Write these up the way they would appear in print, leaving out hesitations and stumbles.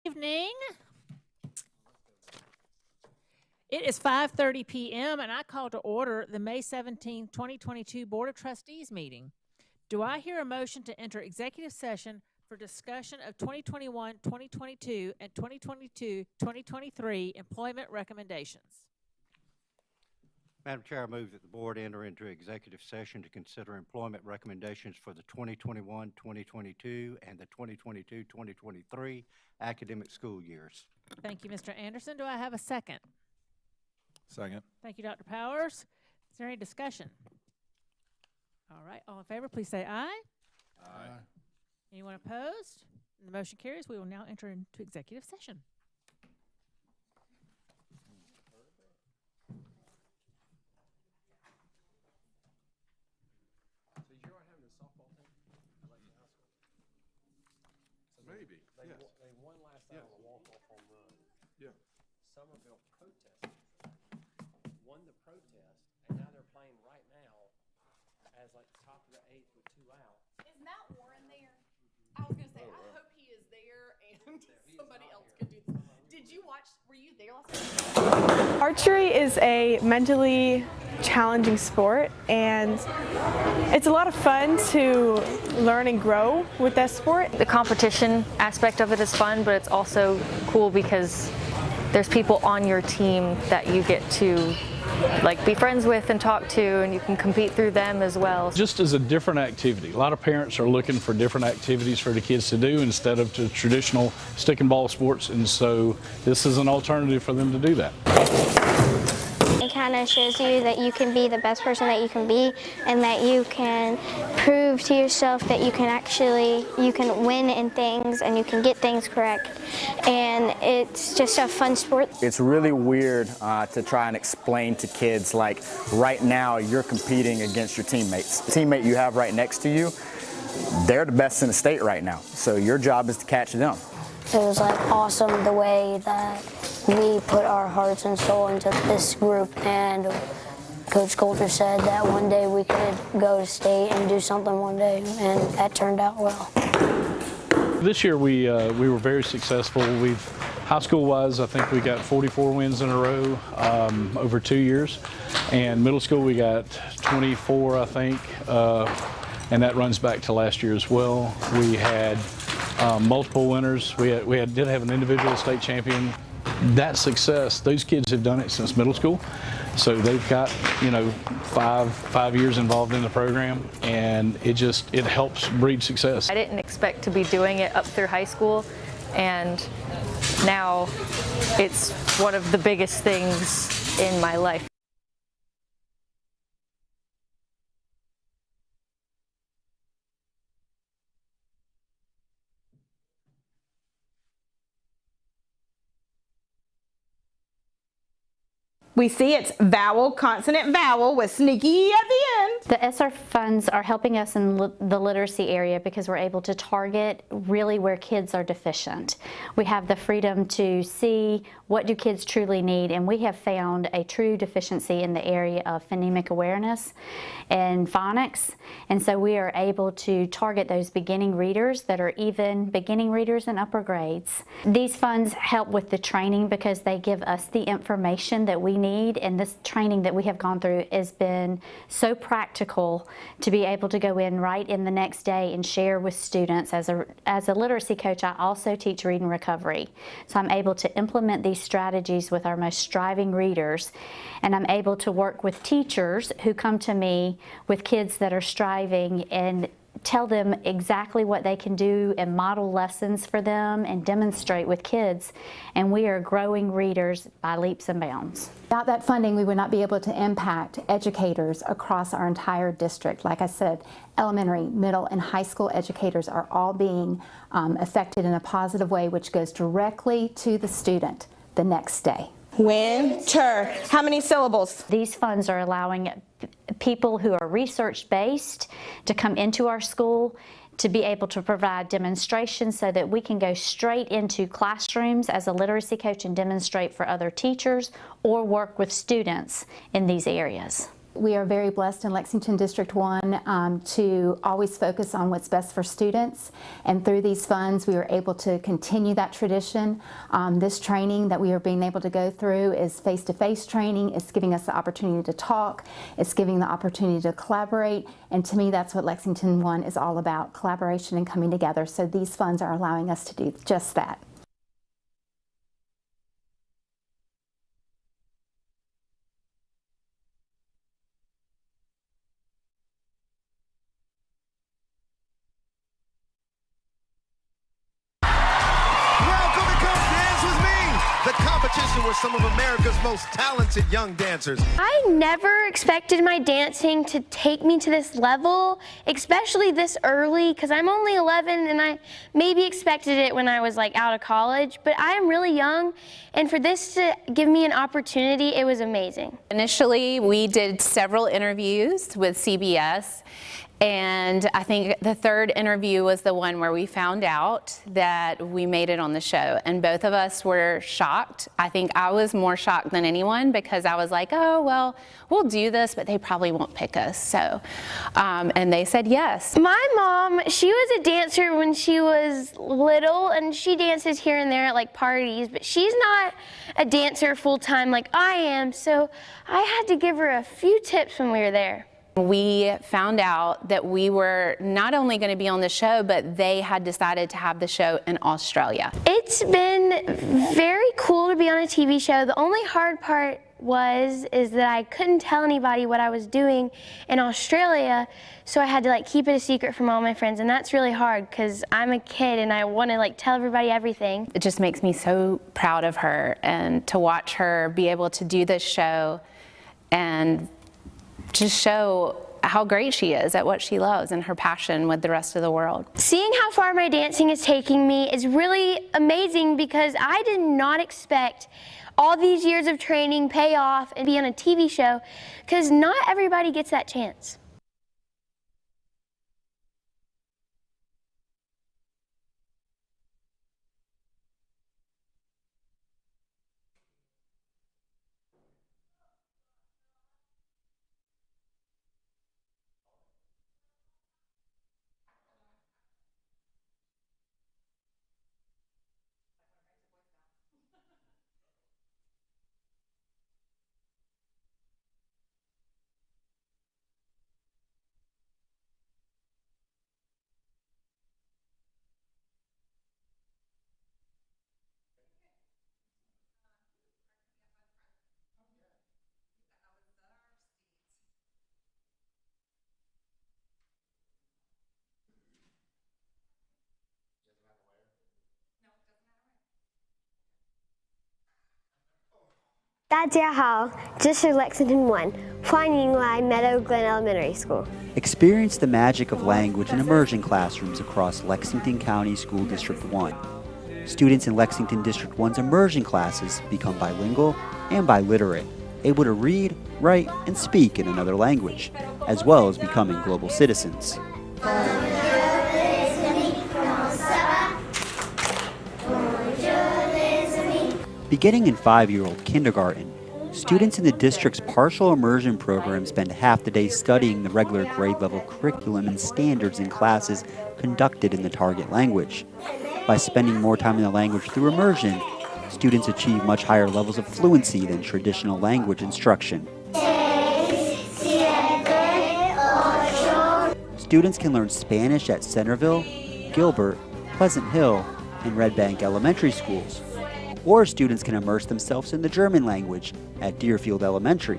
Evening. It is 5:30 p.m. and I call to order the May 17, 2022 Board of Trustees meeting. Do I hear a motion to enter executive session for discussion of 2021, 2022, and 2022, 2023 employment recommendations? Madam Chair, I move that the board enter into executive session to consider employment recommendations for the 2021, 2022, and the 2022, 2023 academic school years. Thank you, Mr. Anderson. Do I have a second? Second. Thank you, Dr. Powers. Is there any discussion? All right, all in favor, please say aye. Aye. Anyone opposed? The motion carries. We will now enter into executive session. Maybe. They won last night on a walk-off home run. Yeah. Somerville protested, won the protest, and now they're playing right now as like top of the 8th with 2 out. Is Matt Warren there? I was gonna say, I hope he is there and somebody else could do this. Did you watch, were you there last night? Archery is a mentally challenging sport, and it's a lot of fun to learn and grow with that sport. The competition aspect of it is fun, but it's also cool because there's people on your team that you get to be friends with and talk to, and you can compete through them as well. Just as a different activity. A lot of parents are looking for different activities for the kids to do instead of the traditional stick and ball sports, and so this is an alternative for them to do that. It kind of shows you that you can be the best person that you can be, and that you can prove to yourself that you can win in things and you can get things correct. And it's just a fun sport. It's really weird to try and explain to kids, like, right now you're competing against your teammates. The teammate you have right next to you, they're the best in the state right now. So your job is to catch them. It was awesome the way that we put our hearts and soul into this group, and Coach Coulter said that one day we could go to state and do something one day, and that turned out well. This year we were very successful. High school-wise, I think we got 44 wins in a row over 2 years, and middle school we got 24, I think, and that runs back to last year as well. We had multiple winners. We did have an individual state champion. That success, those kids have done it since middle school, so they've got 5 years involved in the program, and it helps breed success. I didn't expect to be doing it up through high school, and now it's one of the biggest things in my life. We see it's vowel, consonant, vowel with sneaky at the end. The ESSER funds are helping us in the literacy area because we're able to target really where kids are deficient. We have the freedom to see what do kids truly need, and we have found a true deficiency in the area of phonemic awareness and phonics, and so we are able to target those beginning readers that are even beginning readers in upper grades. These funds help with the training because they give us the information that we need, and this training that we have gone through has been so practical to be able to go in right in the next day and share with students. As a literacy coach, I also teach read and recovery, so I'm able to implement these strategies with our most striving readers, and I'm able to work with teachers who come to me with kids that are striving and tell them exactly what they can do and model lessons for them and demonstrate with kids, and we are growing readers by leaps and bounds. Without that funding, we would not be able to impact educators across our entire district. Like I said, elementary, middle, and high school educators are all being affected in a positive way, which goes directly to the student the next day. Winter. How many syllables? These funds are allowing people who are research-based to come into our school to be able to provide demonstrations so that we can go straight into classrooms as a literacy coach and demonstrate for other teachers or work with students in these areas. We are very blessed in Lexington District 1 to always focus on what's best for students, and through these funds we are able to continue that tradition. This training that we are being able to go through is face-to-face training. It's giving us the opportunity to talk, it's giving the opportunity to collaborate, and to me that's what Lexington 1 is all about, collaboration and coming together. So these funds are allowing us to do just that. Were some of America's most talented young dancers. I never expected my dancing to take me to this level, especially this early, because I'm only 11 and I maybe expected it when I was like out of college, but I am really young, and for this to give me an opportunity, it was amazing. Initially, we did several interviews with CBS, and I think the third interview was the one where we found out that we made it on the show, and both of us were shocked. I think I was more shocked than anyone because I was like, oh, well, we'll do this, but they probably won't pick us. So, and they said yes. My mom, she was a dancer when she was little, and she dances here and there at like parties, but she's not a dancer full-time like I am, so I had to give her a few tips when we were there. We found out that we were not only going to be on the show, but they had decided to have the show in Australia. It's been very cool to be on a TV show. The only hard part is that I couldn't tell anybody what I was doing in Australia, so I had to like keep it a secret from all my friends, and that's really hard because I'm a kid and I want to like tell everybody everything. It just makes me so proud of her, and to watch her be able to do this show and just show how great she is at what she loves and her passion with the rest of the world. Seeing how far my dancing is taking me is really amazing because I did not expect all these years of training pay off and be on a TV show, because not everybody gets that chance. David 大家好，这是 Lexington One， 欢迎来 Meadow Glen Elementary School. Experience the magic of language in immersion classrooms across Lexington County School District 1. Students in Lexington District 1's immersion classes become bilingual and biliterate, able to read, write, and speak in another language, as well as becoming global citizens. Beginning in 5-year-old kindergarten, students in the district's partial immersion program spend half the day studying the regular grade level curriculum and standards in classes conducted in the target language. By spending more time in the language through immersion, students achieve much higher levels of fluency than traditional language instruction. Students can learn Spanish at Centerville, Gilbert, Pleasant Hill, and Red Bank elementary schools. Or students can immerse themselves in the German language at Deerfield Elementary,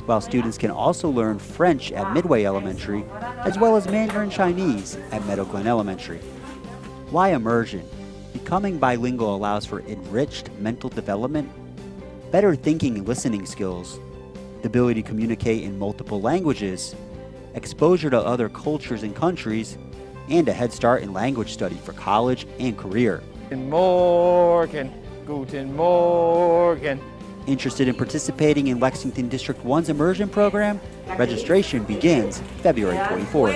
while students can also learn French at Midway Elementary, as well as Mandarin Chinese at Meadow Glen Elementary. Why immersion? Becoming bilingual allows for enriched mental development, better thinking and listening skills, the ability to communicate in multiple languages, exposure to other cultures and countries, and a head start in language study for college and career. Guten Morgen. Interested in participating in Lexington District 1's immersion program? Registration begins February 24th.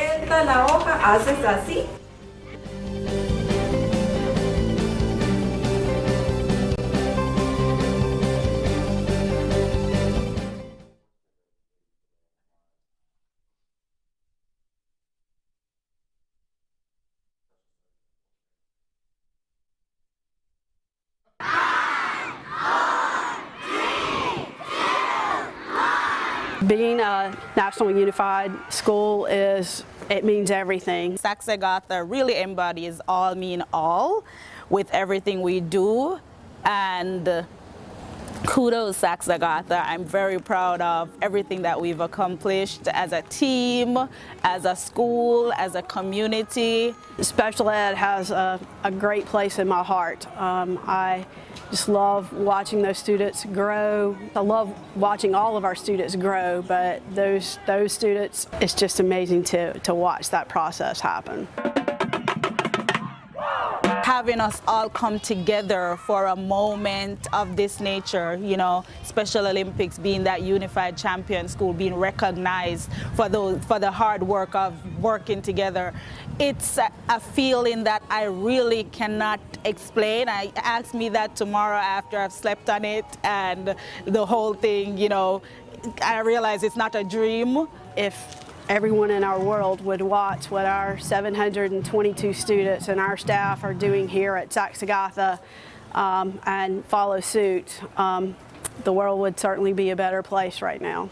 Being a National Unified School it means everything. Saxe-Agatha really embodies all mean all with everything we do, and kudos Saxe-Agatha. I'm very proud of everything that we've accomplished as a team, as a school, as a community. Special ed has a great place in my heart. I just love watching those students grow. I love watching all of our students grow, but those students, it's just amazing to watch that process happen. Having us all come together for a moment of this nature, you know, Special Olympics being that unified champion school, being recognized for the hard work of working together. It's a feeling that I really cannot explain. Ask me that tomorrow after I've slept on it and the whole thing, you know, I realize it's not a dream. If everyone in our world would watch what our 722 students and our staff are doing here at Saxe-Agatha and follow suit, the world would certainly be a better place right now.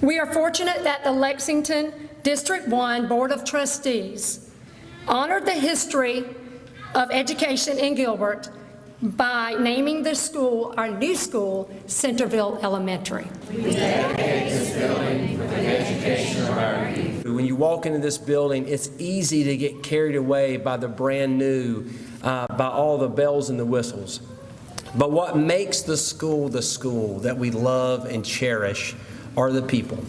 We are fortunate that the Lexington District One Board of Trustees honored the history of education in Gilbert by naming the school, our new school, Centerville Elementary. We dedicate this building for the education of our youth. When you walk into this building, it's easy to get carried away by the brand new, by all the bells and the whistles. But what makes the school that we love and cherish are the people.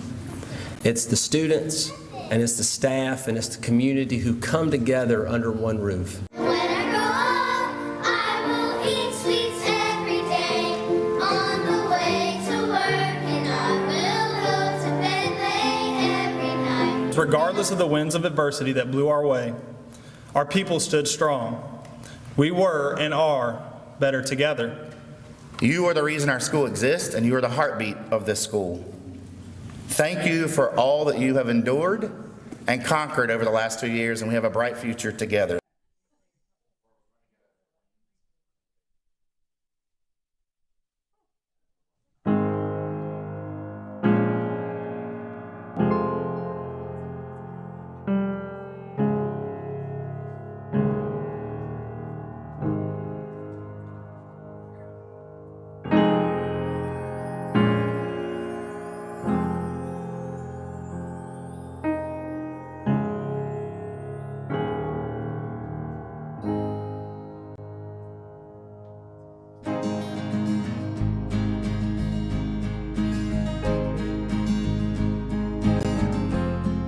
It's the students, and it's the staff, and it's the community who come together under one roof. When I grow up, I will eat sweets every day on the way to work, and I will go to bed late every night. Regardless of the winds of adversity that blew our way, our people stood strong. We were and are better together. You are the reason our school exists, and you are the heartbeat of this school. Thank you for all that you have endured and conquered over the last 2 years, and we have a bright future together.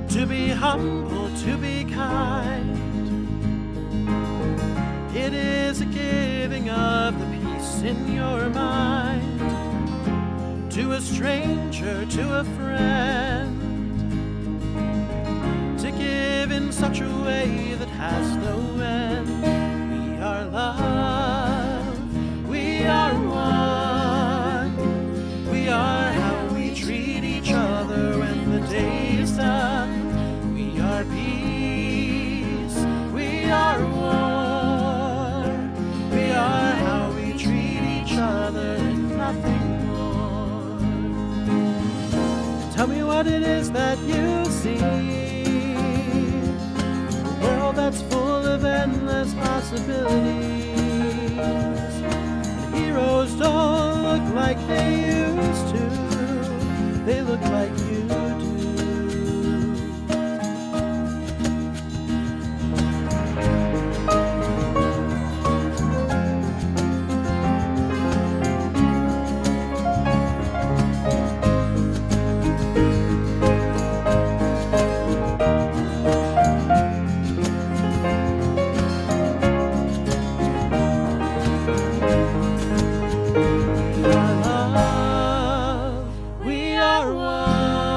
To be humble, to be kind, it is a giving of the peace in your mind. To a stranger, to a friend, to give in such a way that has no end. We are love, we are one, we are how we treat each other when the day is done. We are peace, we are war, we are how we treat each other and nothing more. Tell me what it is that you see, a world that's full of endless possibilities. And heroes don't look like they used to, they look like you do. We are love, we are one.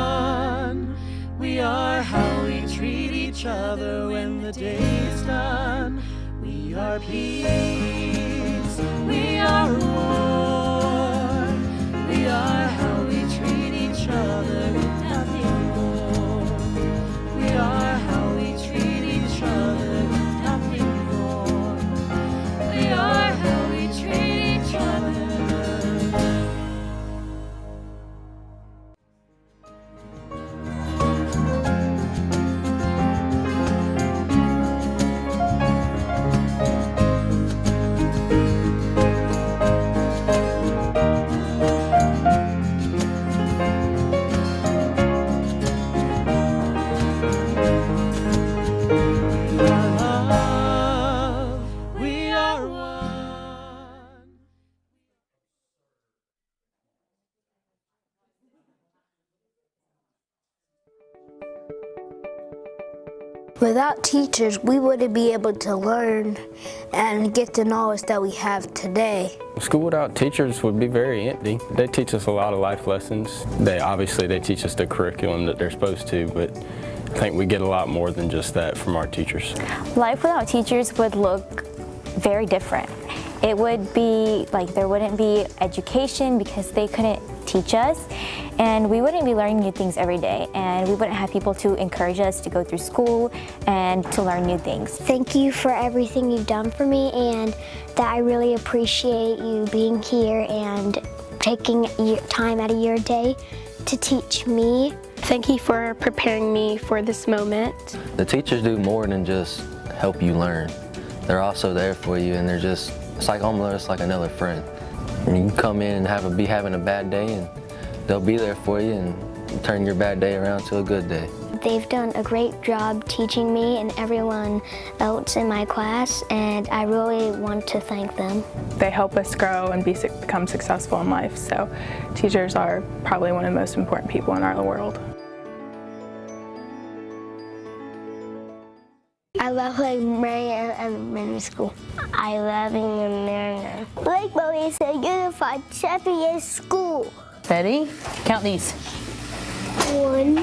Without teachers, we wouldn't be able to learn and get the knowledge that we have today. School without teachers would be very empty. They teach us a lot of life lessons. They teach us the curriculum that they're supposed to, but I think we get a lot more than just that from our teachers. Life without teachers would look very different. It would be like there wouldn't be education because they couldn't teach us, and we wouldn't be learning new things every day, and we wouldn't have people to encourage us to go through school and to learn new things. Thank you for everything you've done for me, and that I really appreciate you being here and taking time out of your day to teach me. Thank you for preparing me for this moment. The teachers do more than just help you learn. They're also there for you, and it's like almost like another friend. You can come in and be having a bad day, and they'll be there for you and turn your bad day around to a good day. They've done a great job teaching me and everyone else in my class, and I really want to thank them. They help us grow and become successful in life, so teachers are probably one of the most important people in our world. I love Marion Elementary School. I love Marion. Lakeville is a unified champion school. Ready? Count these. 1,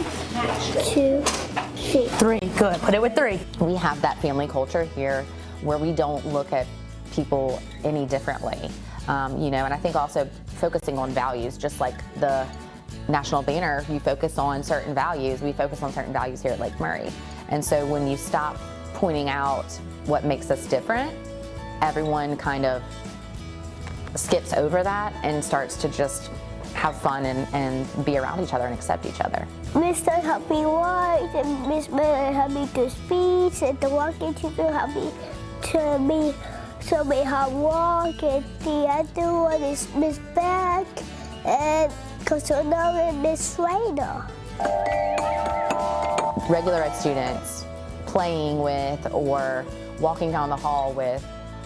2, 3. 3. Good. Put it with 3. We have that family culture here where we don't look at people any differently. And I think also focusing on values, just like the national banner, you focus on certain values. We focus on certain values here at Lake Murray. And so when you stop pointing out what makes us different, everyone kind of skips over that and starts to just have fun and be around each other and accept each other. Miss Dunn helped me walk, and Miss Miller helped me do speech, and the walking teacher helped me show me how to walk, and the other one is Miss Beck, and Costello and Miss Rayner. Regular ed students playing with or walking down the hall with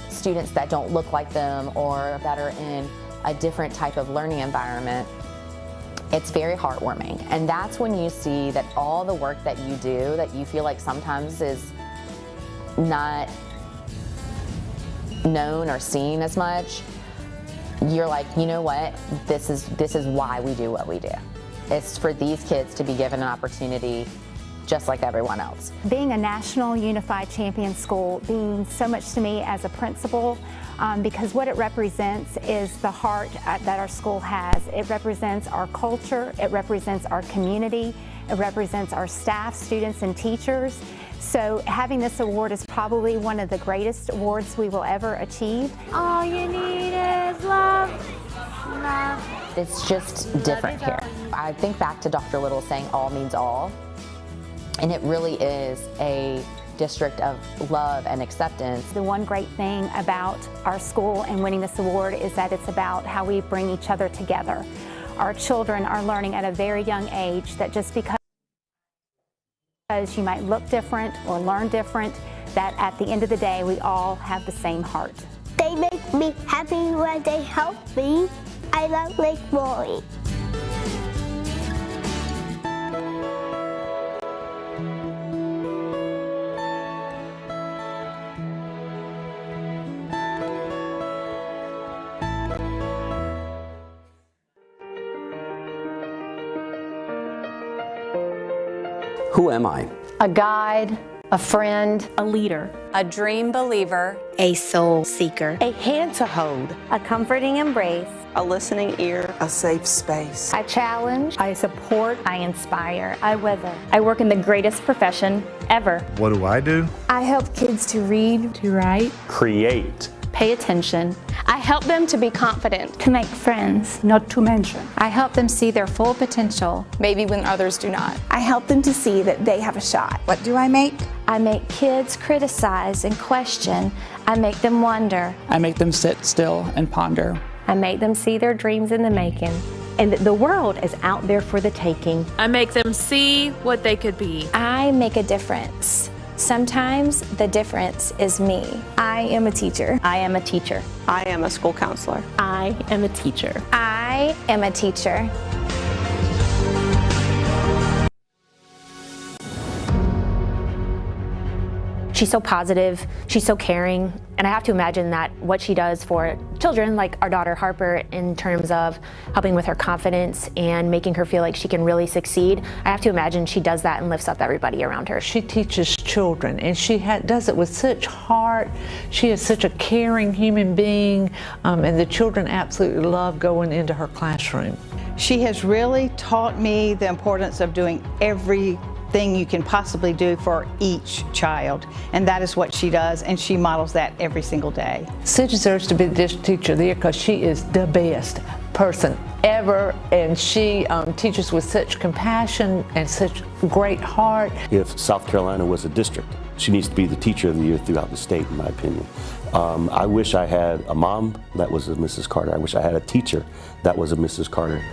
students that don't look like them or that are in a different type of learning environment, it's very heartwarming. And that's when you see that all the work that you do that you feel like sometimes is not known or seen as much, you're like, you know what, this is why we do what we do. It's for these kids to be given an opportunity just like everyone else. Being a national unified champion school means so much to me as a principal because what it represents is the heart that our school has. It represents our culture, it represents our community, it represents our staff, students, and teachers. So having this award is probably one of the greatest awards we will ever achieve. All you need is love, love. It's just different here. I think back to Dr. Little saying all means all. And it really is a district of love and acceptance. The one great thing about our school and winning this award is that it's about how we bring each other together. Our children are learning at a very young age that just because you might look different or learn different, that at the end of the day, we all have the same heart. They make me happy when they help me. I love Lake Murray. Who am I? A guide, a friend, a leader, a dream believer, a soul seeker, a hand to hold, a comforting embrace, a listening ear, a safe space. I challenge, I support, I inspire, I weather. I work in the greatest profession ever. What do I do? I help kids to read, to write, create, pay attention. I help them to be confident, to make friends, not to mention. I help them see their full potential, maybe when others do not. I help them to see that they have a shot. What do I make? I make kids criticize and question. I make them wonder. I make them sit still and ponder. I make them see their dreams in the making. And that the world is out there for the taking. I make them see what they could be. I make a difference. Sometimes the difference is me. I am a teacher. I am a teacher. I am a school counselor. I am a teacher. I am a teacher. She's so positive, she's so caring, and I have to imagine that what she does for children like our daughter Harper in terms of helping with her confidence and making her feel like she can really succeed, I have to imagine she does that and lifts up everybody around her. She teaches children, and she does it with such heart. She is such a caring human being, and the children absolutely love going into her classroom. She has really taught me the importance of doing everything you can possibly do for each child, and that is what she does, and she models that every single day. Sue deserves to be the district teacher of the year because she is the best person ever, and she teaches with such compassion and such great heart. If South Carolina was a district, she needs to be the teacher of the year throughout the state, in my opinion. I wish I had a mom that was a Mrs. Carter. I wish I had a teacher that was a Mrs. Carter.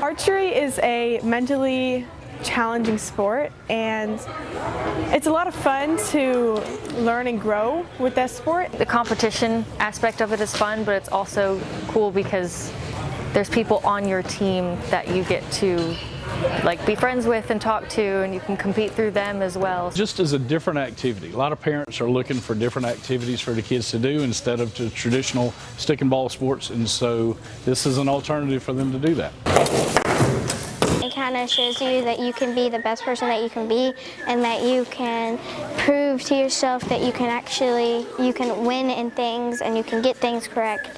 Archery is a mentally challenging sport, and it's a lot of fun to learn and grow with that sport. The competition aspect of it is fun, but it's also cool because there's people on your team that you get to be friends with and talk to, and you can compete through them as well. Just as a different activity. A lot of parents are looking for different activities for the kids to do instead of the traditional stick and ball sports, and so this is an alternative for them to do that. It kind of shows you that you can be the best person that you can be, and that you can prove to yourself that you can win in things and you can get things correct.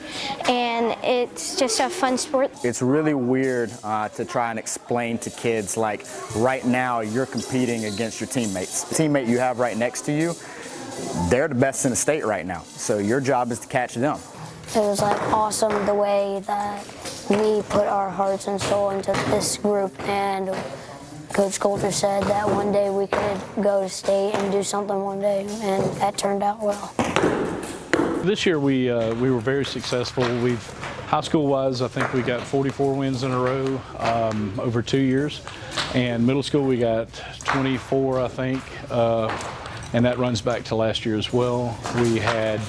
And it's just a fun sport. It's really weird to try and explain to kids, like, right now you're competing against your teammates. The teammate you have right next to you, they're the best in the state right now. So your job is to catch them. It was awesome the way that we put our hearts and soul into this group, and Coach Coulter said that one day we could go to state and do something one day, and that turned out well. This year we were very successful. High school-wise, I think we got 44 wins in a row over 2 years, and middle school we got 24, I think, and that runs back to last year as well. We had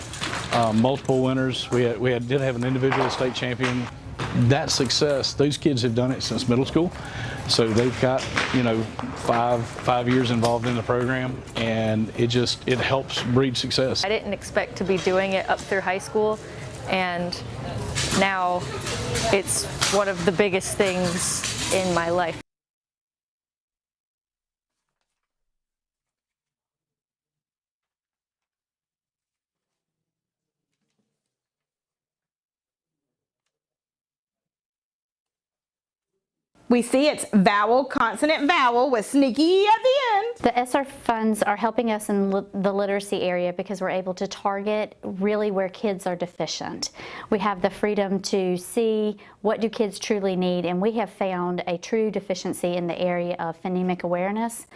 multiple winners. We did have an individual state champion that success, those kids have done it since middle school. So they've got, you know, five years involved in the program, and it helps breed success. I didn't expect to be doing it up through high school, and now it's one of the biggest things in my life. We see it's vowel, consonant, vowel with sneaky at the end. The ESSER funds are helping us in the literacy area because we're able to target really where kids are deficient. We have the freedom to see what do kids truly need, and we have found a true deficiency in the area of phonemic awareness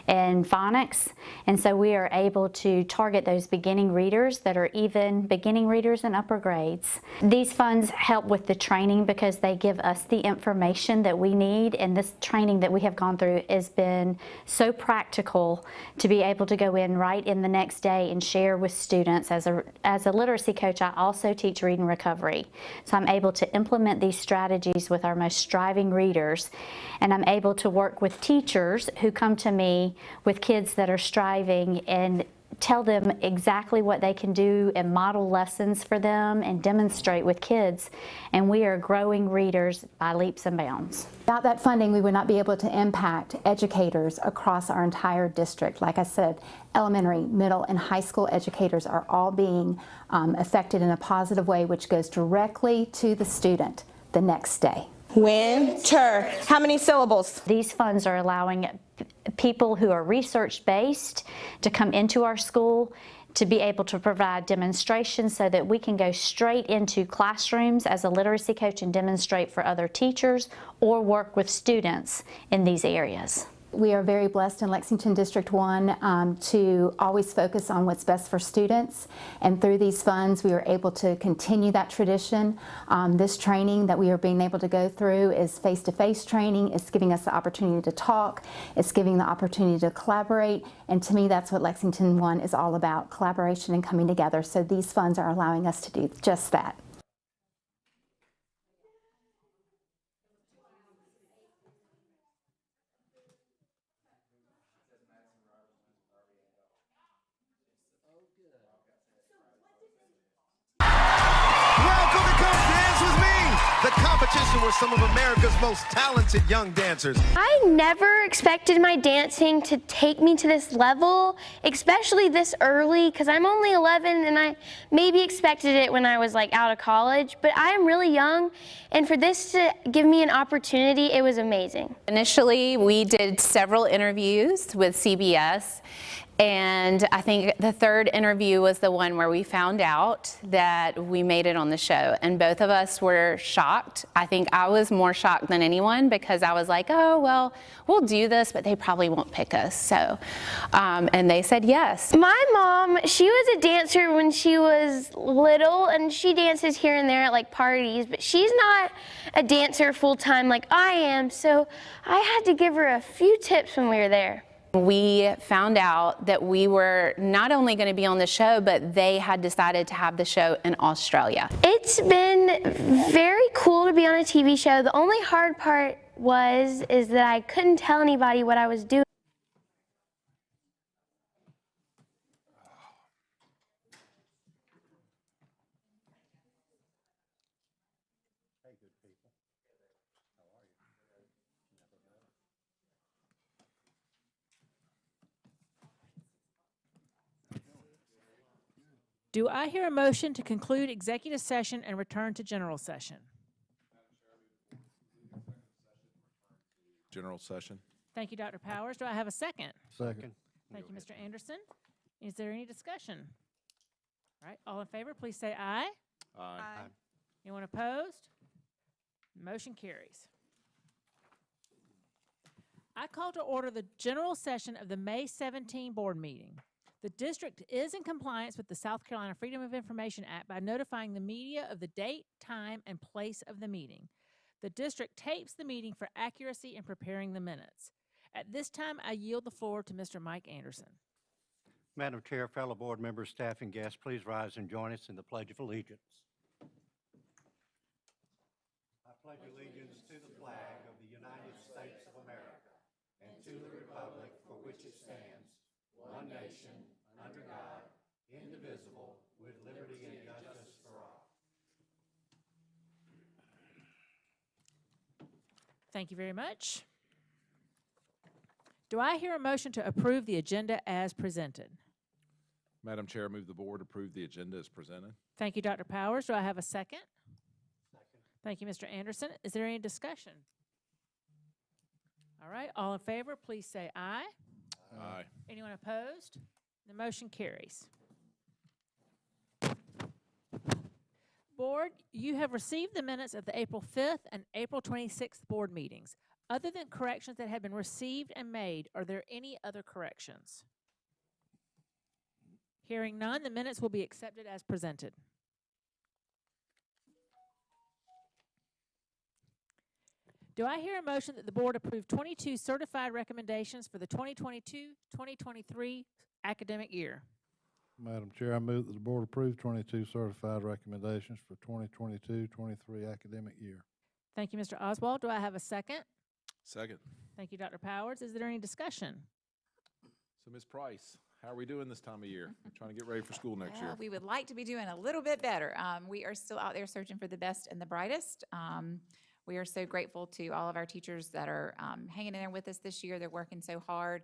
and phonics, and so we are able to target those beginning readers that are even beginning readers in upper grades. These funds help with the training because they give us the information that we need, and this training that we have gone through has been so practical to be able to go in right in the next day and share with students. As a literacy coach, I also teach read and recovery, so I'm able to implement these strategies with our most striving readers, and I'm able to work with teachers who come to me with kids that are striving and tell them exactly what they can do and model lessons for them and demonstrate with kids, and we are growing readers by leaps and bounds. Without that funding, we would not be able to impact educators across our entire district. Like I said, elementary, middle, and high school educators are all being affected in a positive way, which goes directly to the student the next day. Winter. How many syllables? These funds are allowing people who are research-based to come into our school to be able to provide demonstrations so that we can go straight into classrooms as a literacy coach and demonstrate for other teachers or work with students in these areas. We are very blessed in Lexington District 1 to always focus on what's best for students, and through these funds we are able to continue that tradition. This training that we are being able to go through is face-to-face training. It's giving us the opportunity to talk, it's giving the opportunity to collaborate, and to me that's what Lexington 1 is all about, collaboration and coming together. So these funds are allowing us to do just that. Welcome to Come Dance With Me, the competition with some of America's most talented young dancers. I never expected my dancing to take me to this level, especially this early, because I'm only 11 and I maybe expected it when I was like out of college, but I am really young, and for this to give me an opportunity, it was amazing. Initially, we did several interviews with CBS, and I think the third interview was the one where we found out that we made it on the show, and both of us were shocked. I think I was more shocked than anyone because I was like, oh, well, we'll do this, but they probably won't pick us. So, and they said yes. My mom, she was a dancer when she was little, and she dances here and there at like parties, but she's not a dancer full-time like I am, so I had to give her a few tips when we were there. We found out that we were not only going to be on the show, but they had decided to have the show in Australia. It's been very cool to be on a TV show. The only hard part is that I couldn't tell anybody what I was doing. Do I hear a motion to conclude executive session and return to general session? General session. Thank you, Dr. Powers. Do I have a second? Second. Thank you, Mr. Anderson. Is there any discussion? All right, all in favor, please say aye. Aye. Anyone opposed? Motion carries. I call to order the general session of the May 17 board meeting. The district is in compliance with the South Carolina Freedom of Information Act by notifying the media of the date, time, and place of the meeting. The district tapes the meeting for accuracy in preparing the minutes. At this time, I yield the floor to Mr. Mike Anderson. Madam Chair, fellow board members, staff, and guests, please rise and join us in the Pledge of Allegiance. I pledge allegiance to the flag of the United States of America and to the republic for which it stands, one nation, under God, indivisible, with liberty and justice for all. Thank you very much. Do I hear a motion to approve the agenda as presented? Madam Chair, I move the board approve the agenda as presented. Thank you, Dr. Powers. Do I have a second? Thank you, Mr. Anderson. Is there any discussion? All right, all in favor, please say aye. Aye. Anyone opposed? The motion carries. Board, you have received the minutes of the April 5th and April 26th board meetings. Other than corrections that have been received and made, are there any other corrections? Hearing none, the minutes will be accepted as presented. Do I hear a motion that the board approve 22 certified recommendations for the 2022-2023 academic year? Madam Chair, I move that the board approve 22 certified recommendations for 2022-23 academic year. Thank you, Mr. Oswald. Do I have a second? Second. Thank you, Dr. Powers. Is there any discussion? So Ms. Price, how are we doing this time of year? Trying to get ready for school next year. We would like to be doing a little bit better. We are still out there searching for the best and the brightest. We are so grateful to all of our teachers that are hanging in there with us this year. They're working so hard.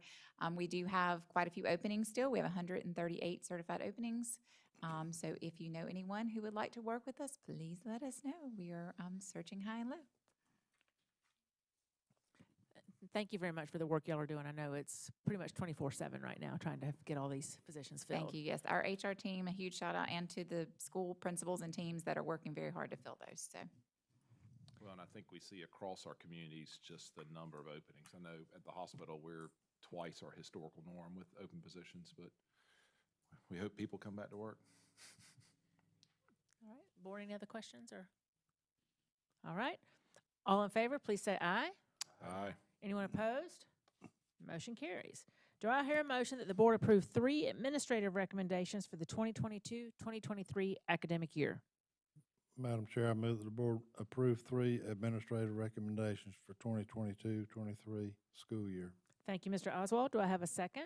We do have quite a few openings still. We have 138 certified openings. So if you know anyone who would like to work with us, please let us know. We are searching high and low. Thank you very much for the work y'all are doing. I know it's pretty much 24/7 right now, trying to get all these positions filled. Thank you. Yes, our HR team, a huge shout out, and to the school principals and teams that are working very hard to fill those. So. Well, and I think we see across our communities just the number of openings. I know at the hospital we're twice our historical norm with open positions, but we hope people come back to work. All right. Board, any other questions? Or all right. All in favor, please say aye. Aye. Anyone opposed? Motion carries. Do I hear a motion that the board approve 3 administrative recommendations for the 2022-2023 academic year? Madam Chair, I move that the board approve 3 administrative recommendations for 2022-23 school year. Thank you, Mr. Oswald. Do I have a second?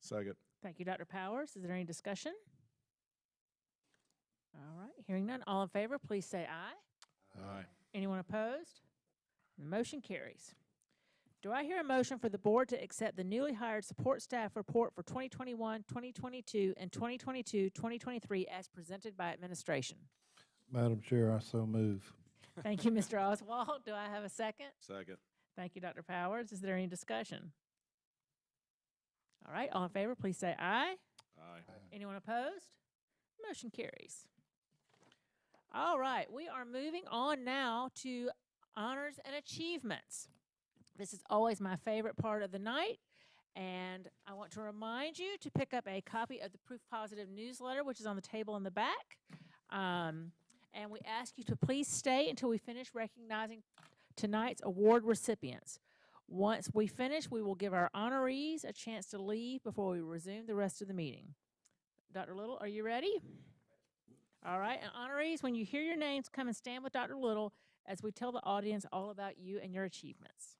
Second. Thank you, Dr. Powers. Is there any discussion? All right. Hearing none. All in favor, please say aye. Aye. Anyone opposed? The motion carries. Do I hear a motion for the board to accept the newly hired support staff report for 2021, 2022, and 2022-2023 as presented by administration? Madam Chair, I so move. Thank you, Mr. Oswald. Do I have a second? Second. Thank you, Dr. Powers. Is there any discussion? All right, all in favor, please say aye. Aye. Anyone opposed? Motion carries. All right, we are moving on now to honors and achievements. This is always my favorite part of the night, and I want to remind you to pick up a copy of the Proof Positive newsletter, which is on the table in the back. And we ask you to please stay until we finish recognizing tonight's award recipients. Once we finish, we will give our honorees a chance to leave before we resume the rest of the meeting. Dr. Little, are you ready? All right, and honorees, when you hear your names, come and stand with Dr. Little as we tell the audience all about you and your achievements.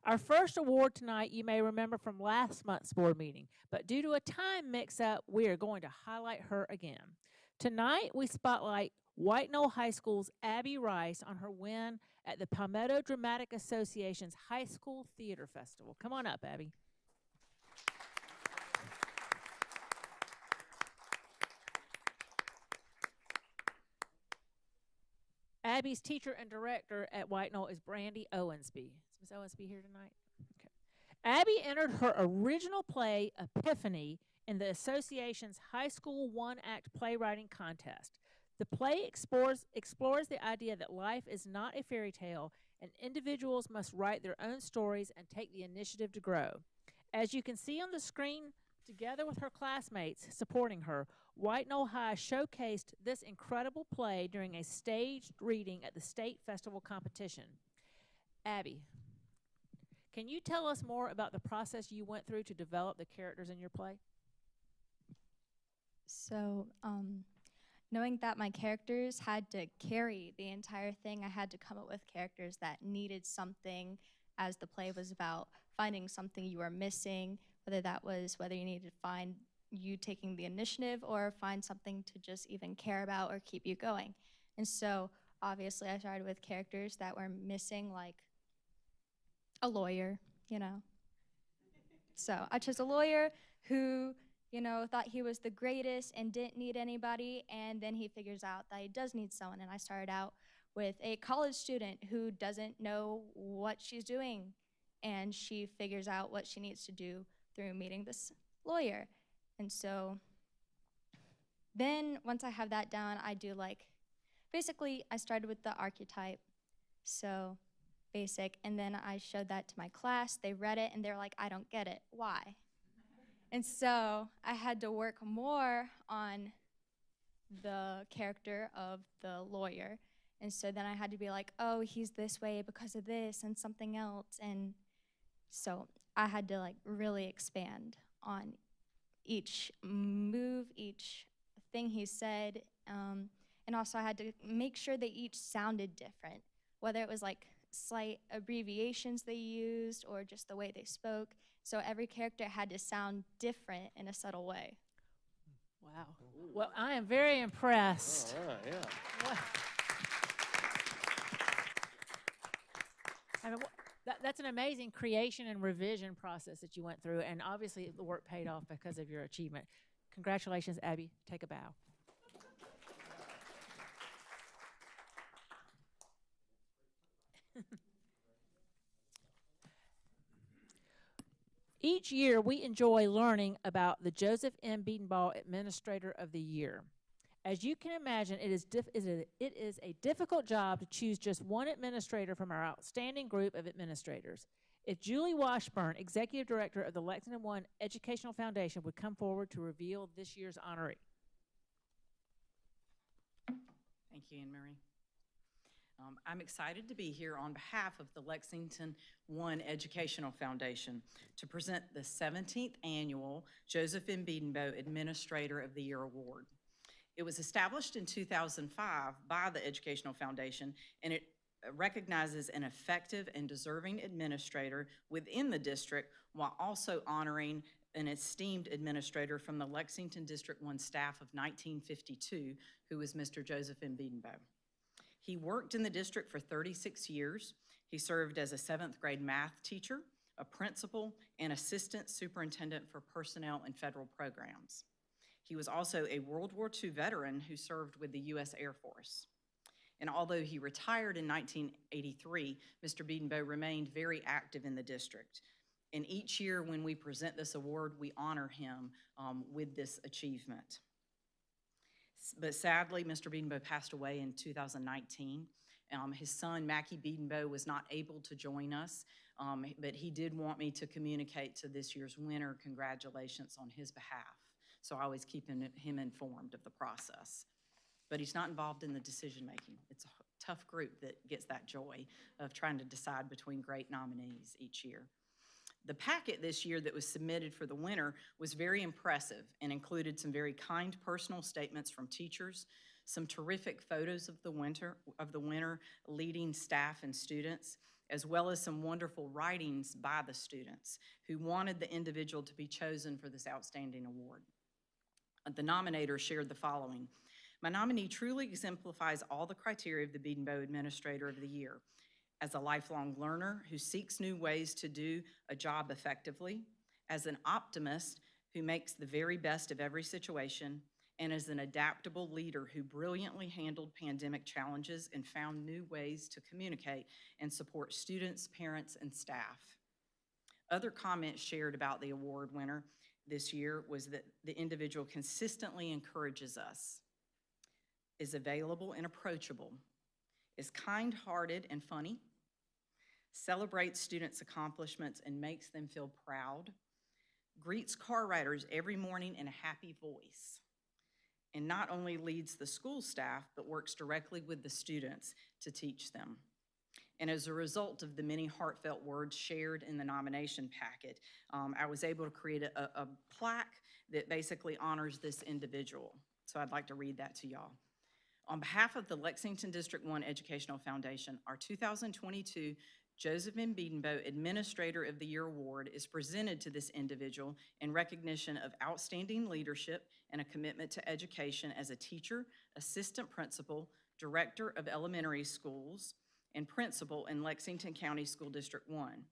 Our first award tonight, you may remember from last month's board meeting, but due to a time mix-up, we are going to highlight her again. Tonight, we spotlight White Knoll High School's Abby Rice on her win at the Palmetto Dramatic Association's High School Theater Festival. Come on up, Abby. Abby's teacher and director at White Knoll is Brandy Owensby. Is Ms. Owensby here tonight? Okay. Abby entered her original play, Epiphany, in the association's High School One-Act Playwriting Contest. The play explores the idea that life is not a fairy tale and individuals must write their own stories and take the initiative to grow. As you can see on the screen, together with her classmates supporting her, White Knoll High showcased this incredible play during a staged reading at the state festival competition. Abby, can you tell us more about the process you went through to develop the characters in your play? So, knowing that my characters had to carry the entire thing, I had to come up with characters that needed something, as the play was about finding something you were missing, whether you needed to find you taking the initiative or find something to just even care about or keep you going. And so obviously I started with characters that were missing, like a lawyer, you know. So I chose a lawyer who, you know, thought he was the greatest and didn't need anybody, and then he figures out that he does need someone. And I started out with a college student who doesn't know what she's doing, and she figures out what she needs to do through meeting this lawyer. And so then once I have that down, I do basically I started with the archetype, so basic, and then I showed that to my class. They read it and they're like, I don't get it, why? And so I had to work more on the character of the lawyer. And so then I had to be like, oh, he's this way because of this and something else. And so I had to really expand on each move, each thing he said. And also I had to make sure they each sounded different, whether it was slight abbreviations they used or just the way they spoke. So every character had to sound different in a subtle way. Wow. Well, I am very impressed. All right, yeah. I mean, that's an amazing creation and revision process that you went through, and obviously the work paid off because of your achievement. Congratulations, Abby. Take a bow. Each year, we enjoy learning about the Joseph M. Beatonbaugh Administrator of the Year. As you can imagine, it is a difficult job to choose just one administrator from our outstanding group of administrators. If Julie Washburn, Executive Director of the Lexington One Educational Foundation, would come forward to reveal this year's honoree. Thank you, Anne Marie. I'm excited to be here on behalf of the Lexington One Educational Foundation to present the 17th Annual Joseph M. Beatonbaugh Administrator of the Year Award. It was established in 2005 by the Educational Foundation, and it recognizes an effective and deserving administrator within the district while also honoring an esteemed administrator from the Lexington District One staff of 1952, who was Mr. Joseph M. Beatonbaugh. He worked in the district for 36 years. He served as a 7th grade math teacher, a principal, and assistant superintendent for personnel and federal programs. He was also a World War II veteran who served with the U.S. Air Force. And although he retired in 1983, Mr. Beatonbaugh remained very active in the district. And each year when we present this award, we honor him with this achievement. But sadly, Mr. Beatonbaugh passed away in 2019. His son, Mackie Beatonbaugh, was not able to join us, but he did want me to communicate to this year's winner congratulations on his behalf. So I always keep him informed of the process. But he's not involved in the decision-making. It's a tough group that gets that joy of trying to decide between great nominees each year. The packet this year that was submitted for the winner was very impressive and included some very kind personal statements from teachers, some terrific photos of the winner leading staff and students, as well as some wonderful writings by the students who wanted the individual to be chosen for this outstanding award. The nominator shared the following. My nominee truly exemplifies all the criteria of the Beatonbaugh Administrator of the Year. As a lifelong learner who seeks new ways to do a job effectively, as an optimist who makes the very best of every situation, and as an adaptable leader who brilliantly handled pandemic challenges and found new ways to communicate and support students, parents, and staff. Other comments shared about the award winner this year was that the individual consistently encourages us, is available and approachable, is kind-hearted and funny, celebrates students' accomplishments and makes them feel proud, greets car riders every morning in a happy voice, and not only leads the school staff, but works directly with the students to teach them. And as a result of the many heartfelt words shared in the nomination packet, I was able to create a plaque that basically honors this individual. So I'd like to read that to y'all. On behalf of the Lexington District One Educational Foundation, our 2022 Joseph M. Biedenbow Administrator of the Year Award is presented to this individual in recognition of outstanding leadership and a commitment to education as a teacher, assistant principal, director of elementary schools, and principal in Lexington County School District 1.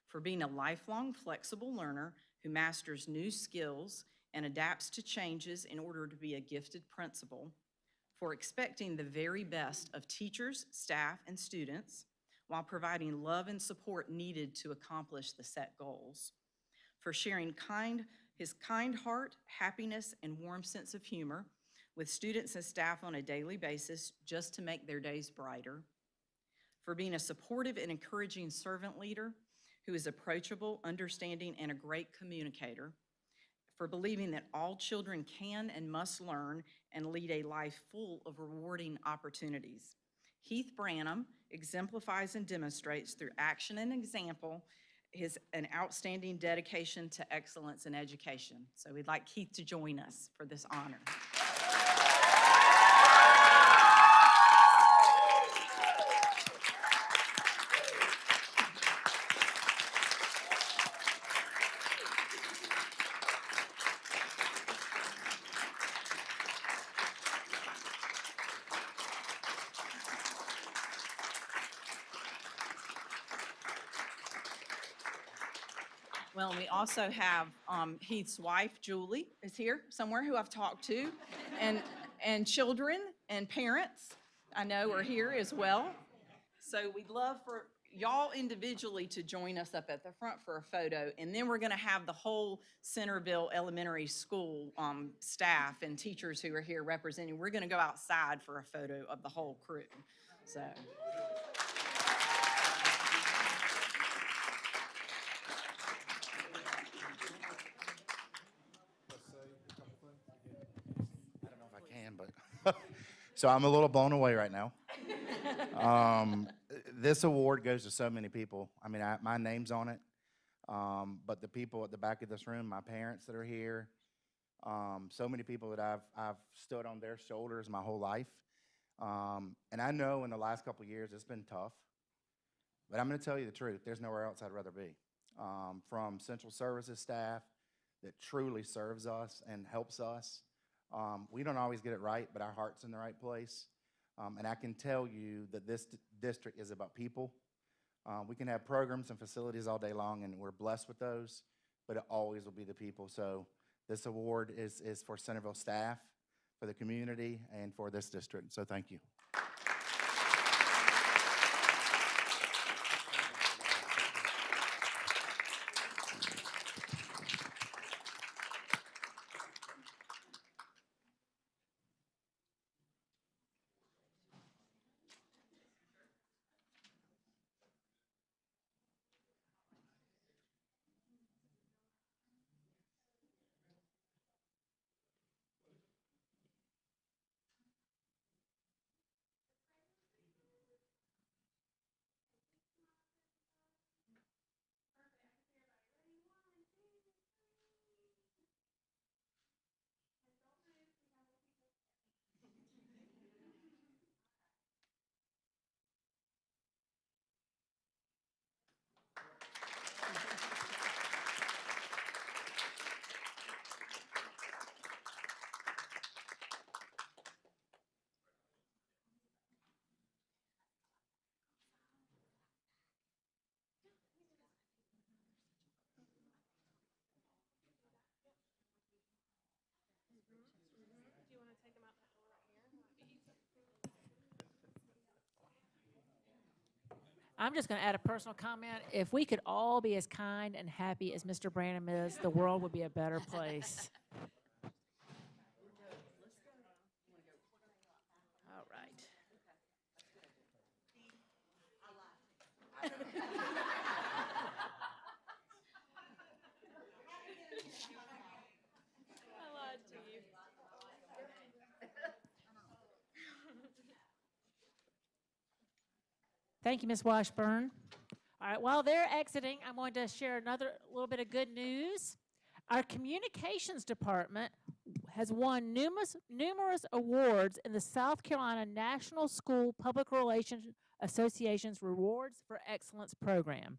For being a lifelong flexible learner who masters new skills and adapts to changes in order to be a gifted principal. For expecting the very best of teachers, staff, and students, while providing love and support needed to accomplish the set goals. For sharing his kind heart, happiness, and warm sense of humor with students and staff on a daily basis just to make their days brighter. For being a supportive and encouraging servant leader who is approachable, understanding, and a great communicator. For believing that all children can and must learn and lead a life full of rewarding opportunities. Heath Branham exemplifies and demonstrates through action and example an outstanding dedication to excellence in education. So we'd like Keith to join us for this honor. Well, we also have Heath's wife, Julie, is here somewhere, who I've talked to, and children and parents I know are here as well. So we'd love for y'all individually to join us up at the front for a photo, and then we're going to have the whole Centerville Elementary School staff and teachers who are here representing. We're going to go outside for a photo of the whole crew. So. So I'm a little blown away right now. This award goes to so many people. I mean, my name's on it, but the people at the back of this room, my parents that are here, so many people that I've stood on their shoulders my whole life. And I know in the last couple of years it's been tough, but I'm going to tell you the truth. There's nowhere else I'd rather be. From Central Services staff that truly serves us and helps us. We don't always get it right, but our heart's in the right place. And I can tell you that this district is about people. We can have programs and facilities all day long, and we're blessed with those, but it always will be the people. So this award is for Centerville staff, for the community, and for this district. So thank you. I'm just going to add a personal comment. If we could all be as kind and happy as Mr. Branham is, the world would be a better place. All right. Thank you, Ms. Washburn. All right, while they're exiting, I'm going to share another little bit of good news. Our communications department has won numerous awards in the South Carolina National School Public Relations Association's Rewards for Excellence program.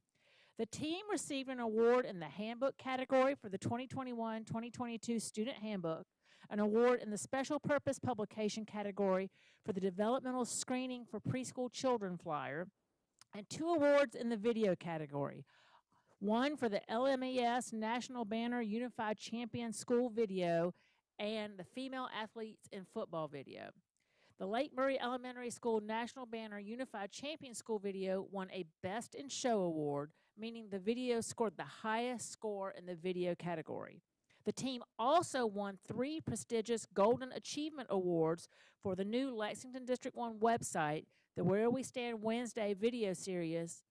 The team received an award in the handbook category for the 2021-2022 student handbook, an award in the special purpose publication category for the developmental screening for preschool children flyer, and 2 awards in the video category. One for the LMES National Banner Unified Champion School Video and the Female Athletes in Football Video. The Lake Murray Elementary School National Banner Unified Champion School Video won a Best in Show award, meaning the video scored the highest score in the video category. The team also won 3 prestigious Golden Achievement Awards for the new Lexington District One website, the Where We Stand Wednesday video series,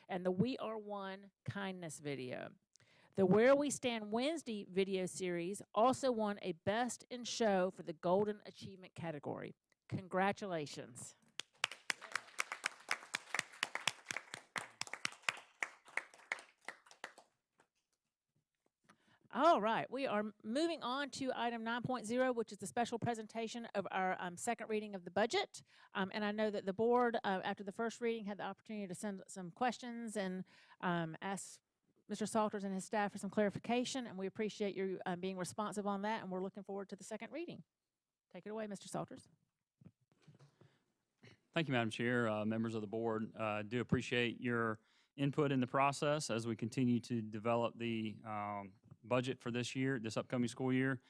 and the We Are One kindness video. The Where We Stand Wednesday video series also won a Best in Show for the Golden Achievement category. Congratulations. All right, we are moving on to item 9.0, which is the special presentation of our second reading of the budget. And I know that the board, after the first reading, had the opportunity to send some questions and ask Mr. Salters and his staff for some clarification, and we appreciate you being responsive on that, and we're looking forward to the second reading. Take it away, Mr. Salters. Thank you, Madam Chair, members of the board. Do appreciate your input in the process as we continue to develop the budget for this year, this upcoming school year.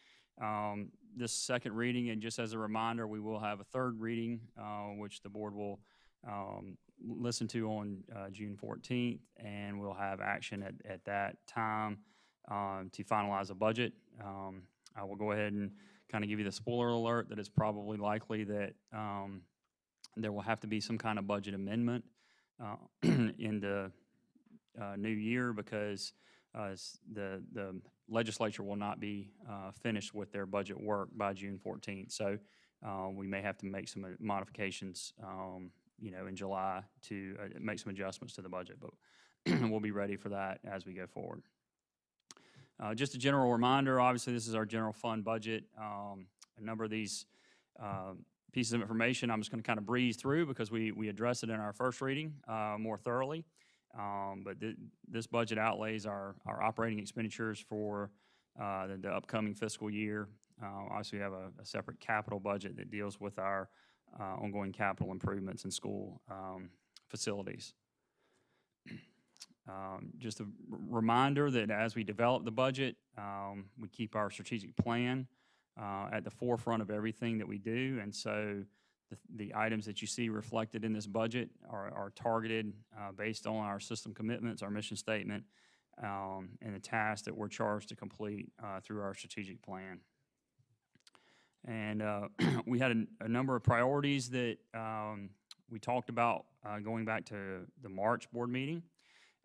This second reading, and just as a reminder, we will have a third reading, which the board will listen to on June 14th, and we'll have action at that time to finalize a budget. I will go ahead and kind of give you the spoiler alert that it's probably likely that there will have to be some kind of budget amendment in the new year, because the legislature will not be finished with their budget work by June 14th. So we may have to make some modifications, in July to make some adjustments to the budget, but we'll be ready for that as we go forward. Just a general reminder, obviously this is our general fund budget. A number of these pieces of information I'm just going to kind of breeze through because we addressed it in our first reading more thoroughly. But this budget outlays our operating expenditures for the upcoming fiscal year. Obviously, we have a separate capital budget that deals with our ongoing capital improvements in school facilities. Just a reminder that as we develop the budget, we keep our strategic plan at the forefront of everything that we do, and so the items that you see reflected in this budget are targeted based on our system commitments, our mission statement, and the tasks that we're charged to complete through our strategic plan. And we had a number of priorities that we talked about going back to the March board meeting,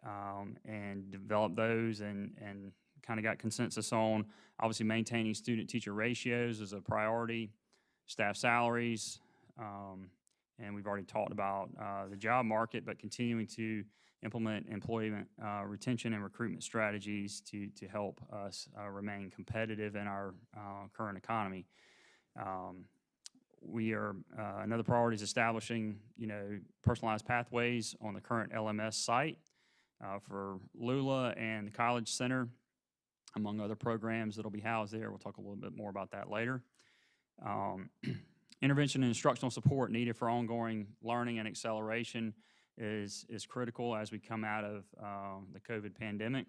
and developed those and kind of got consensus on. Obviously, maintaining student-teacher ratios is a priority, staff salaries, and we've already talked about the job market, but continuing to implement employment retention and recruitment strategies to help us remain competitive in our current economy. We are another priority is establishing, personalized pathways on the current LMS site for Lula and the College Center, among other programs that will be housed there. We'll talk a little bit more about that later. Intervention and instructional support needed for ongoing learning and acceleration is critical as we come out of the COVID pandemic.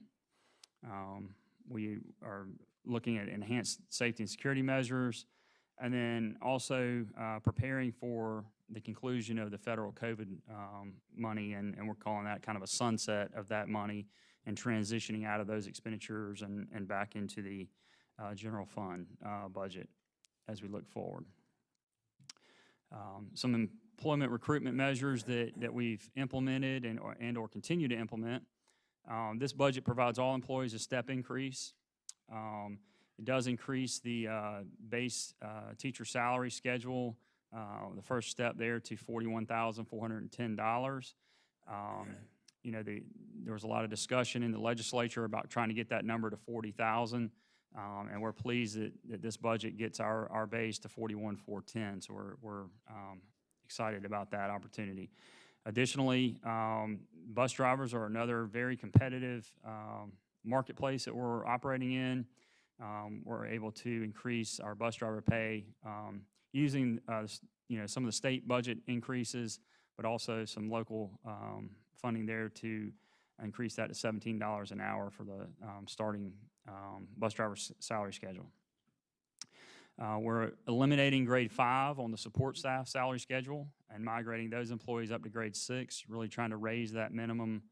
We are looking at enhanced safety and security measures, and then also preparing for the conclusion of the federal COVID money, and we're calling that kind of a sunset of that money and transitioning out of those expenditures and back into the general fund budget as we look forward. Some employment recruitment measures that we've implemented and or continue to implement. This budget provides all employees a step increase. It does increase the base teacher salary schedule, the first step there to $41,410. There was a lot of discussion in the legislature about trying to get that number to $40,000. And we're pleased that this budget gets our base to 41,410. So we're excited about that opportunity. Additionally, bus drivers are another very competitive marketplace that we're operating in. We're able to increase our bus driver pay using some of the state budget increases, but also some local funding there to increase that to $17 an hour for the starting bus driver salary schedule. We're eliminating grade 5 on the support staff salary schedule and migrating those employees up to grade 6, really trying to raise that minimum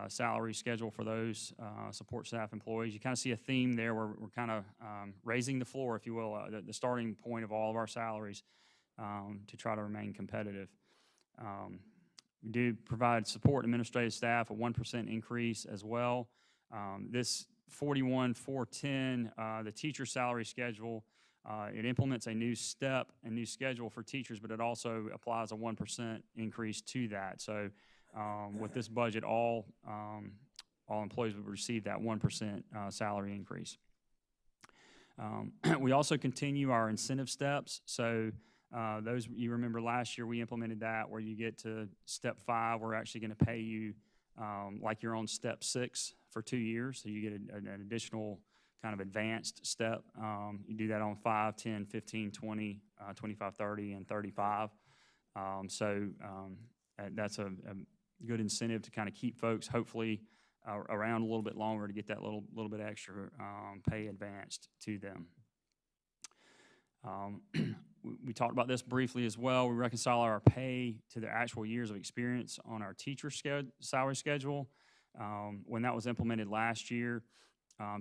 salary schedule for those support staff employees. You kind of see a theme there where we're kind of raising the floor, if you will, the starting point of all of our salaries to try to remain competitive. We do provide support administrative staff, a 1% increase as well. This 41,410, the teacher salary schedule, it implements a new step, a new schedule for teachers, but it also applies a 1% increase to that. So with this budget, all employees would receive that 1% salary increase. We also continue our incentive steps. So those, you remember last year we implemented that where you get to step 5, we're actually going to pay you like you're on step 6 for 2 years. So you get an additional kind of advanced step. You do that on 5, 10, 15, 20, 25, 30, and 35. That's a good incentive to kind of keep folks hopefully around a little bit longer to get that little bit extra pay advanced to them. We talked about this briefly as well. We reconcile our pay to the actual years of experience on our teacher salary schedule. When that was implemented last year,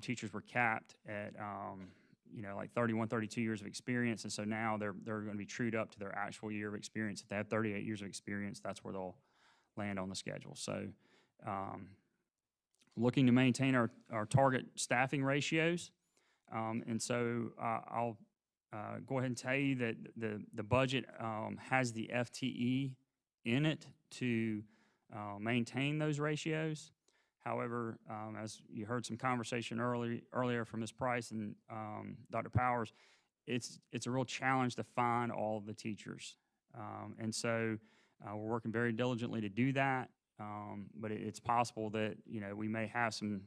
teachers were capped at like 31, 32 years of experience, and so now they're going to be trued up to their actual year of experience. If they have 38 years of experience, that's where they'll land on the schedule. So looking to maintain our target staffing ratios, and so I'll go ahead and tell you that the budget has the FTE in it to maintain those ratios. However, as you heard some conversation earlier from Ms. Price and Dr. Powers, it's a real challenge to find all of the teachers. And so we're working very diligently to do that, but it's possible that we may have some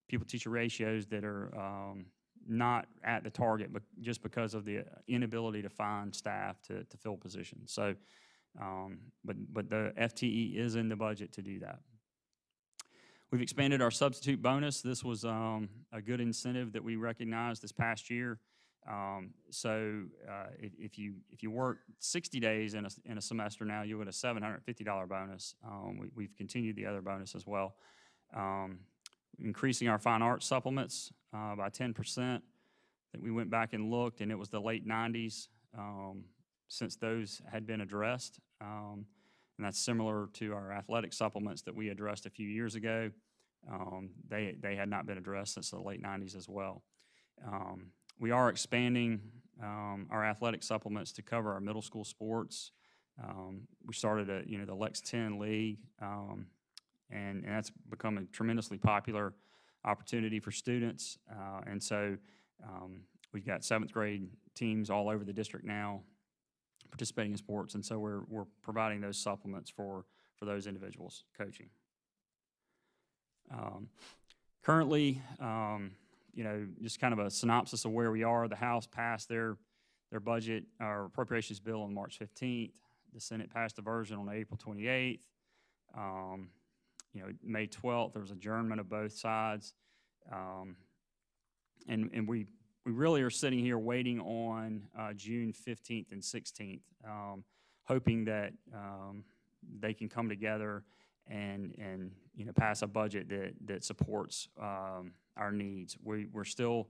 pupil-teacher ratios that are not at the target, but just because of the inability to find staff to fill positions. So, but the FTE is in the budget to do that. We've expanded our substitute bonus. This was a good incentive that we recognized this past year. If you work 60 days in a semester now, you'll get a $750 bonus. We've continued the other bonus as well. Increasing our fine arts supplements by 10%. That we went back and looked, and it was the late 90s since those had been addressed. And that's similar to our athletic supplements that we addressed a few years ago. They had not been addressed since the late 90s as well. We are expanding our athletic supplements to cover our middle school sports. We started the Lexington League, and that's become a tremendously popular opportunity for students. And so we've got 7th grade teams all over the district now participating in sports, and so we're providing those supplements for those individuals coaching. Currently, just kind of a synopsis of where we are. The House passed their budget, our appropriations bill on March 15th. The Senate passed a version on April 28th. May 12th, there was adjournment of both sides. And we really are sitting here waiting on June 15th and 16th, hoping that they can come together and pass a budget that supports our needs. We're still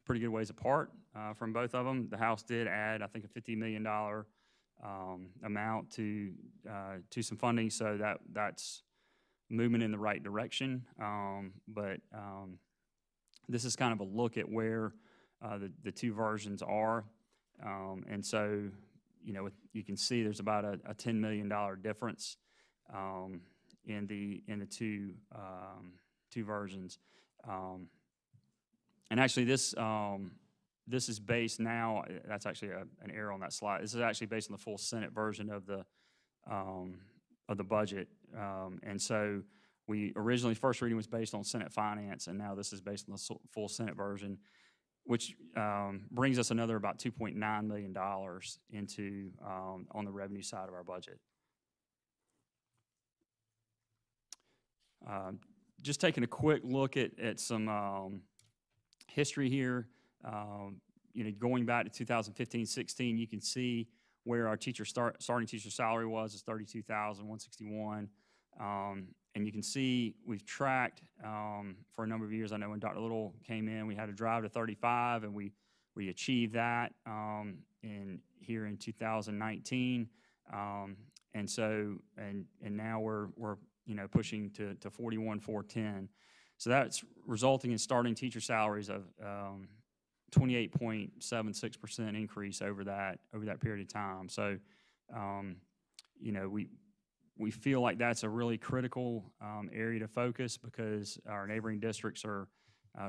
pretty good ways apart from both of them. The House did add, I think, a $50 million amount to some funding, so that's movement in the right direction. But this is kind of a look at where the two versions are. And so, you can see there's about a $10 million difference in the two versions. And actually, this is based now. That's actually an error on that slide. This is actually based on the full Senate version of the budget. And so we originally, first reading was based on Senate Finance, and now this is based on the full Senate version, which brings us another about $2.9 million into on the revenue side of our budget. Just taking a quick look at some history here. Going back to 2015-16, you can see where our starting teacher salary was $32,161. And you can see we've tracked for a number of years. I know when Dr. Little came in, we had to drive to 35, and we achieved that here in 2019. And so now we're pushing to 41,410. So that's resulting in starting teacher salaries of 28.76% increase over that period of time. So we feel like that's a really critical area to focus, because our neighboring districts are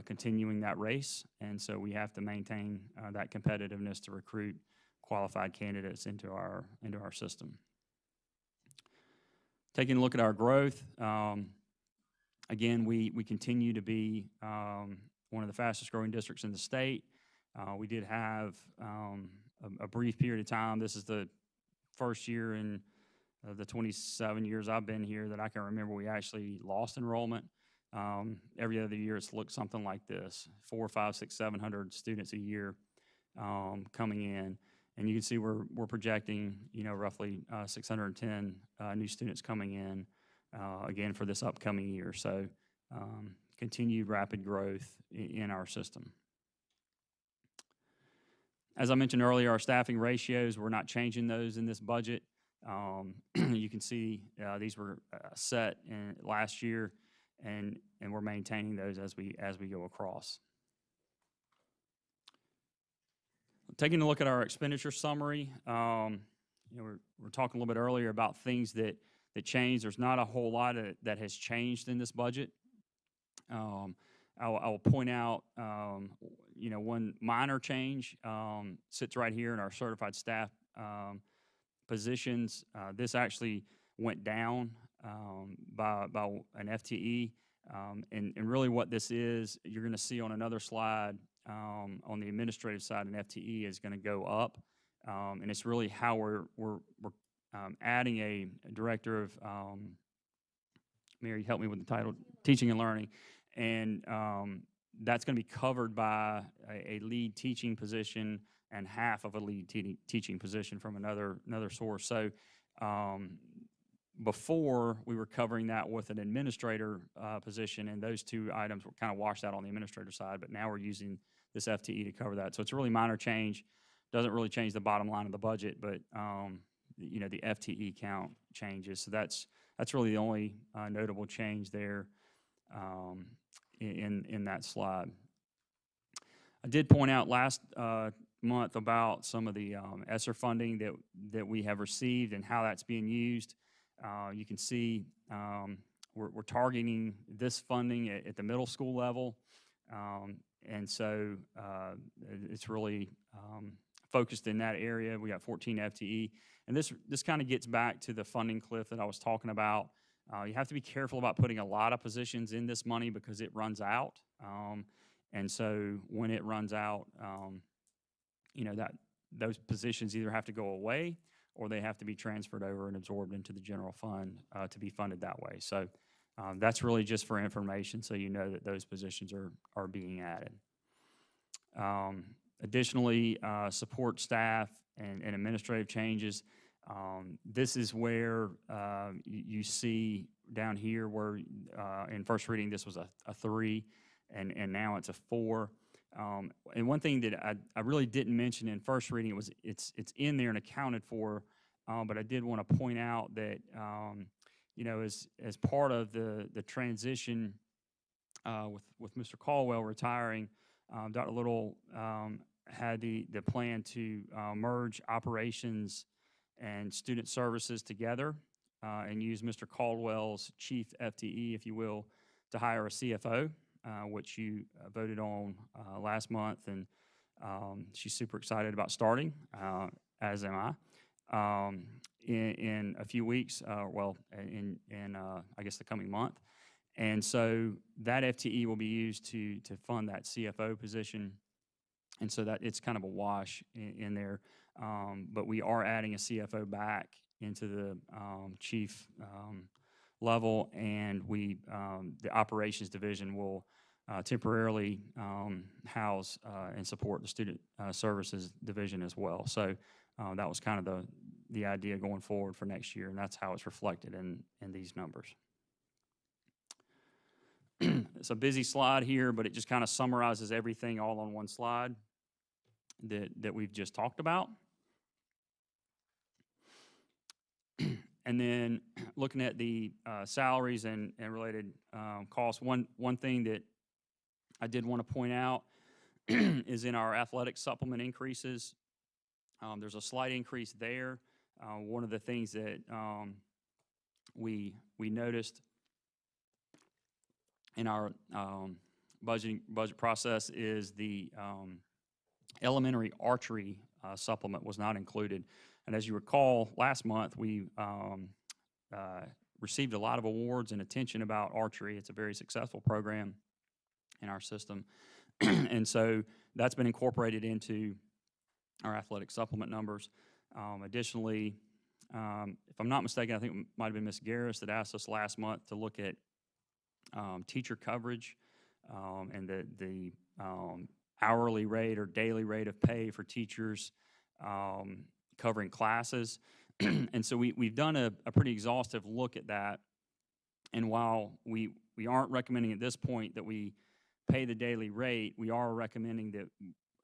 continuing that race, and so we have to maintain that competitiveness to recruit qualified candidates into our system. Taking a look at our growth, again, we continue to be one of the fastest growing districts in the state. We did have a brief period of time. This is the first year in the 27 years I've been here that I can remember we actually lost enrollment. Every other year it's looked something like this: 400, 500, 600, 700 students a year coming in. And you can see we're projecting, roughly 610 new students coming in again for this upcoming year. So continued rapid growth in our system. As I mentioned earlier, our staffing ratios, we're not changing those in this budget. You can see these were set last year, and we're maintaining those as we go across. Taking a look at our expenditure summary, we're talking a little bit earlier about things that changed. There's not a whole lot that has changed in this budget. I'll point out, one minor change sits right here in our certified staff positions. This actually went down by an FTE, and really what this is, you're going to see on another slide. On the administrative side, an FTE is going to go up, and it's really how we're adding a director of, Mary, help me with the title, teaching and learning, and that's going to be covered by a lead teaching position and half of a lead teaching position from another source. So before, we were covering that with an administrator position, and those two items were kind of washed out on the administrator side, but now we're using this FTE to cover that. So it's a really minor change. Doesn't really change the bottom line of the budget, but the FTE count changes. So that's really the only notable change there in that slide. I did point out last month about some of the ESSER funding that we have received and how that's being used. You can see we're targeting this funding at the middle school level, and so it's really focused in that area. We got 14 FTE, and this kind of gets back to the funding cliff that I was talking about. You have to be careful about putting a lot of positions in this money because it runs out, and so when it runs out, those positions either have to go away or they have to be transferred over and absorbed into the general fund to be funded that way. So that's really just for information, so you know that those positions are being added. Additionally, support staff and administrative changes. This is where you see down here where in first reading this was a 3, and now it's a 4. And one thing that I really didn't mention in first reading, it's in there and accounted for, but I did want to point out that as part of the transition with Mr. Caldwell retiring, Dr. Little had the plan to merge operations and student services together and use Mr. Caldwell's chief FTE, if you will, to hire a CFO. which you voted on last month, and she's super excited about starting, as am I, in a few weeks, in I guess the coming month. And so that FTE will be used to fund that CFO position, and so that it's kind of a wash in there. But we are adding a CFO back into the chief level, and the operations division will temporarily house and support the student services division as well. So that was kind of the idea going forward for next year, and that's how it's reflected in these numbers. It's a busy slide here, but it just kind of summarizes everything all on one slide that we've just talked about. And then looking at the salaries and related costs, one thing that I did want to point out is in our athletic supplement increases. There's a slight increase there. One of the things that we noticed in our budget process is the elementary archery supplement was not included. And as you recall, last month we received a lot of awards and attention about archery. It's a very successful program in our system. And so that's been incorporated into our athletic supplement numbers. Additionally, if I'm not mistaken, I think it might have been Ms. Garris that asked us last month to look at teacher coverage and the hourly rate or daily rate of pay for teachers covering classes. And so we've done a pretty exhaustive look at that. And while we aren't recommending at this point that we pay the daily rate, we are recommending that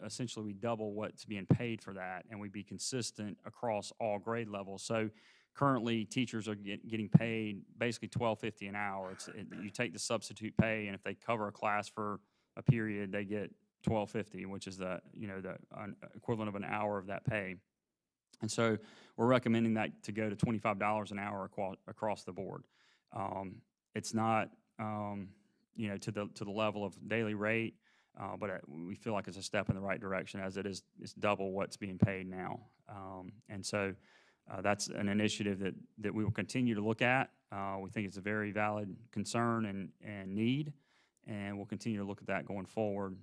essentially we double what's being paid for that, and we be consistent across all grade levels. So currently, teachers are getting paid basically $12.50 an hour. You take the substitute pay, and if they cover a class for a period, they get $12.50, which is the equivalent of an hour of that pay. And so we're recommending that to go to $25 an hour across the board. It's not to the level of daily rate, but we feel like it's a step in the right direction, as it's double what's being paid now. And so that's an initiative that we will continue to look at. We think it's a very valid concern and need, and we'll continue to look at that going forward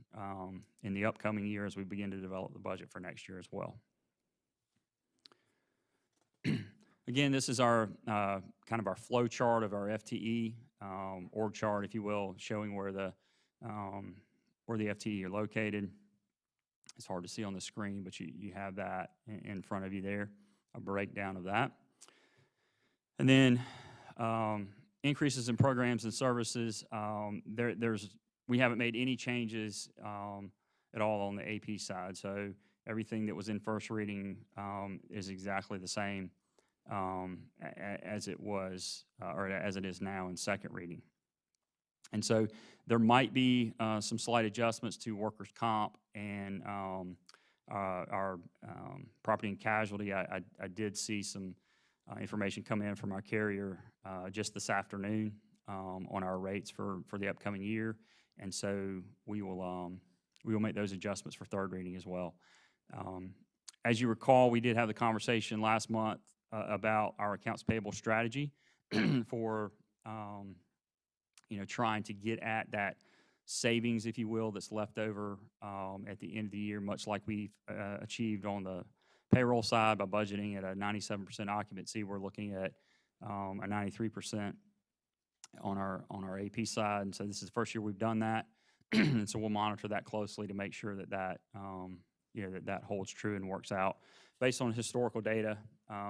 in the upcoming year as we begin to develop the budget for next year as well. Again, this is our kind of our flow chart of our FTE, org chart, if you will, showing where the FTE are located. It's hard to see on the screen, but you have that in front of you there, a breakdown of that. And then increases in programs and services. We haven't made any changes at all on the AP side. So everything that was in first reading is exactly the same as it was or as it is now in second reading. And so there might be some slight adjustments to workers' comp and our property and casualty. I did see some information come in from our carrier just this afternoon on our rates for the upcoming year, and so we will make those adjustments for third reading as well. As you recall, we did have the conversation last month about our accounts payable strategy for trying to get at that savings, if you will, that's left over at the end of the year, much like we've achieved on the payroll side by budgeting at a 97% occupancy. We're looking at a 93% on our AP side, and so this is the first year we've done that, and so we'll monitor that closely to make sure that holds true and works out. Based on historical data,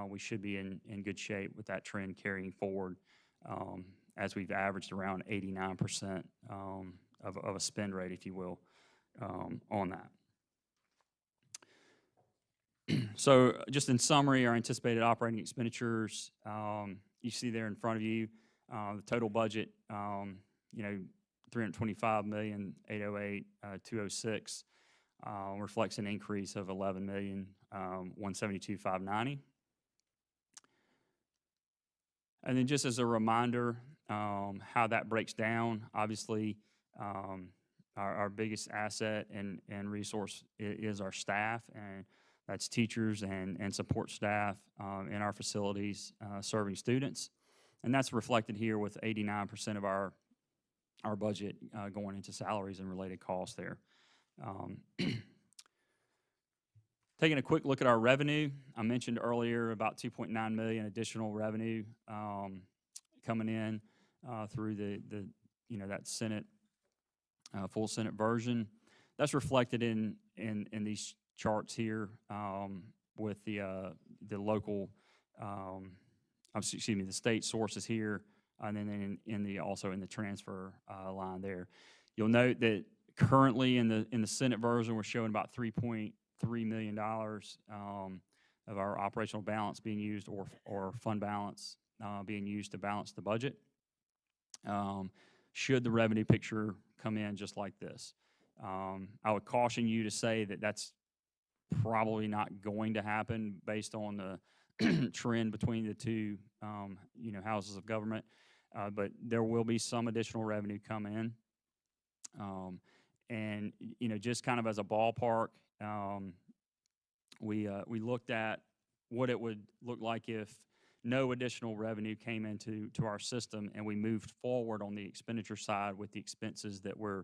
we should be in good shape with that trend carrying forward, as we've averaged around 89% of a spend rate, if you will, on that. So just in summary, our anticipated operating expenditures, you see there in front of you, the total budget, $325,808,206 reflects an increase of $11,172,590. And then just as a reminder, how that breaks down, obviously Our biggest asset and resource is our staff, and that's teachers and support staff in our facilities serving students. And that's reflected here with 89% of our budget going into salaries and related costs there. Taking a quick look at our revenue, I mentioned earlier about $2.9 million additional revenue coming in through that Senate full Senate version. That's reflected in these charts here with the local, the state sources here, and then also in the transfer line there. You'll note that currently in the Senate version, we're showing about $3.3 million of our operational balance being used, or fund balance being used to balance the budget. Should the revenue picture come in just like this, I would caution you to say that that's probably not going to happen based on the trend between the two, houses of government. But there will be some additional revenue come in. And just kind of as a ballpark, we looked at what it would look like if no additional revenue came into our system, and we moved forward on the expenditure side with the expenses that we're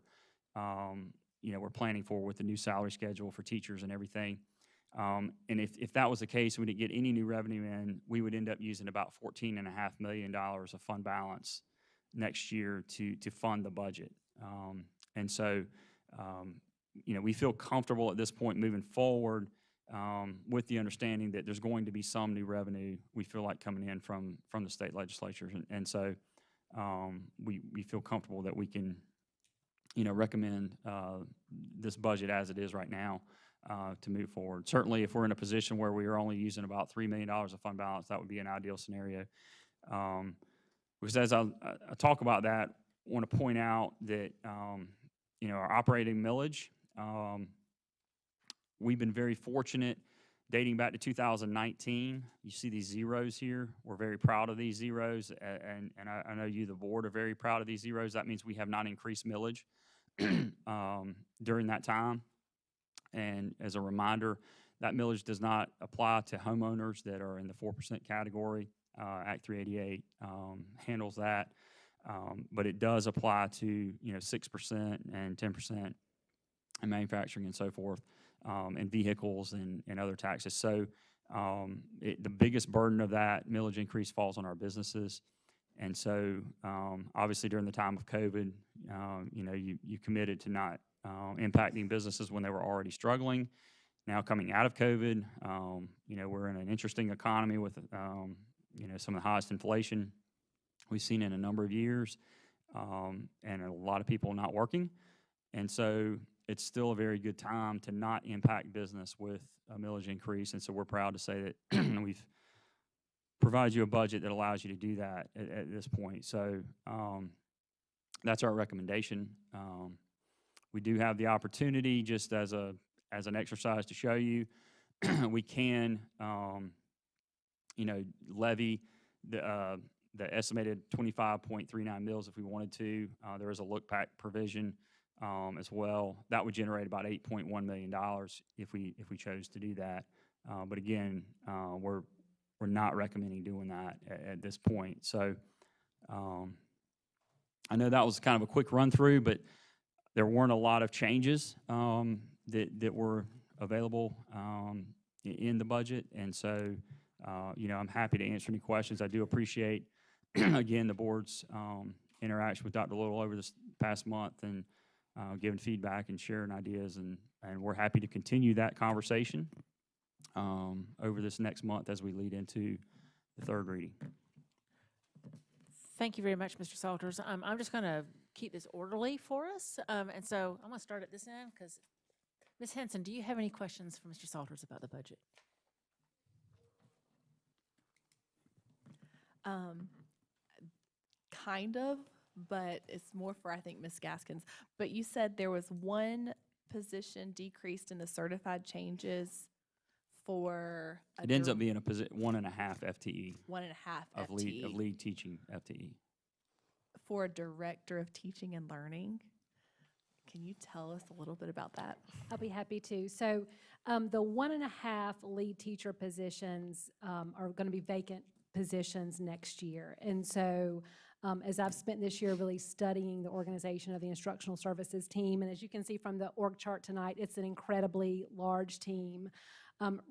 planning for with the new salary schedule for teachers and everything. And if that was the case, we didn't get any new revenue in, we would end up using about $14.5 million of fund balance next year to fund the budget. And so, we feel comfortable at this point moving forward with the understanding that there's going to be some new revenue we feel like coming in from the state legislatures. And so we feel comfortable that we can, recommend this budget as it is right now to move forward. Certainly, if we're in a position where we are only using about $3 million of fund balance, that would be an ideal scenario. Because as I talk about that, I want to point out that, our operating millage, we've been very fortunate dating back to 2019. You see these zeros here. We're very proud of these zeros, and I know you, the board, are very proud of these zeros. That means we have not increased millage during that time. And as a reminder, that millage does not apply to homeowners that are in the 4% category. Act 388 handles that, but it does apply to 6% and 10% in manufacturing and so forth, and vehicles and other taxes. So the biggest burden of that millage increase falls on our businesses. And so obviously during the time of COVID, you committed to not impacting businesses when they were already struggling. Now coming out of COVID, we're in an interesting economy with some of the highest inflation we've seen in a number of years, and a lot of people not working. And so it's still a very good time to not impact business with a millage increase. And so we're proud to say that we've provided you a budget that allows you to do that at this point. So that's our recommendation. We do have the opportunity, just as an exercise to show you, we can levy the estimated 25.39 mils if we wanted to. There is a look-back provision as well. That would generate about $8.1 million if we chose to do that. But again, we're not recommending doing that at this point. So I know that was kind of a quick run through, but there weren't a lot of changes that were available in the budget. And so, I'm happy to answer any questions. I do appreciate, again, the board's interaction with Dr. Little over this past month and giving feedback and sharing ideas. And we're happy to continue that conversation over this next month as we lead into the third reading. Thank you very much, Mr. Salters. I'm just going to keep this orderly for us. And so I'm going to start at this end because, Ms. Henson, do you have any questions for Mr. Salters about the budget? Kind of, but it's more for, I think, Ms. Gaskins. But you said there was one position decreased in the certified changes for It ends up being a 1.5 FTE. 1.5 of FTE. lead teaching FTE. For a director of teaching and learning. Can you tell us a little bit about that? I'll be happy to. So the 1.5 lead teacher positions are going to be vacant positions next year. And so as I've spent this year really studying the organization of the instructional services team, and as you can see from the org chart tonight, it's an incredibly large team,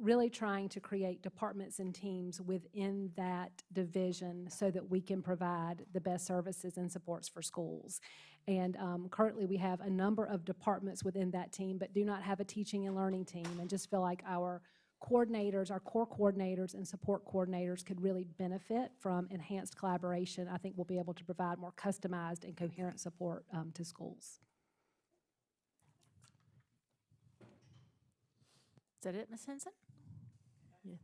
really trying to create departments and teams within that division so that we can provide the best services and supports for schools. And currently we have a number of departments within that team, but do not have a teaching and learning team, and just feel like our coordinators, our core coordinators and support coordinators could really benefit from enhanced collaboration. I think we'll be able to provide more customized and coherent support to schools. Is that it, Ms. Henson? Yeah.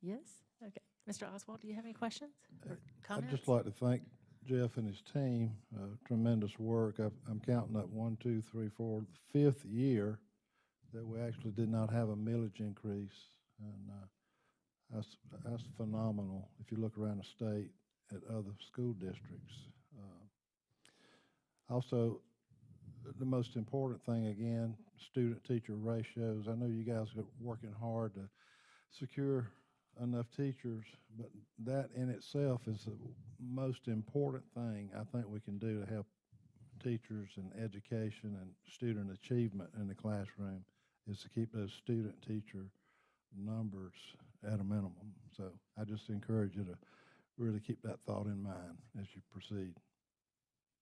Yes? Okay. Mr. Oswald, do you have any questions or comments? I'd just like to thank Jeff and his team. Tremendous work. I'm counting up 1, 2, 3, 4, the 5th year that we actually did not have a millage increase. And that's phenomenal if you look around the state at other school districts. Also, the most important thing, again, student-teacher ratios. I know you guys are working hard to secure enough teachers, but that in itself is the most important thing I think we can do to help teachers and education and student achievement in the classroom, is to keep those student-teacher numbers at a minimum. So I just encourage you to really keep that thought in mind as you proceed.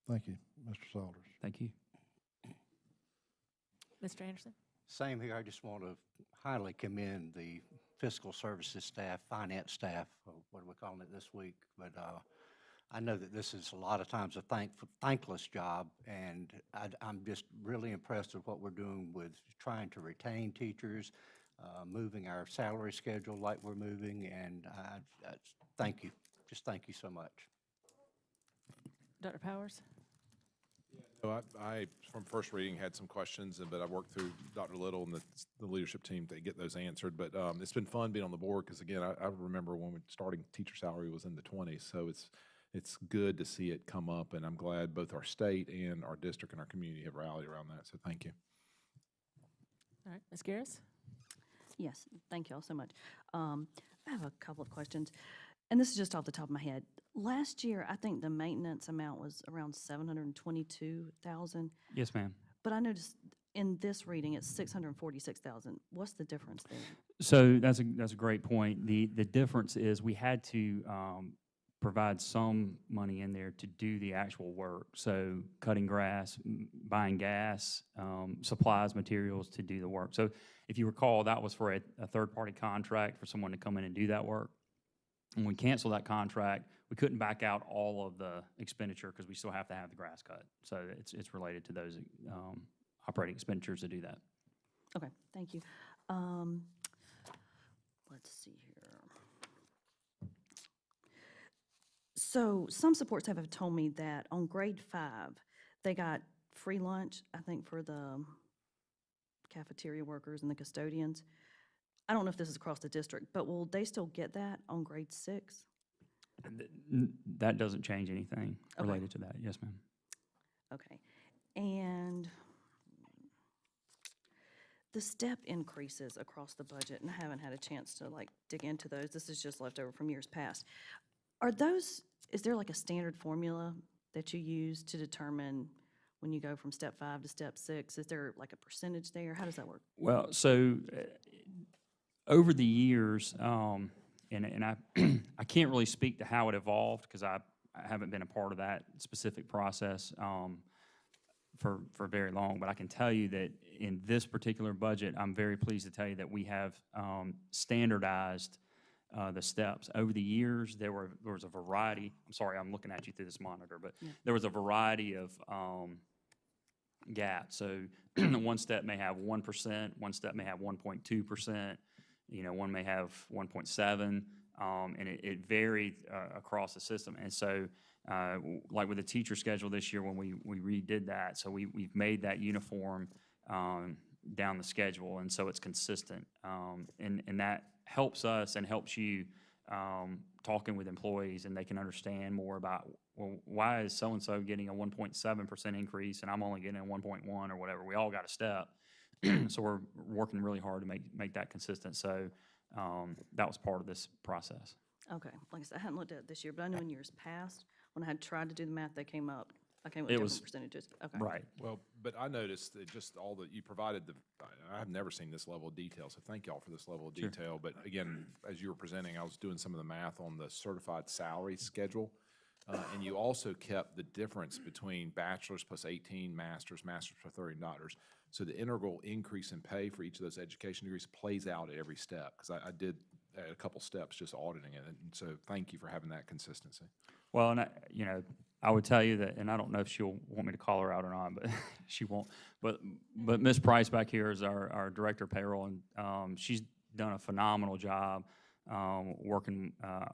Thank you, Mr. Salters. Thank you. Mr. Anderson? Same here. I just want to highly commend the fiscal services staff, finance staff, what are we calling it this week? But I know that this is a lot of times a thankless job, and I'm just really impressed with what we're doing with trying to retain teachers, moving our salary schedule like we're moving, and thank you. Just thank you so much. Dr. Powers? So I, from first reading, had some questions, but I worked through Dr. Little and the leadership team to get those answered. But it's been fun being on the board because, again, I remember when starting teacher salary was in the 20s. So it's good to see it come up, and I'm glad both our state and our district and our community have rallied around that. So thank you. All right, Ms. Garris? Yes, thank you all so much. I have a couple of questions, and this is just off the top of my head. Last year, I think the maintenance amount was around $722,000. Yes, ma'am. But I noticed in this reading, it's $646,000. What's the difference there? So that's a great point. The difference is we had to provide some money in there to do the actual work. So cutting grass, buying gas, supplies, materials to do the work. So if you recall, that was for a third-party contract for someone to come in and do that work. When we canceled that contract, we couldn't back out all of the expenditure because we still have to have the grass cut. So it's related to those operating expenditures to do that. Okay, thank you. Let's see here. So some support staff have told me that on grade 5, they got free lunch, I think, for the cafeteria workers and the custodians. I don't know if this is across the district, but will they still get that on grade 6? That doesn't change anything related to that. Yes, ma'am. Okay. And the step increases across the budget, and I haven't had a chance to dig into those. This is just left over from years past. Are those, is there like a standard formula that you use to determine when you go from step 5 to step 6? Is there like a percentage there? How does that work? Well, so over the years, and I I can't really speak to how it evolved because I haven't been a part of that specific process for very long. But I can tell you that in this particular budget, I'm very pleased to tell you that we have standardized the steps. Over the years, there was a variety. I'm sorry, I'm looking at you through this monitor, but there was a variety of gaps. So one step may have 1%, one step may have 1.2%. One may have 1.7, and it varied across the system. And so, like with the teacher schedule this year, when we redid that, so we've made that uniform down the schedule, and so it's consistent. And that helps us and helps you talking with employees, and they can understand more about well, why is so-and-so getting a 1.7% increase and I'm only getting a 1.1 or whatever? We all got a step. So we're working really hard to make that consistent. So that was part of this process. Okay, like I said, I hadn't looked at it this year, but I know in years past, when I had tried to do the math, I came up with It different was- percentages. Okay. Right. Well, but I noticed that just all that you provided, I've never seen this level of detail, so thank y'all for this level of Sure. detail. But again, as you were presenting, I was doing some of the math on the certified salary schedule. And you also kept the difference between bachelor's plus 18, master's plus 30, doctors. So the integral increase in pay for each of those education degrees plays out at every step, because I did a couple steps just auditing it. And so thank you for having that consistency. Well, and I would tell you that, and I don't know if she'll want me to call her out or not, but she won't. But Ms. Price back here is our director of payroll, and she's done a phenomenal job working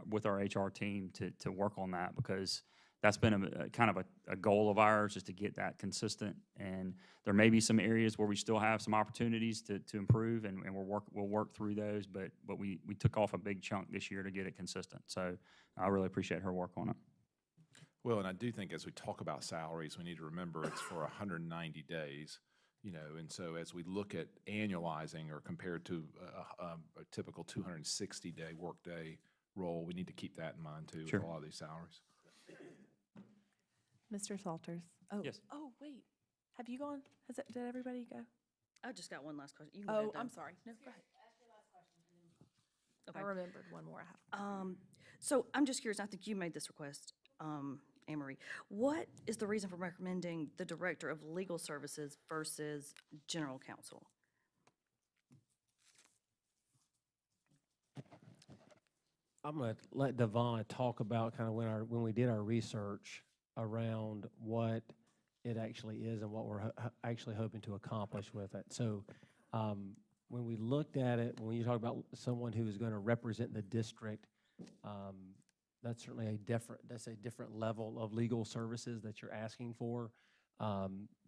with our HR team to work on that, because that's been a kind of a goal of ours, is to get that consistent. And there may be some areas where we still have some opportunities to improve, and we'll work through those. But we took off a big chunk this year to get it consistent. So I really appreciate her work on it. Well, and I do think as we talk about salaries, we need to remember it's for 190 days, and so as we look at annualizing or compared to a typical 260-day workday role, we need to keep that in mind too Sure. with a lot of these salaries. Mr. Salters. Oh, Yes. Oh, wait. Have you gone? Did everybody go? I just got one last question. You can go ahead, Oh, though. I'm sorry. No, go ahead. Okay. I remembered one more I have. So I'm just curious, I think you made this request, Anne-Marie. What is the reason for recommending the Director of Legal Services versus General Counsel? I'm going to let Devon talk about kind of when we did our research around what it actually is and what we're actually hoping to accomplish with it. So when we looked at it, when you talk about someone who is going to represent the district, that's certainly a different level of legal services that you're asking for.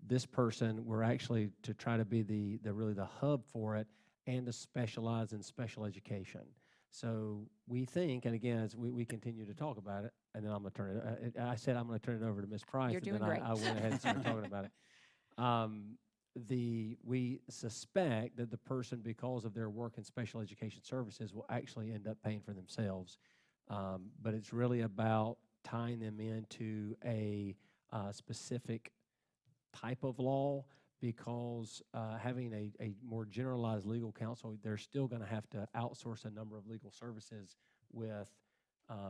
This person, we're actually to try to be really the hub for it and to specialize in special education. So we think, and again, as we continue to talk about it, and then I'm going to turn it, I said I'm going to turn it over to Ms. Price. You're and doing then great. I went ahead and started talking about it. We suspect that the person, because of their work in special education services, will actually end up paying for themselves. But it's really about tying them into a specific type of law, because having a more generalized legal counsel, they're still going to have to outsource a number of legal services with,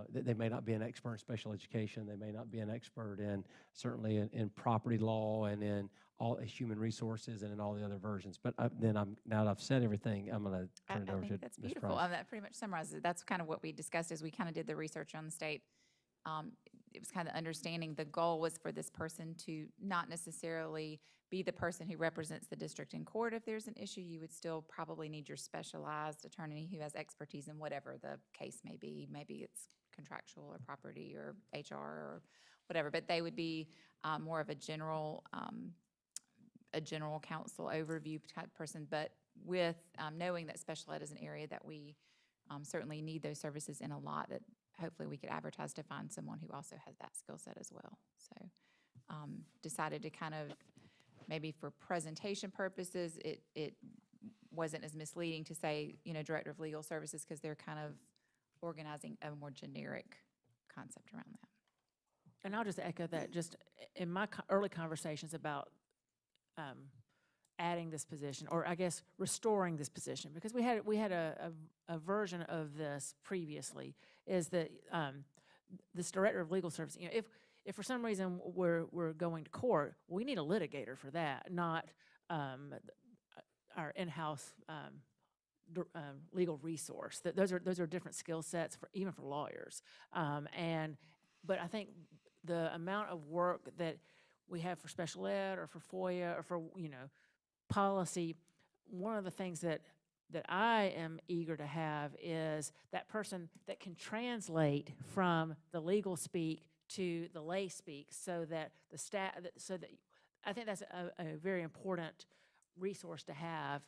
they may not be an expert in special education, they may not be an expert in, certainly in property law and in all human resources and in all the other versions. But now that I've said everything, I'm going to turn it over to Ms. Price. I think that's beautiful. That pretty much summarizes it. That's kind of what we discussed as we kind of did the research on the state. It was kind of understanding the goal was for this person to not necessarily be the person who represents the district in court. If there's an issue, you would still probably need your specialized attorney who has expertise in whatever the case may be. Maybe it's contractual or property or HR or whatever, but they would be more of a general counsel overview type person, but with knowing that special ed is an area that we certainly need those services in a lot, that hopefully we could advertise to find someone who also has that skill set as well. So decided to kind of, maybe for presentation purposes, it wasn't as misleading to say, Director of Legal Services, because they're kind of organizing a more generic concept around that. And I'll just echo that, just in my early conversations about adding this position, or I guess restoring this position, because we had a version of this previously, is that this Director of Legal Services, if for some reason we're going to court, we need a litigator for that, not our in-house legal resource. Those are different skill sets even for lawyers. But I think the amount of work that we have for special ed or for FOIA or for policy, one of the things that I am eager to have is that person that can translate from the legal speak to the lay speak, so that the staff, so that I think that's a very important resource to have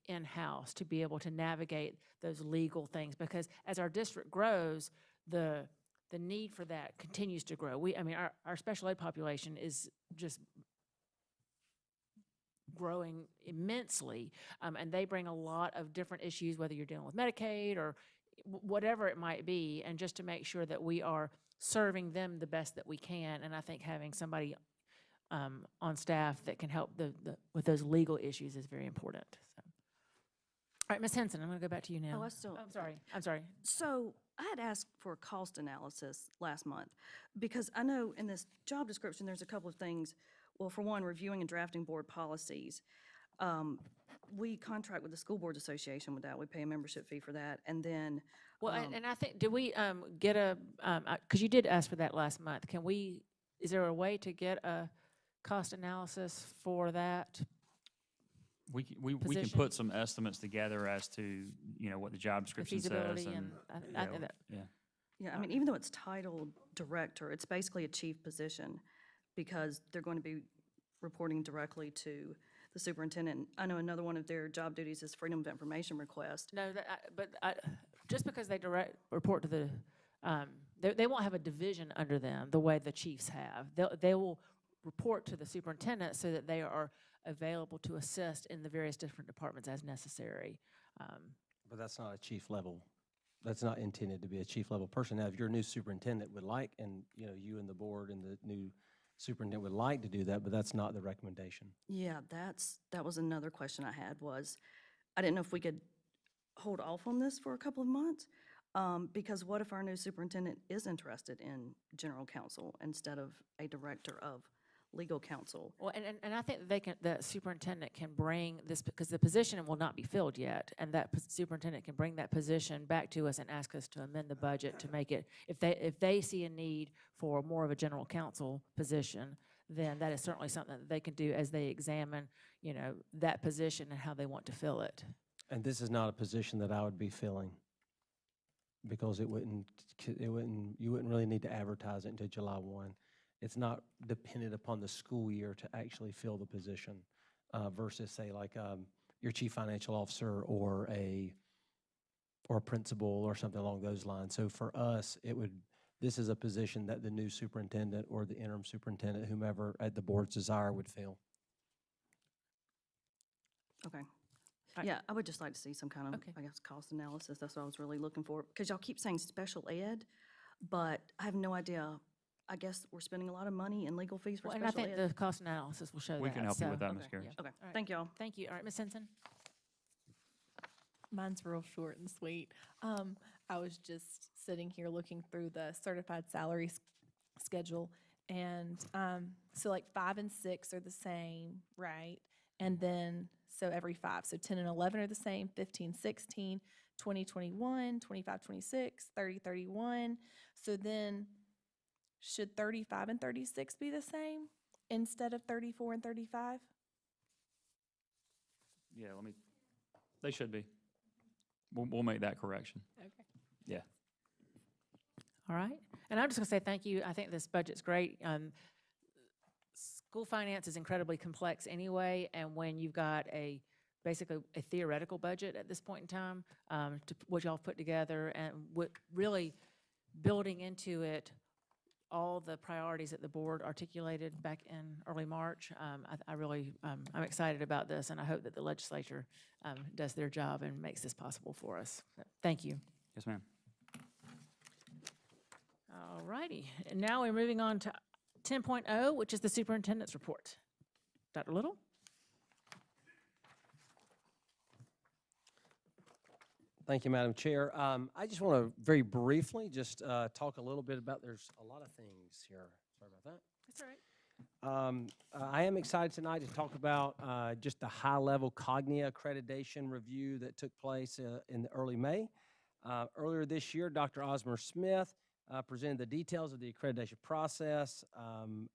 in-house, to be able to navigate those legal things, because as our district grows, the the need for that continues to grow. I mean, our special ed population is just growing immensely, and they bring a lot of different issues, whether you're dealing with Medicaid or whatever it might be, and just to make sure that we are serving them the best that we can. And I think having somebody on staff that can help with those legal issues is very important. So. All right, Ms. Henson, I'm going to go back to you now. Oh, I still. I'm sorry. So I had asked for a cost analysis last month because I know in this job description, there's a couple of things. Well, for one, reviewing and drafting board policies. We contract with the School Boards Association with that. We pay a membership fee for that. And then. Well, and I think, did we get because you did ask for that last month. Is there a way to get a cost analysis for that? We can put some estimates together as to, what the job description says. Feasibility Yeah. Yeah, I mean, even though it's titled director, it's basically a chief position because they're going to be reporting directly to the superintendent. I know another one of their job duties is freedom of information request. No, just because they report to the, they won't have a division under them the way the chiefs have. They will report to the superintendent so that they are available to assist in the various different departments as necessary. But that's not a chief level. That's not intended to be a chief level person. Now, if your new superintendent would like, and you and the board and the new superintendent would like to do that, but that's not the recommendation. Yeah, that was another question I had was, I didn't know if we could hold off on this for a couple of months, because what if our new superintendent is interested in general counsel instead of a director of legal counsel? Well, and I think that the superintendent can bring this, because the position will not be filled yet, and that superintendent can bring that position back to us and ask us to amend the budget to make it, if they see a need for more of a general counsel position, then that is certainly something that they can do as they examine, that position and how they want to fill it. And this is not a position that I would be filling, because you wouldn't really need to advertise it until July 1. It's not dependent upon the school year to actually fill the position versus, say, like your chief financial officer or a principal or something along those lines. So for us, this is a position that the new superintendent or the interim superintendent, whomever at the board's desire, would fill. Okay. Yeah, I would just like to see some kind of, I guess, cost analysis. That's what I was really looking for. Because y'all keep saying special ed, but I have no idea. I guess we're spending a lot of money in legal fees for special ed. And I think the cost analysis will show that. We can help you with that, Ms. Carey. Okay, All right. thank y'all. Thank you. All right, Ms. Henson. Mine's real short and sweet. I was just sitting here looking through the certified salary schedule, and so like 5 and 6 are the same, right? And then, so every 5, so 10 and 11 are the same, 15, 16, 20, 21, 25, 26, 30, 31. So then, should 35 and 36 be the same instead of 34 and 35? Yeah, they should be. We'll make that correction. Okay. Yeah. All right. And I'm just going to say thank you. I think this budget's great. School finance is incredibly complex anyway, and when you've got basically a theoretical budget at this point in time, what y'all put together, and what really building into it all the priorities that the board articulated back in early March. I'm excited about this, and I hope that the legislature does their job and makes this possible for us. So, thank you. Yes, ma'am. All righty. And now we're moving on to 10.0, which is the superintendent's report. Dr. Little? Thank you, Madam Chair. I just want to very briefly just talk a little bit about, there's a lot of things here. Sorry about that. That's all right. I am excited tonight to talk about just the high-level Cognia accreditation review that took place in early May. Earlier this year, Dr. Osmer Smith presented the details of the accreditation process,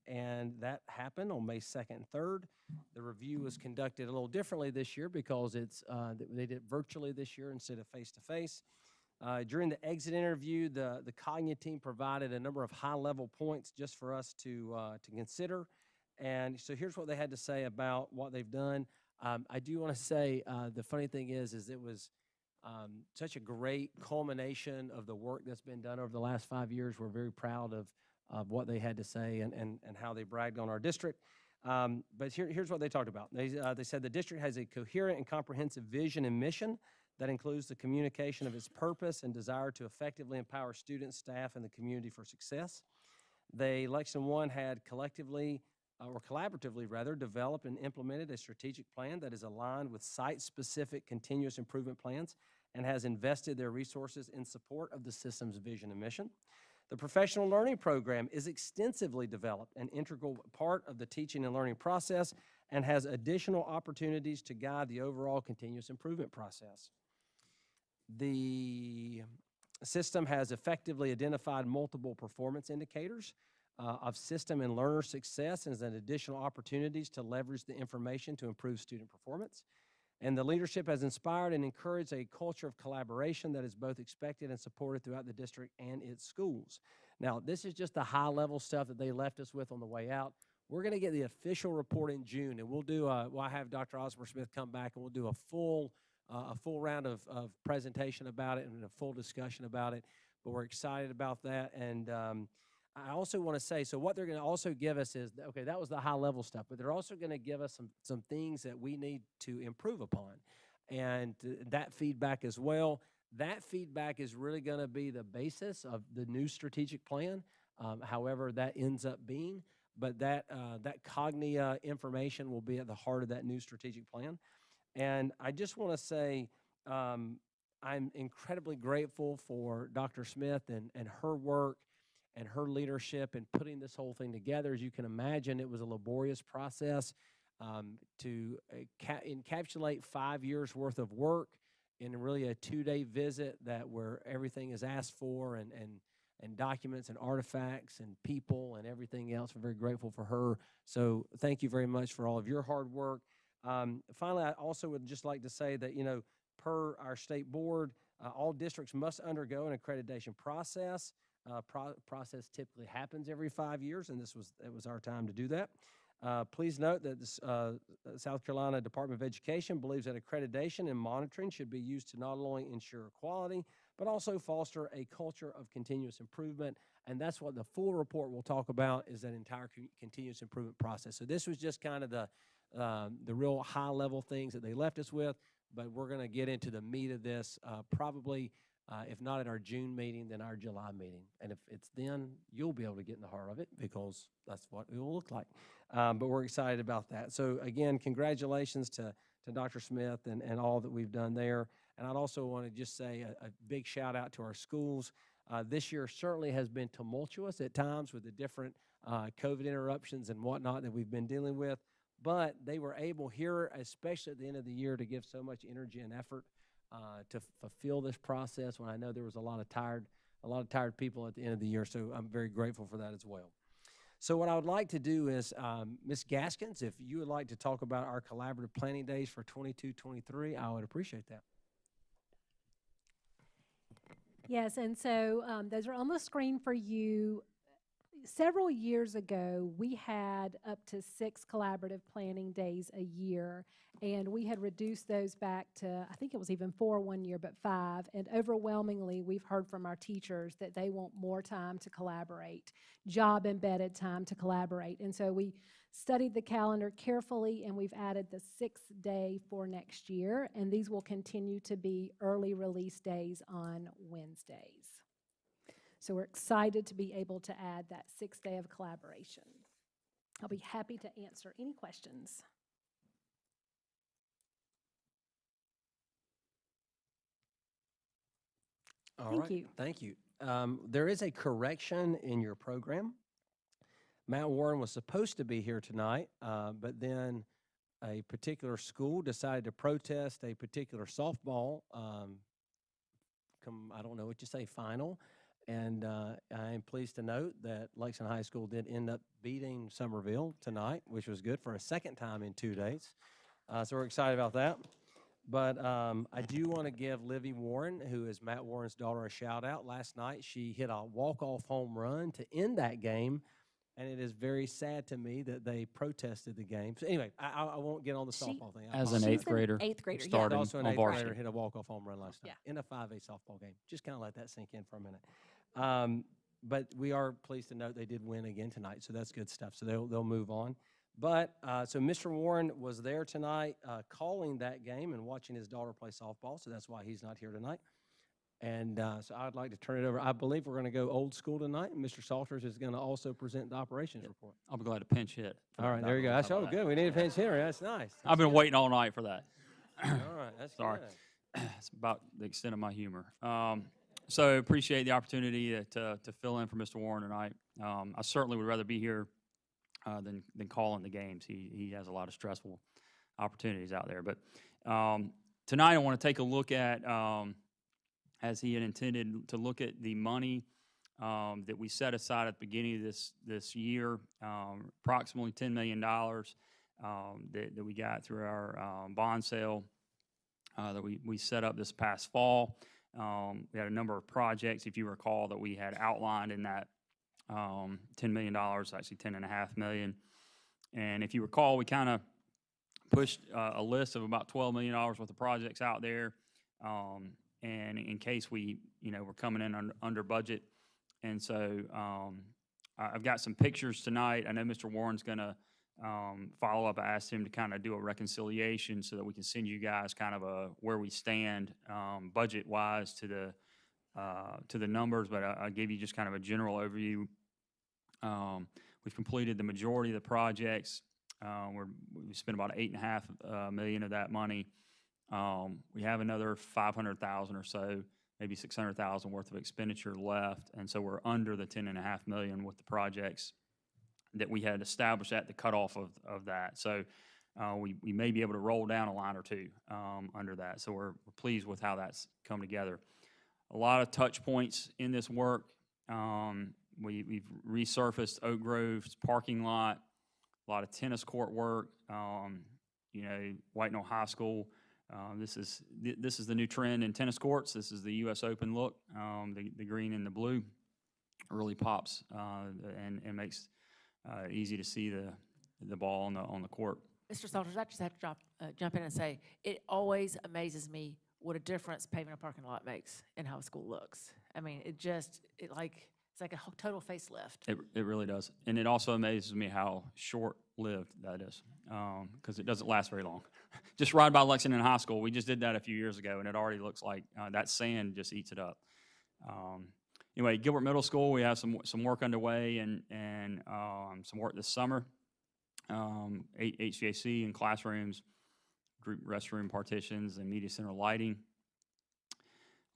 and that happened on May 2nd and 3rd. The review was conducted a little differently this year because they did it virtually this year instead of face-to-face. During the exit interview, the Cognia team provided a number of high-level points just for us to consider. And so here's what they had to say about what they've done. I do want to say the funny thing is it was such a great culmination of the work that's been done over the last 5 years. We're very proud of what they had to say and how they bragged on our district. But here's what they talked about. They said the district has a coherent and comprehensive vision and mission that includes the communication of its purpose and desire to effectively empower students, staff, and the community for success. Lexington One had collectively, or collaboratively rather, developed and implemented a strategic plan that is aligned with site-specific continuous improvement plans and has invested their resources in support of the system's vision and mission. The professional learning program is extensively developed, an integral part of the teaching and learning process, and has additional opportunities to guide the overall continuous improvement process. The system has effectively identified multiple performance indicators of system and learner success and additional opportunities to leverage the information to improve student performance. And the leadership has inspired and encouraged a culture of collaboration that is both expected and supported throughout the district and its schools. Now, this is just the high-level stuff that they left us with on the way out. We're going to get the official report in June, and we'll have Dr. Osborne Smith come back, and we'll do a full round of presentation about it and a full discussion about it. But we're excited about that. And I also want to say, so what they're going to also give us is, okay, that was the high-level stuff, but they're also going to give us some things that we need to improve upon, and that feedback as well. That feedback is really going to be the basis of the new strategic plan, however that ends up being. But that Cognia information will be at the heart of that new strategic plan. And I just want to say I'm incredibly grateful for Dr. Smith and her work and her leadership in putting this whole thing together. As you can imagine, it was a laborious process to encapsulate 5 years worth of work in really a 2-day visit where everything is asked for and documents and artifacts and people and everything else. We're very grateful for her. So thank you very much for all of your hard work. Finally, I also would just like to say that, per our state board, all districts must undergo an accreditation process. Process typically happens every 5 years, and it was our time to do that. Please note that the South Carolina Department of Education believes that accreditation and monitoring should be used to not only ensure quality, but also foster a culture of continuous improvement. And that's what the full report will talk about, is that entire continuous improvement process. So this was just kind of the real high-level things that they left us with, but we're going to get into the meat of this probably, if not at our June meeting, then our July meeting. And if it's then, you'll be able to get in the heart of it, because that's what it will look like. But we're excited about that. So again, congratulations to Dr. Smith and all that we've done there. And I'd also want to just say a big shout out to our schools. This year certainly has been tumultuous at times with the different COVID interruptions and whatnot that we've been dealing with. But they were able here, especially at the end of the year, to give so much energy and effort to fulfill this process, when I know there was a lot of tired people at the end of the year. So I'm very grateful for that as well. So what I would like to do is, Ms. Gaskins, if you would like to talk about our collaborative planning days for 22-23, I would appreciate that. Yes, and so those are on the screen for you. Several years ago, we had up to 6 collaborative planning days a year, and we had reduced those back to, I think it was even 4 one year, but 5. And overwhelmingly, we've heard from our teachers that they want more time to collaborate, job-embedded time to collaborate. And so we studied the calendar carefully, and we've added the 6th day for next year, and these will continue to be early release days on Wednesdays. So we're excited to be able to add that 6th day of collaboration. I'll be happy to answer any questions. Thank you. Thank you. There is a correction in your program. Matt Warren was supposed to be here tonight, but then a particular school decided to protest a particular softball, I don't know what you say, final. And I am pleased to note that Lexington High School did end up beating Summerville tonight, which was good for a second time in 2 days. So we're excited about that. But I do want to give Livy Warren, who is Matt Warren's daughter, a shout out. Last night, she hit a walk-off home run to end that game And it is very sad to me that they protested the game. So anyway, I won't get on the softball thing. I As an apologize. eighth grader, eighth grader, yeah. starting Also an on eighth varsity. grader hit a walk-off home run last night Yeah. in a 5A softball game. Just kind of let that sink in for a minute. But we are pleased to note they did win again tonight, so that's good stuff. So they'll move on. But so Mr. Warren was there tonight calling that game and watching his daughter play softball, so that's why he's not here tonight. And so I'd like to turn it over. I believe we're going to go old school tonight, and Mr. Salters is going to also present the operations report. I'll be glad to pinch hit. All right, there you go. That's so good. We need a pinch hitter. That's nice. I've been waiting all night for that. All right, that's Sorry. good. It's about the extent of my humor. So appreciate the opportunity to fill in for Mr. Warren tonight. I certainly would rather be here than calling the games. He has a lot of stressful opportunities out there. But tonight I want to take a look at, as he had intended, to look at the money that we set aside at the beginning of this year, approximately $10 million that we got through our bond sale that we set up this past fall. We had a number of projects, if you recall, that we had outlined in that $10 million, actually $10.5 million. And if you recall, we kind of pushed a list of about $12 million worth of projects out there. And in case we, were coming in under budget. And so I've got some pictures tonight. I know Mr. Warren's going to follow up. I asked him to kind of do a reconciliation so that we can send you guys kind of where we stand budget-wise to the numbers, but I'll give you just kind of a general overview. We've completed the majority of the projects. We spent about $8.5 million of that money. We have another $500,000 or so, maybe $600,000 worth of expenditure left, and so we're under the $10.5 million with the projects that we had established at the cutoff of that. So we may be able to roll down a line or two under that. So we're pleased with how that's come together. A lot of touch points in this work. We've resurfaced Oak Grove's parking lot, a lot of tennis court work. White Knoll High School. This is the new trend in tennis courts. This is the U.S. Open look. The green and the blue really pops and makes easy to see the ball on the court. Mr. Salters, I just have to jump in and say, it always amazes me what a difference paving a parking lot makes in how a school looks. I mean, it's like a total facelift. It really does. And it also amazes me how short-lived that is, because it doesn't last very long. Just ride by Lexington High School. We just did that a few years ago, and it already looks like that sand just eats it up. Anyway, Gilbert Middle School, we have some work underway and some work this summer. HVAC in classrooms, group restroom partitions, and media center lighting.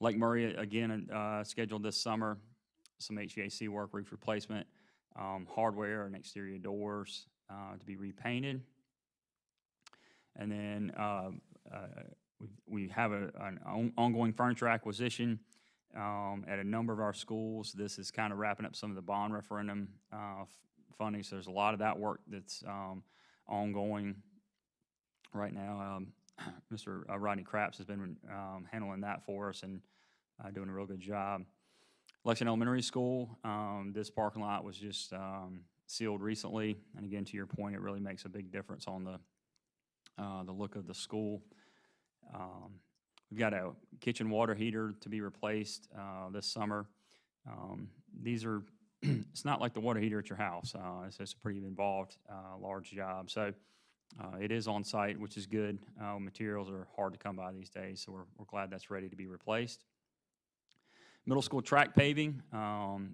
Lake Murray, again, scheduled this summer. Some HVAC work, roof replacement, hardware and exterior doors to be repainted. And then we have an ongoing furniture acquisition at a number of our schools. This is kind of wrapping up some of the bond referendum funding, so there's a lot of that work that's ongoing right now. Mr. Rodney Craps has been handling that for us and doing a real good job. Lexington Elementary School, this parking lot was just sealed recently, and again, to your point, it really makes a big difference on the look of the school. We've got a kitchen water heater to be replaced this summer. These are, it's not like the water heater at your house. It's a pretty involved, large job. So it is on site, which is good. Materials are hard to come by these days, so we're glad that's ready to be replaced. Middle school track paving.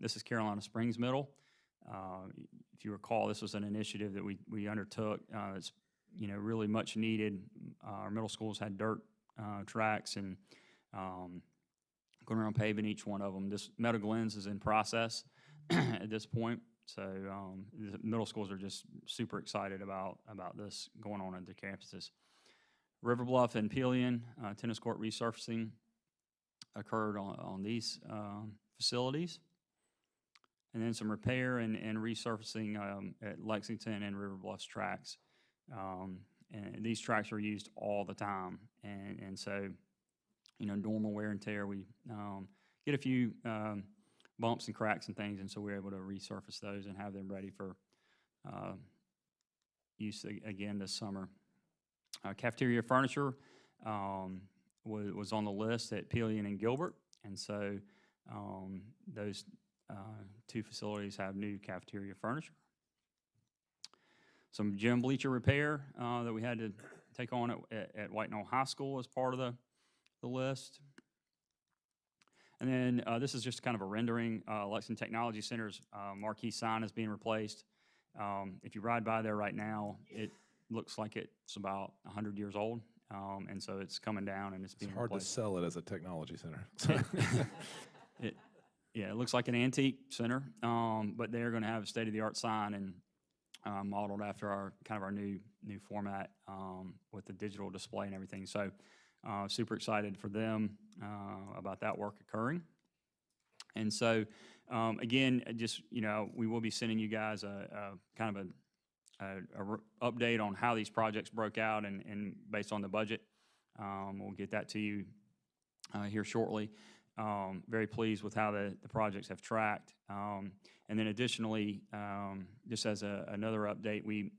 This is Carolina Springs Middle. If you recall, this was an initiative that we undertook. It's really much needed. Our middle schools had dirt tracks and going around paving each one of them. This Meadow Glens is in process at this point. So the middle schools are just super excited about this going on at their campuses. River Bluff and Pelion tennis court resurfacing occurred on these facilities. And then some repair and resurfacing at Lexington and River Bluff's tracks. And these tracks are used all the time. And so, normal wear and tear. We get a few bumps and cracks and things, and so we were able to resurface those and have them ready for use again this summer. Cafeteria furniture was on the list at Pelion and Gilbert, and so those two facilities have new cafeteria furniture. Some gym bleacher repair that we had to take on at White Knoll High School as part of the list. And then this is just kind of a rendering. Lexington Technology Center's marquee sign is being replaced. If you ride by there right now, it looks like it's about 100 years old. And so it's coming down and it's being Hard to replaced. sell it as a technology center. Yeah, it looks like an antique center, but they're going to have a state-of-the-art sign and modeled after our new format with the digital display and everything. So super excited for them about that work occurring. And so again, just we will be sending you guys a kind of a update on how these projects broke out and based on the budget. We'll get that to you here shortly. Very pleased with how the projects have tracked. And then additionally, just as another update, we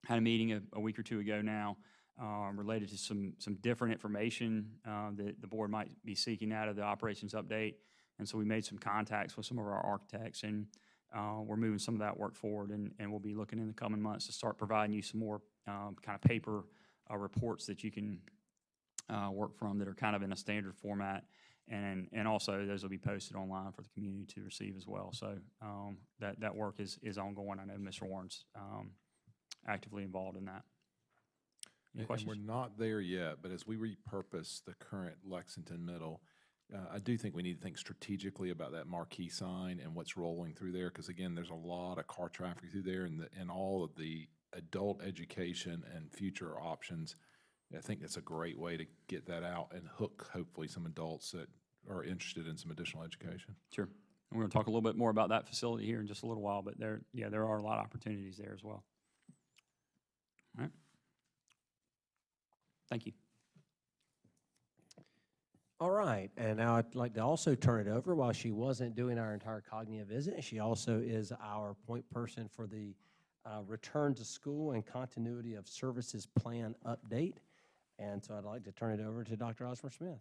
had a meeting a week or two ago now related to some different information that the board might be seeking out of the operations update. And so we made some contacts with some of our architects, and we're moving some of that work forward, and we'll be looking in the coming months to start providing you some more kind of paper reports that you can work from that are kind of in a standard format. And also those will be posted online for the community to receive as well. So that work is ongoing. I know Mr. Warren's actively involved in that. Any And questions? we're not there yet, but as we repurpose the current Lexington Middle, I do think we need to think strategically about that marquee sign and what's rolling through there, because again, there's a lot of car traffic through there, and all of the adult education and future options. I think that's a great way to get that out and hook, hopefully, some adults that are interested in some additional education. Sure. And we're going to talk a little bit more about that facility here in just a little while, but there are a lot of opportunities there as well. All right. Thank you. All right, and now I'd like to also turn it over. While she wasn't doing our entire Cognia visit, she also is our point person for the Return to School and Continuity of Services Plan update. And so I'd like to turn it over to Dr. Osmer Smith.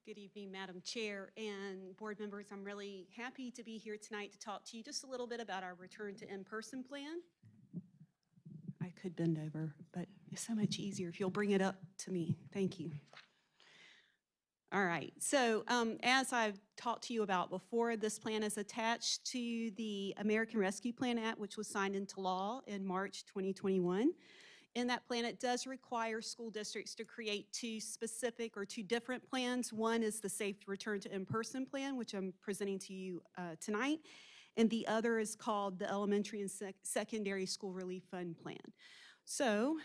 Good evening, Madam Chair and board members. I'm really happy to be here tonight to talk to you just a little bit about our return to in-person plan. I could bend over, but it's so much easier if you'll bring it up to me. Thank you. All right, so as I've talked to you about before, this plan is attached to the American Rescue Plan Act, which was signed into law in March 2021. In that plan, it does require school districts to create two different plans. One is the Safe Return to In-Person Plan, which I'm presenting to you tonight, and the other is called the Elementary and Secondary School Relief Fund Plan. So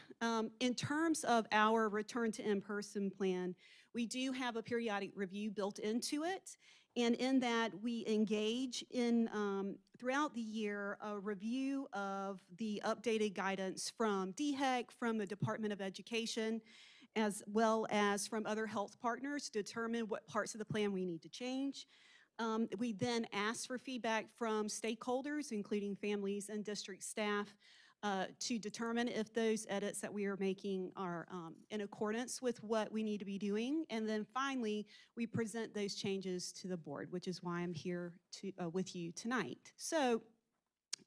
in terms of our Return to In-Person Plan, we do have a periodic review built into it. And in that, we engage in, throughout the year, a review of the updated guidance from DHEC, from the Department of Education, as well as from other health partners to determine what parts of the plan we need to change. We then ask for feedback from stakeholders, including families and district staff, to determine if those edits that we are making are in accordance with what we need to be doing. And then finally, we present those changes to the board, which is why I'm here with you tonight. So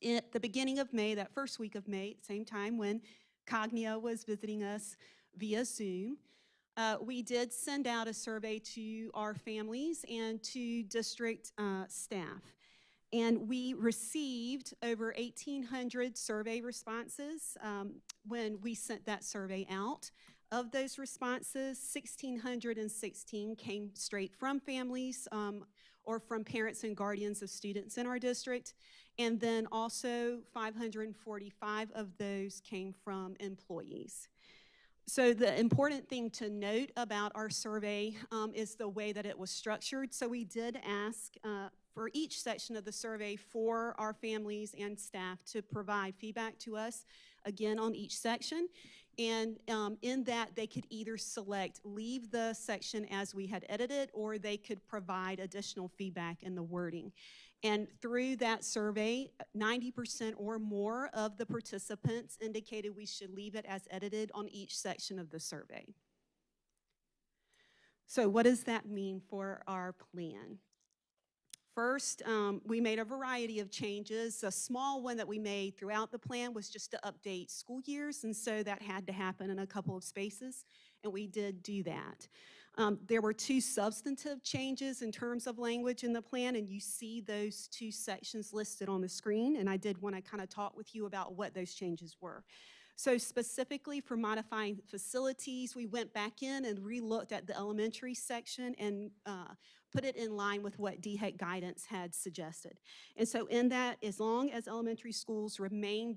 at the beginning of May, that first week of May, at the same time when Cognia was visiting us via Zoom, we did send out a survey to our families and to district staff. And we received over 1,800 survey responses when we sent that survey out. Of those responses, 1,616 came straight from families or from parents and guardians of students in our district. And then also 545 of those came from employees. So the important thing to note about our survey is the way that it was structured. So we did ask for each section of the survey for our families and staff to provide feedback to us again, on each section. And in that, they could either select leave the section as we had edited, or they could provide additional feedback in the wording. And through that survey, 90% or more of the participants indicated we should leave it as edited on each section of the survey. So what does that mean for our plan? First, we made a variety of changes. A small one that we made throughout the plan was just to update school years, and so that had to happen in a couple of spaces, and we did do that. There were 2 substantive changes in terms of language in the plan, and you see those 2 sections listed on the screen, and I did want to kind of talk with you about what those changes were. So specifically for modifying facilities, we went back in and re-looked at the elementary section and put it in line with what DHEC guidance had suggested. And so in that, as long as elementary schools remain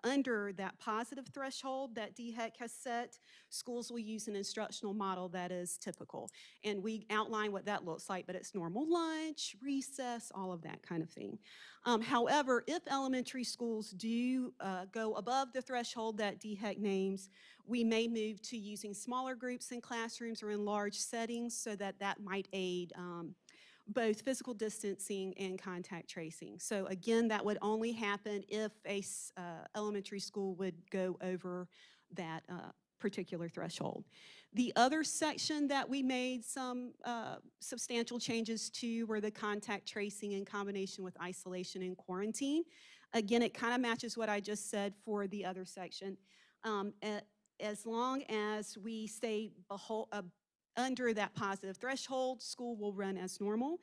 under that positive threshold that DHEC has set, schools will use an instructional model that is typical. And we outline what that looks like, but it's normal lunch, recess, all of that kind of thing. However, if elementary schools do go above the threshold that DHEC names, we may move to using smaller groups in classrooms or in large settings, so that might aid both physical distancing and contact tracing. So again, that would only happen if a elementary school would go over that particular threshold. The other section that we made some substantial changes to were the contact tracing in combination with isolation and quarantine. Again, it kind of matches what I just said for the other section. As long as we stay under that positive threshold, school will run as normal.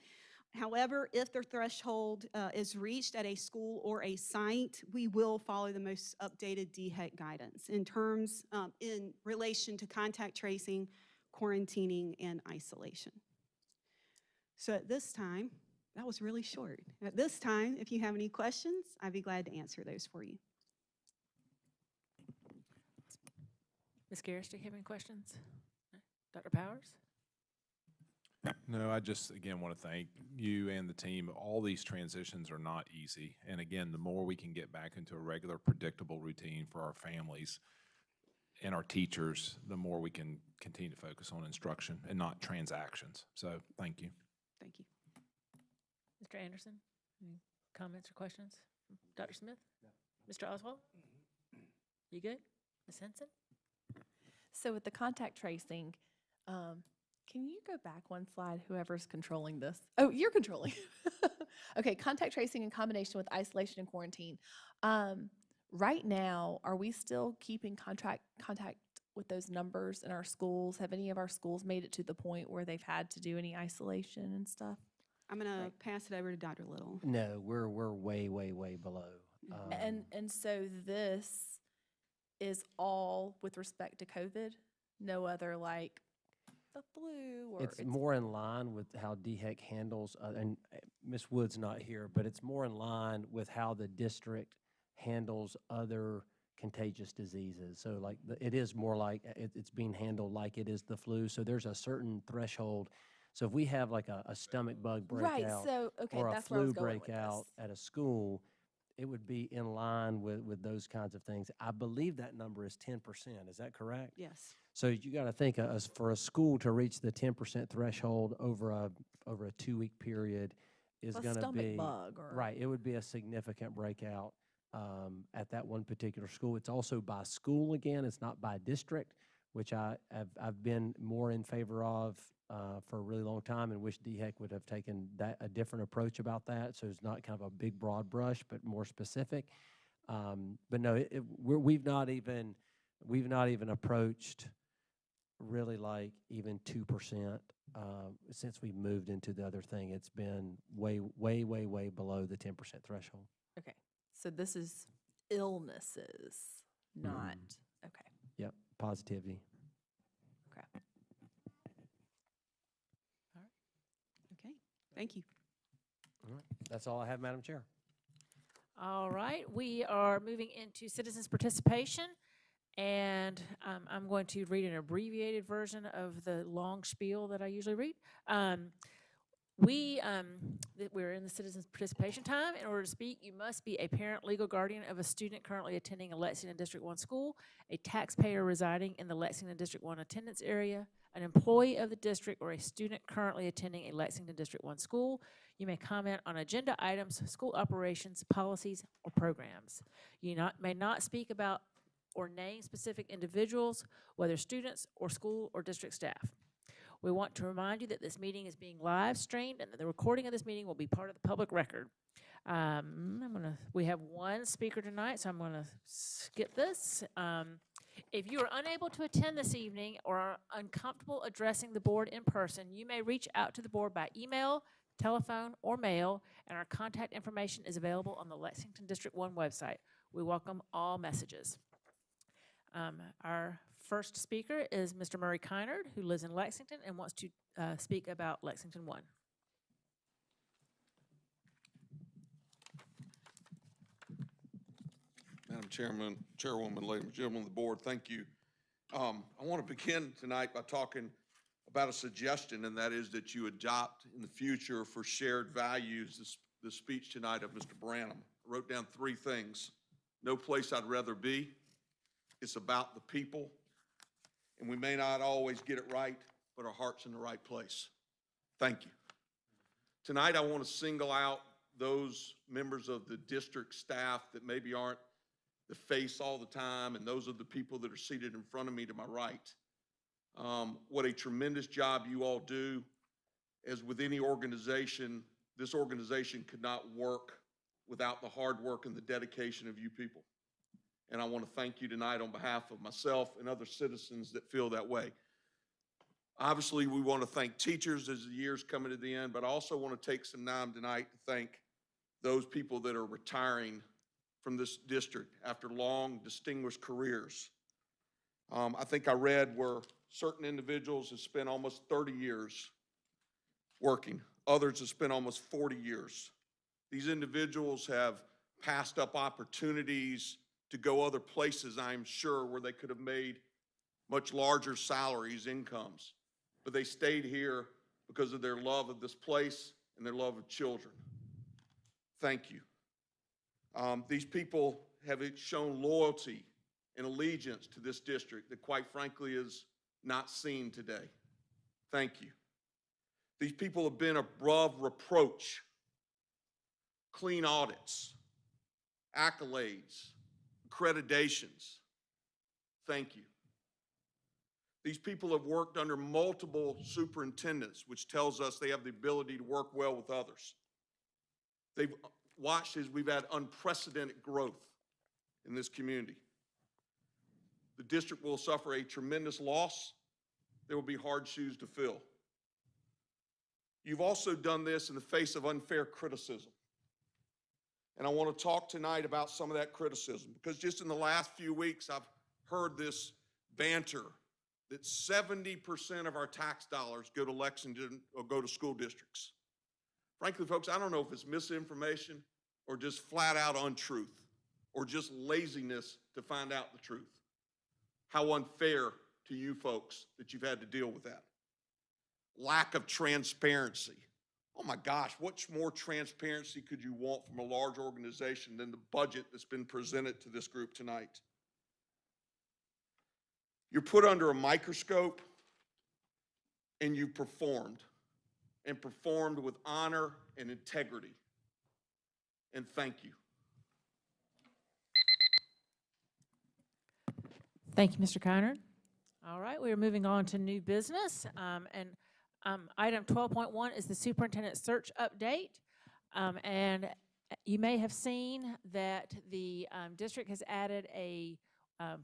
However, if the threshold is reached at a school or a site, we will follow the most updated DHEC guidance in terms, in relation to contact tracing, quarantining, and isolation. So at this time, that was really short. At this time, if you have any questions, I'd be glad to answer those for you. Ms. Garris, do you have any questions? No? Dr. Powers? No, I just, again, want to thank you and the team. All these transitions are not easy. And again, the more we can get back into a regular, predictable routine for our families and our teachers, the more we can continue to focus on instruction and not transactions. So thank you. Thank you. Mr. Anderson, any comments or questions? Dr. Smith? No. Mr. Oswald? You good? Ms. Henson? So with the contact tracing, can you go back one slide, whoever's controlling this? Oh, you're controlling. Okay, contact tracing in combination with isolation and quarantine. Right now, are we still keeping contact with those numbers in our schools? Have any of our schools made it to the point where they've had to do any isolation and stuff? I'm going to pass it over to Dr. Little. No, we're way, way, way below. And so this is all with respect to COVID? No other like the flu? Or it's more in line with how DHEC handles, and Ms. Wood's not here, but it's more in line with how the district handles other contagious diseases. So like it is more like it's being handled like it is the flu. So there's a certain threshold. So if we have like a stomach bug breakout right, so, okay, or a that's where I was flu going with breakout this. at a school, it would be in line with those kinds of things. I believe that number is 10%. Is that correct? Yes. So you got to think for a school to reach the 10% threshold over a 2-week period is going to be bug or right. It would be a significant breakout at that one particular school. It's also by school again. It's not by district, which I've been more in favor of for a really long time, and wish DHEC would have taken a different approach about that. So it's not kind of a big broad brush, but more specific. But no, we've not even approached really like even 2% since we moved into the other thing. It's been way, way, way, way below the 10% threshold. Okay, so this is illnesses, not, okay. Yep, positivity. Okay. Okay, thank you. All right. That's all I have, Madam Chair. All right, we are moving into citizens' participation, and I'm going to read an abbreviated version of the long spiel that I usually read. We're in the citizens participation time. In order to speak, you must be a parent, legal guardian of a student currently attending a Lexington District 1 school, a taxpayer residing in the Lexington District 1 attendance area, an employee of the district, or a student currently attending a Lexington District 1 school. You may comment on agenda items, school operations, policies, or programs. You may not speak about or name specific individuals, whether students or school or district staff. We want to remind you that this meeting is being live streamed and that the recording of this meeting will be part of the public record. We have one speaker tonight, so I'm gonna skip this. If you are unable to attend this evening or are uncomfortable addressing the board in person, you may reach out to the board by email, telephone, or mail, and our contact information is available on the Lexington District 1 website. We welcome all messages. Our first speaker is Mr. Murray Kynard, who lives in Lexington and wants to speak about Lexington 1. Madam Chairwoman, ladies and gentlemen of the board, thank you. I want to begin tonight by talking about a suggestion, and that is that you adopt in the future for shared values the speech tonight of Mr. Branham. I wrote down 3 things. No place I'd rather be. It's about the people. And we may not always get it right, but our heart's in the right place. Thank you. Tonight, I want to single out those members of the district staff that maybe aren't the face all the time, and those are the people that are seated in front of me to my right. What a tremendous job you all do. As with any organization, this organization could not work without the hard work and the dedication of you people. And I want to thank you tonight on behalf of myself and other citizens that feel that way. Obviously, we want to thank teachers as the year's coming to the end, but I also want to take some time tonight to thank those people that are retiring from this district after long, distinguished careers. I think I read where certain individuals have spent almost 30 years working. Others have spent almost 40 years. These individuals have passed up opportunities to go other places, I'm sure, where they could have made much larger salaries, incomes. But they stayed here because of their love of this place and their love of children. Thank you. These people have shown loyalty and allegiance to this district that, quite frankly, is not seen today. Thank you. These people have been above reproach, clean audits, accolades, accreditations. Thank you. These people have worked under multiple superintendents, which tells us they have the ability to work well with others. They've watched as we've had unprecedented growth in this community. The district will suffer a tremendous loss. There will be hard shoes to fill. You've also done this in the face of unfair criticism. And I want to talk tonight about some of that criticism, because just in the last few weeks, I've heard this banter that 70% of our tax dollars go to Lexington or go to school districts. Frankly, folks, I don't know if it's misinformation or just flat out untruth or just laziness to find out the truth. How unfair to you folks that you've had to deal with that. Lack of transparency. Oh my gosh, what more transparency could you want from a large organization than the budget that's been presented to this group tonight? You're put under a microscope and you performed, and performed with honor and integrity. And thank you. Thank you, Mr. Kynard. All right, we are moving on to new business. Item 12.1 is the superintendent search update. And you may have seen that the district has added a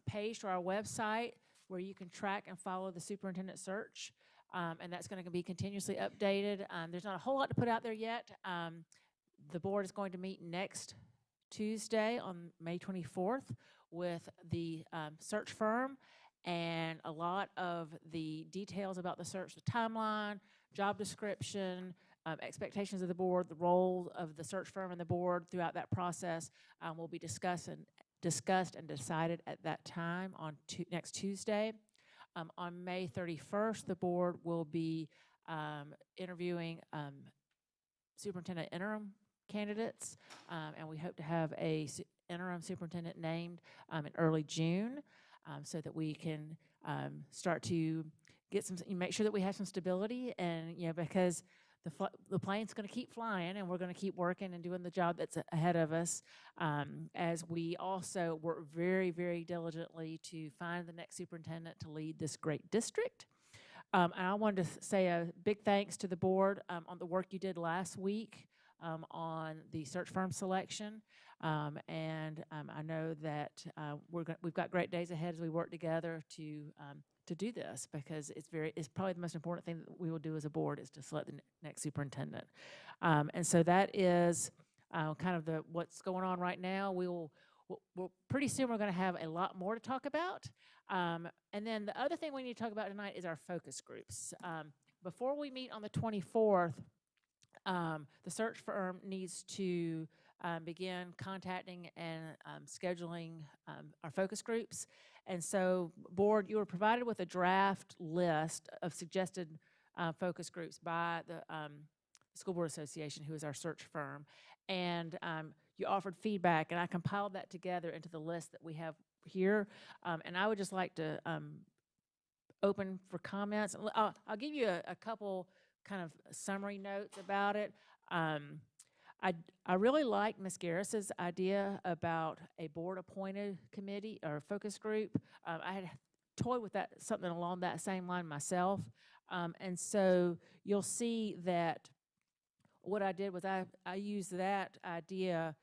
page to our website where you can track and follow the superintendent search. And that's going to be continuously updated. There's not a whole lot to put out there yet. The board is going to meet next Tuesday on May 24th with the search firm, and a lot of the details about the search, the timeline, job description, expectations of the board, the role of the search firm and the board throughout that process will be discussed and decided at that time on next Tuesday. On May 31st, the board will be interviewing superintendent interim candidates, and we hope to have a interim superintendent named in early June, so that we can start to get make sure that we have some stability, and because the plane's going to keep flying, and we're going to keep working and doing the job that's ahead of us, as we also work very, very diligently to find the next superintendent to lead this great district. And I wanted to say a big thanks to the board on the work you did last week on the search firm selection. And I know that we've got great days ahead as we work together to do this, because it's probably the most important thing that we will do as a board is to select the next superintendent. And so that is kind of what's going on right now. We'll pretty soon we're going to have a lot more to talk about. And then the other thing we need to talk about tonight is our focus groups. Before we meet on the 24th, the search firm needs to begin contacting and scheduling our focus groups. And so, board, you were provided with a draft list of suggested focus groups by the School Board Association, who is our search firm. And you offered feedback, and I compiled that together into the list that we have here. And I would just like to open for comments. I'll give you a couple kind of summary notes about it. I really like Ms. Garris's idea about a board-appointed committee or focus group. I had toyed with that, something along that same line myself. And so you'll see that what I did was I used that idea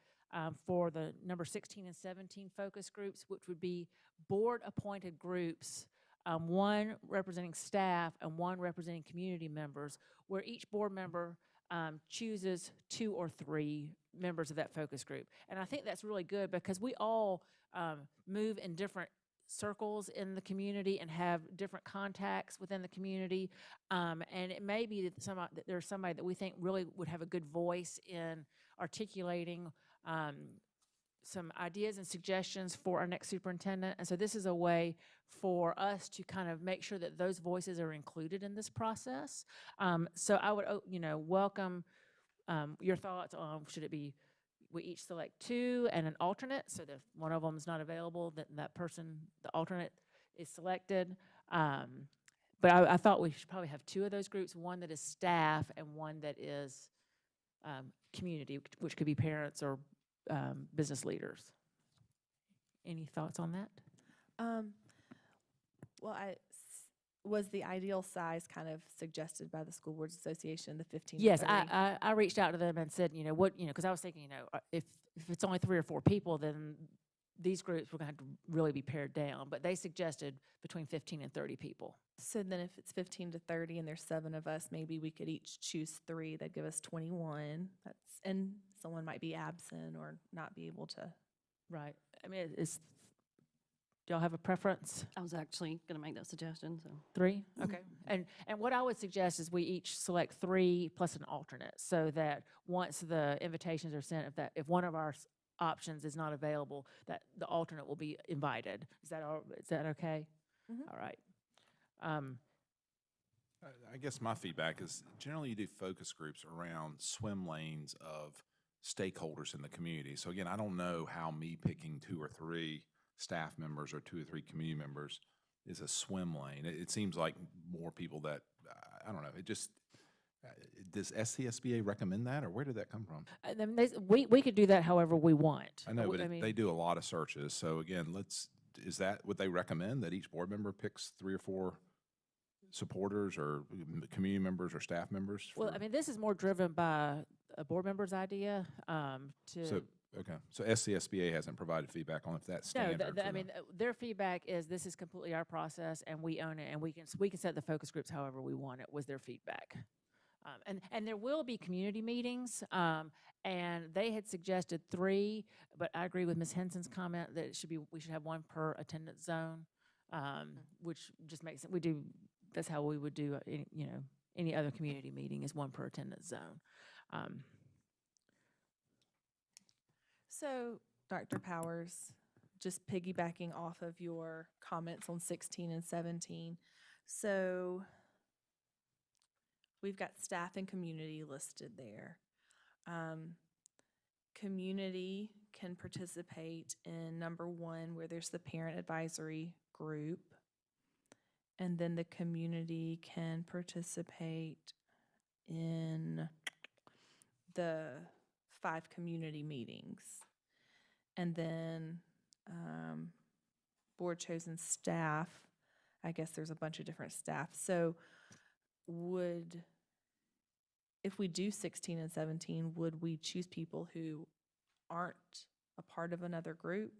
for the number 16 and 17 focus groups, which would be board-appointed groups, one representing staff and one representing community members, where each board member chooses 2 or 3 members of that focus group. And I think that's really good, because we all move in different circles in the community and have different contacts within the community. And it may be that there's somebody that we think really would have a good voice in articulating some ideas and suggestions for our next superintendent. And so this is a way for us to kind of make sure that those voices are included in this process. So I would, welcome your thoughts on, should it be, we each select 2 and an alternate, so that if one of them is not available, that person, the alternate, is selected. But I thought we should probably have 2 of those groups, one that is staff and one that is community, which could be parents or business leaders. Any thoughts on that? Well, was the ideal size kind of suggested by the School Boards Association, the 15 to Yes, 30? I reached out to them and said, because I was thinking, if it's only 3 or 4 people, then these groups were going to have to really be pared down. But they suggested between 15 and 30 people. So then if it's 15 to 30 and there's 7 of us, maybe we could each choose 3. That'd give us 21. And someone might be absent or not be able to. Right. I mean, do y'all have a preference? I was actually going to make that suggestion. So 3? Okay. And what I would suggest is we each select 3 plus an alternate, so that once the invitations are sent, if one of our options is not available, that the alternate will be invited. Is that okay? Mm-hmm. All right. I guess my feedback is generally you do focus groups around swim lanes of stakeholders in the community. So again, I don't know how me picking 2 or 3 staff members or 2 or 3 community members is a swim lane. It seems like more people that, I don't know, it just, does SCSBA recommend that, or where did that come from? We could do that however we want. I know, but they do a lot of searches. So again, is that what they recommend, that each board member picks 3 or 4 supporters or community members or staff members? Well, I mean, this is more driven by a board member's idea Okay, so SCSBA hasn't provided feedback on if that's standard. No, I mean, their feedback is this is completely our process and we own it, and we can set the focus groups however we want it, was their feedback. And there will be community meetings, and they had suggested 3, but I agree with Ms. Henson's comment that we should have 1 per attendance zone, which just makes it, that's how we would do, any other community meeting is 1 per attendance zone. So, Dr. Powers, just piggybacking off of your comments on 16 and 17. So, we've got staff and community listed there. Community can participate in number 1, where there's the parent advisory group. And then the community can participate in the 5 community meetings. And then board chosen staff, I guess there's a bunch of different staff. So if we do 16 and 17, would we choose people who aren't a part of another group?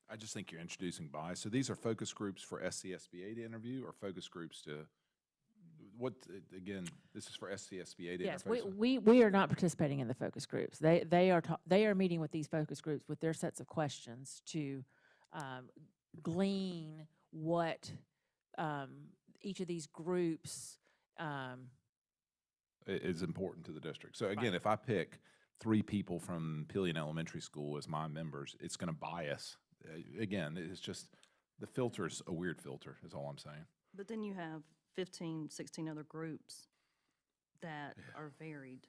I just think you're introducing bias. So these are focus groups for SCSBA to interview, or focus groups to, again, this is for SCSBA to Yes, interview? we are not participating in the focus groups. They are meeting with these focus groups with their sets of questions to glean what each of these groups Is important to the district. So again, if I pick 3 people from Pillion Elementary School as my members, it's going to bias. Again, it's just, the filter's a weird filter, is all I'm saying. But then you have 15, 16 other groups that are varied.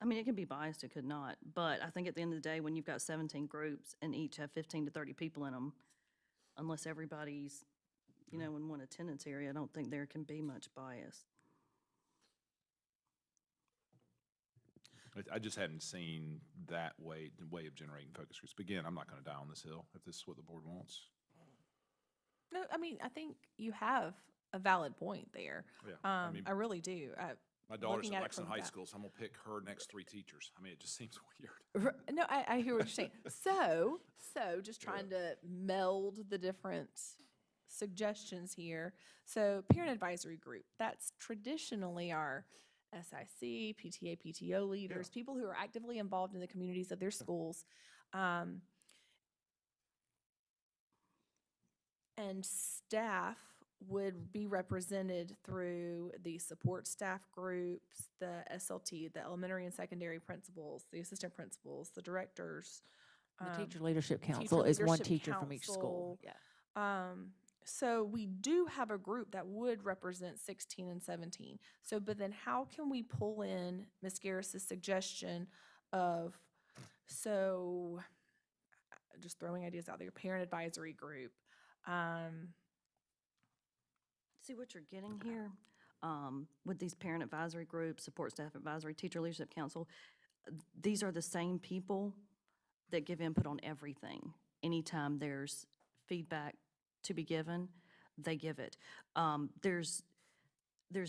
I mean, it could be biased, it could not, but I think at the end of the day, when you've got 17 groups and each have 15 to 30 people in them, unless everybody's, in one attendance area, I don't think there can be much bias. I just hadn't seen that way of generating focus groups. But again, I'm not going to die on this hill if this is what the board wants. No, I mean, I think you have a valid point there. Yeah, I really do. My daughter's looking at at it Lexington from High that- School, so I'm going to pick her next 3 teachers. I mean, it just seems weird. No, I hear what you're saying. So just trying to meld the different suggestions here. So parent advisory group, that's traditionally our SIC, PTA, PTO leaders, people who are actively involved in the communities of their schools. And staff would be represented through the support staff groups, the SLT, the elementary and secondary principals, the assistant principals, the directors. the teacher leadership council is one teacher from each school. Yeah. So we do have a group that would represent 16 and 17. So, but then how can we pull in Ms. Garris's suggestion of, just throwing ideas out there, parent advisory group. See what you're getting here with these parent advisory groups, support staff advisory, teacher leadership council. These are the same people that give input on everything. Anytime there's feedback to be given, they give it. There's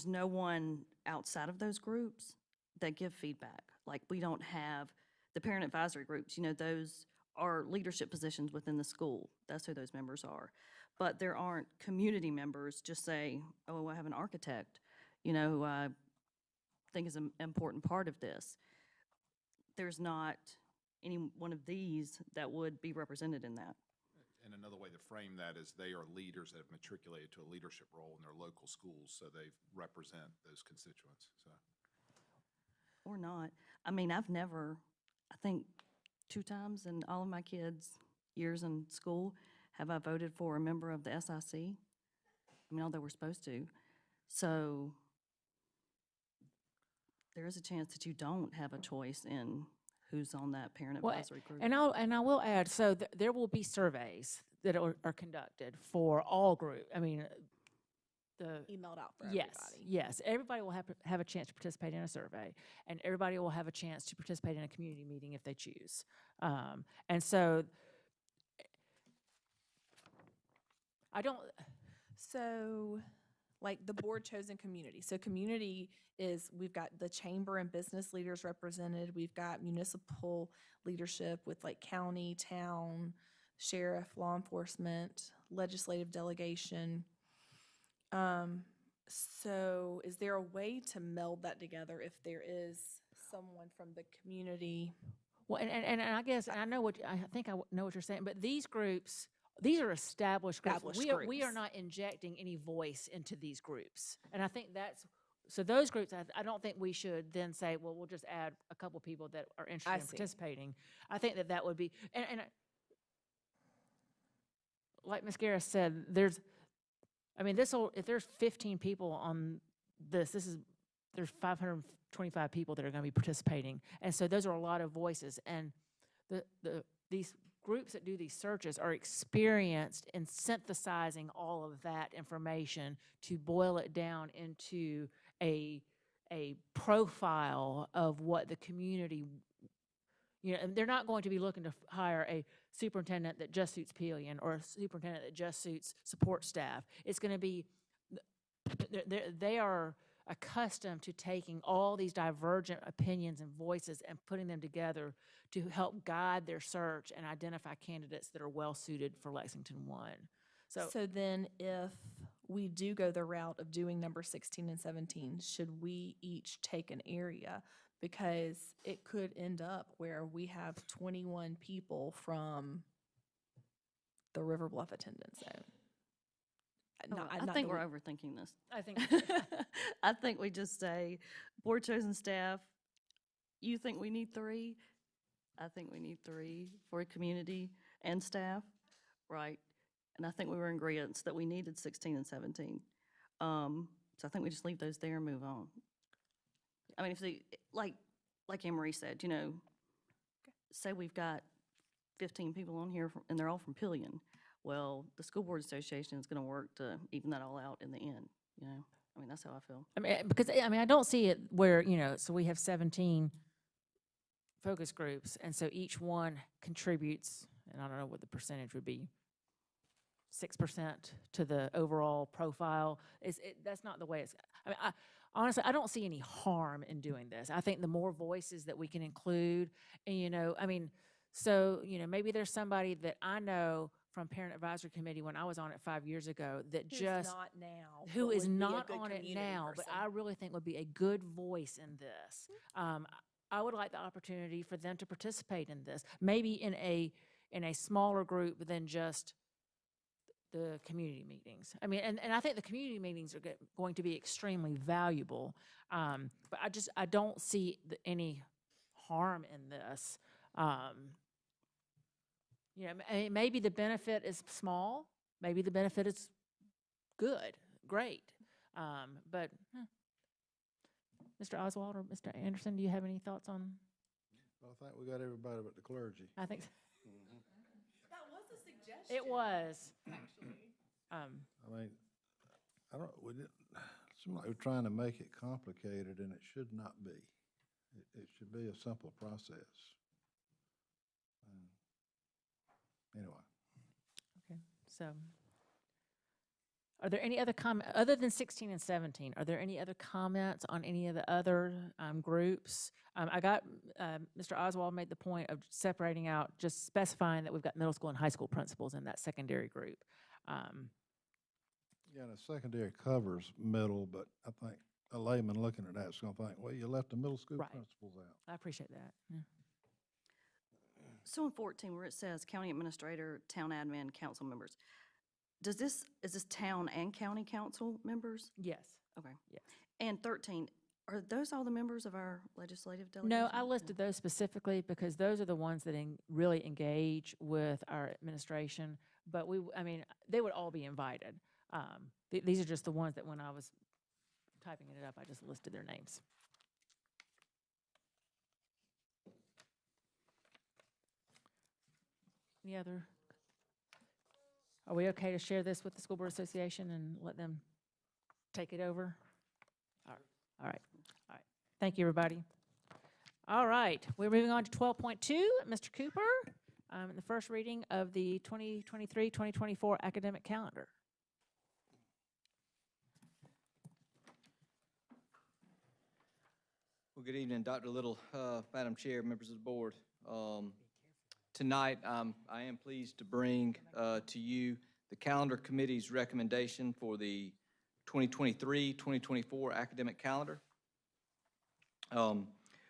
no one outside of those groups that give feedback. Like, we don't have the parent advisory groups, those are leadership positions within the school. That's who those members are. But there aren't community members just say, oh, I have an architect, who I think is an important part of this. There's not any one of these that would be represented in that. And another way to frame that is they are leaders that have matriculated to a leadership role in their local schools, so they represent those constituents. So, or not. I mean, I think 2 times in all of my kids' years in school, have I voted for a member of the SIC. I mean, although we're supposed to. So there is a chance that you don't have a choice in who's on that parent advisory group. And I will add, so there will be surveys that are conducted for all group. I mean, emailed out for yes, everybody. yes, everybody will have a chance to participate in a survey, and everybody will have a chance to participate in a community meeting if they choose. And so I don't. So, like the board chosen community. So community is, we've got the chamber and business leaders represented. We've got municipal leadership with like county, town, sheriff, law enforcement, legislative delegation. So is there a way to meld that together if there is someone from the community? Well, and I guess, and I know I think I know what you're saying, but these groups, these are established groups. We are groups. not injecting any voice into these groups. And I think so those groups, I don't think we should then say, well, we'll just add a couple people that are interested in participating. I think that would be, and like Ms. Garris said, if there's 15 people on this is there's 525 people that are going to be participating. And so those are a lot of voices. And these groups that do these searches are experienced in synthesizing all of that information to boil it down into a profile of what the community, and they're not going to be looking to hire a superintendent that just suits Pillion or a superintendent that just suits support staff. It's going to be, they are accustomed to taking all these divergent opinions and voices and putting them together to help guide their search and identify candidates that are well suited for Lexington One. So then if we do go the route of doing number 16 and 17, should we each take an area? Because it could end up where we have 21 people from the River Bluff attendance zone. I think we're overthinking this. I think I think we just say, board chosen staff, you think we need 3? I think we need 3 for community and staff, right? And I think we were in agreement that we needed 16 and 17. So I think we just leave those there and move on. I mean, if they, like Anne-Marie said, say we've got 15 people on here and they're all from Pillion. Well, the School Board Association is going to work to even that all out in the end, I mean, that's how I feel. I mean, because, I don't see it where, so we have 17 focus groups, and so each one contributes, and I don't know what the percentage would be, 6% to the overall profile. That's not the way it's, honestly, I don't see any harm in doing this. I think the more voices that we can include, and, maybe there's somebody that I know from Parent Advisory Committee when I was on it 5 years ago that who is not on it now, but I really think would be a good voice in this. I would like the opportunity for them to participate in this, maybe in a smaller group than just the community meetings. I mean, and I think the community meetings are going to be extremely valuable, but I don't see any harm in this. Maybe the benefit is small, maybe the benefit is good, great, but Mr. Oswald or Mr. Anderson, do you have any thoughts on? Well, I think we got everybody but the clergy. I think that was a suggestion. It was. Actually. I mean, we didn't, it seemed like we're trying to make it complicated, and it should not be. It should be a simple process. Anyway. Okay, so are there any other comments, other than 16 and 17, are there any other comments on any of the other groups? I got, Mr. Oswald made the point of separating out, just specifying that we've got middle school and high school principals in that secondary group. Yeah, the secondary covers middle, but I think a layman looking at that is going to think, well, you left the middle school principals out. I appreciate that. Yeah. So in 14, where it says county administrator, town admin, council members, is this town and county council members? Yes. Okay. Yes. And 13, are those all the members of our legislative delegation? No, I listed those specifically because those are the ones that really engage with our administration. But they would all be invited. These are just the ones that when I was typing it up, I just listed their names. Any other? Are we okay to share this with the School Board Association and let them take it over? All right. Thank you, everybody. All right, we're moving on to 12.2. Mr. Cooper, the first reading of the 2023-2024 academic calendar. Well, good evening, Dr. Little, Madam Chair, members of the board. Tonight, I am pleased to bring to you the Calendar Committee's recommendation for the 2023-2024 academic calendar.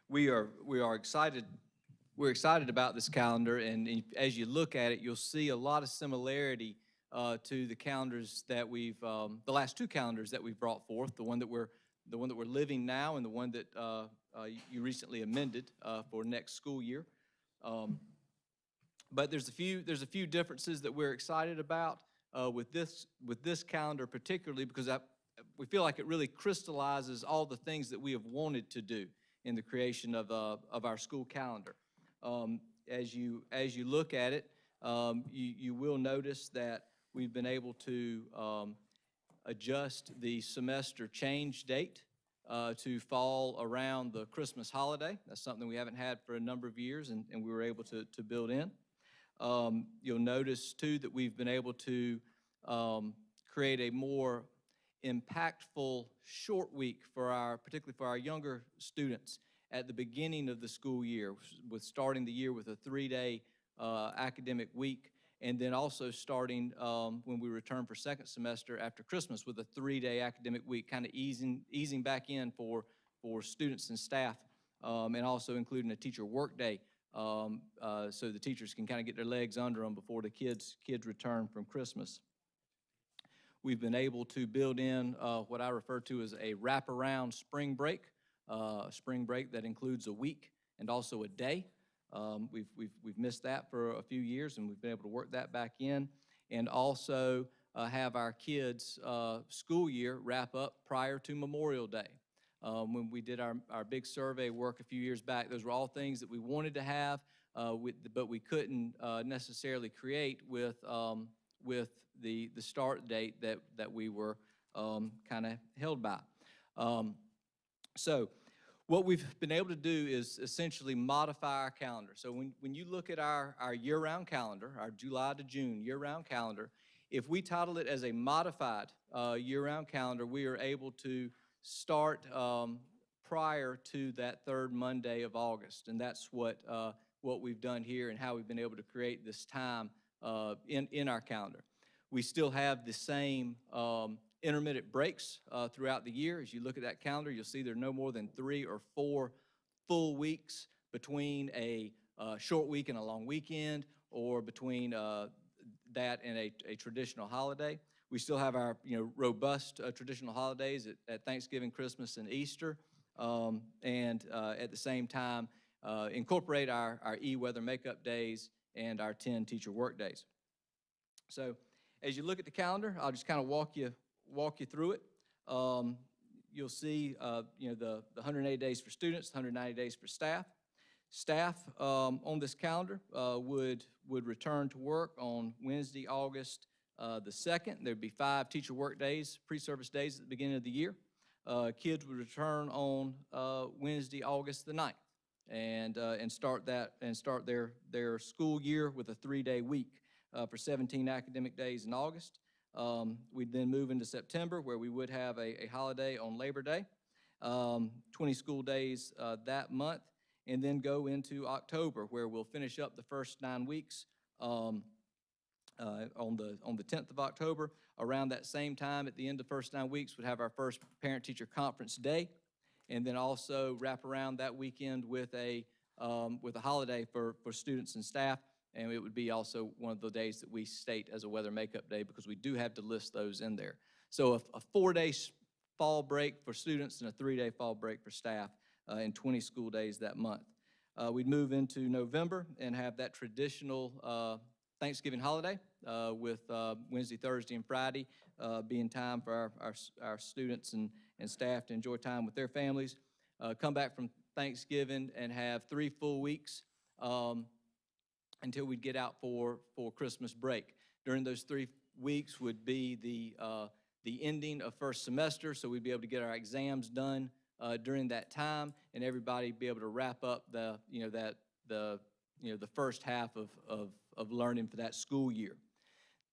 We are excited. We're excited about this calendar, and as you look at it, you'll see a lot of similarity to the calendars that we've, the last two calendars that we've brought forth, the one that we're living now, and the one that you recently amended for next school year. But there's a few differences that we're excited about with this calendar, particularly because we feel like it really crystallizes all the things that we have wanted to do in the creation of our school calendar. As you look at it, you will notice that we've been able to adjust the semester change date to fall around the Christmas holiday. That's something we haven't had for a number of years, and we were able to build in. You'll notice, too, that we've been able to create a more impactful short week particularly for our younger students at the beginning of the school year, with starting the year with a 3-day academic week, and then also starting when we return for second semester after Christmas with a 3-day academic week, kind of easing back in for students and staff, and also including a teacher work day, so the teachers can kind of get their legs under them before the kids return from Christmas. We've been able to build in what I refer to as a wraparound spring break that includes a week and also a day. We've missed that for a few years, and we've been able to work that back in, and also have our kids' school year wrap up prior to Memorial Day. When we did our big survey work a few years back, those were all things that we wanted to have, but we couldn't necessarily create with the start date that we were kind of held by. So what we've been able to do is essentially modify our calendar. So when you look at our year-round calendar, our July to June year-round calendar, if we title it as a modified year-round calendar, we are able to start prior to that third Monday of August. And that's what we've done here and how we've been able to create this time in our calendar. We still have the same intermittent breaks throughout the year. As you look at that calendar, you'll see there are no more than 3 or 4 full weeks between a short week and a long weekend, or between that and a traditional holiday. We still have our robust traditional holidays at Thanksgiving, Christmas, and Easter, and at the same time incorporate our e-weather makeup days and our 10 teacher work days. So as you look at the calendar, I'll just kind of walk you through it. You'll see the 180 days for students, 190 days for staff. Staff on this calendar would return to work on Wednesday, August the 2nd. There'd be 5 teacher work days, pre-service days at the beginning of the year. Kids would return on Wednesday, August the 9th, and start their school year with a 3-day week for 17 academic days in August. We'd then move into September, where we would have a holiday on Labor Day, 20 school days that month, and then go into October, where we'll finish up the first 9 weeks on the 10th of October. Around that same time, at the end of the first 9 weeks, we'd have our first parent-teacher conference day, and then also wrap around that weekend with a holiday for students and staff. And it would be also one of the days that we state as a weather makeup day, because we do have to list those in there. So a 4-day fall break for students and a 3-day fall break for staff, and 20 school days that month. We'd move into November and have that traditional Thanksgiving holiday with Wednesday, Thursday, and Friday being time for our students and staff to enjoy time with their families. Come back from Thanksgiving and have 3 full weeks until we'd get out for Christmas break. During those 3 weeks would be the ending of first semester, so we'd be able to get our exams done during that time, and everybody be able to wrap up the first half of learning for that school year.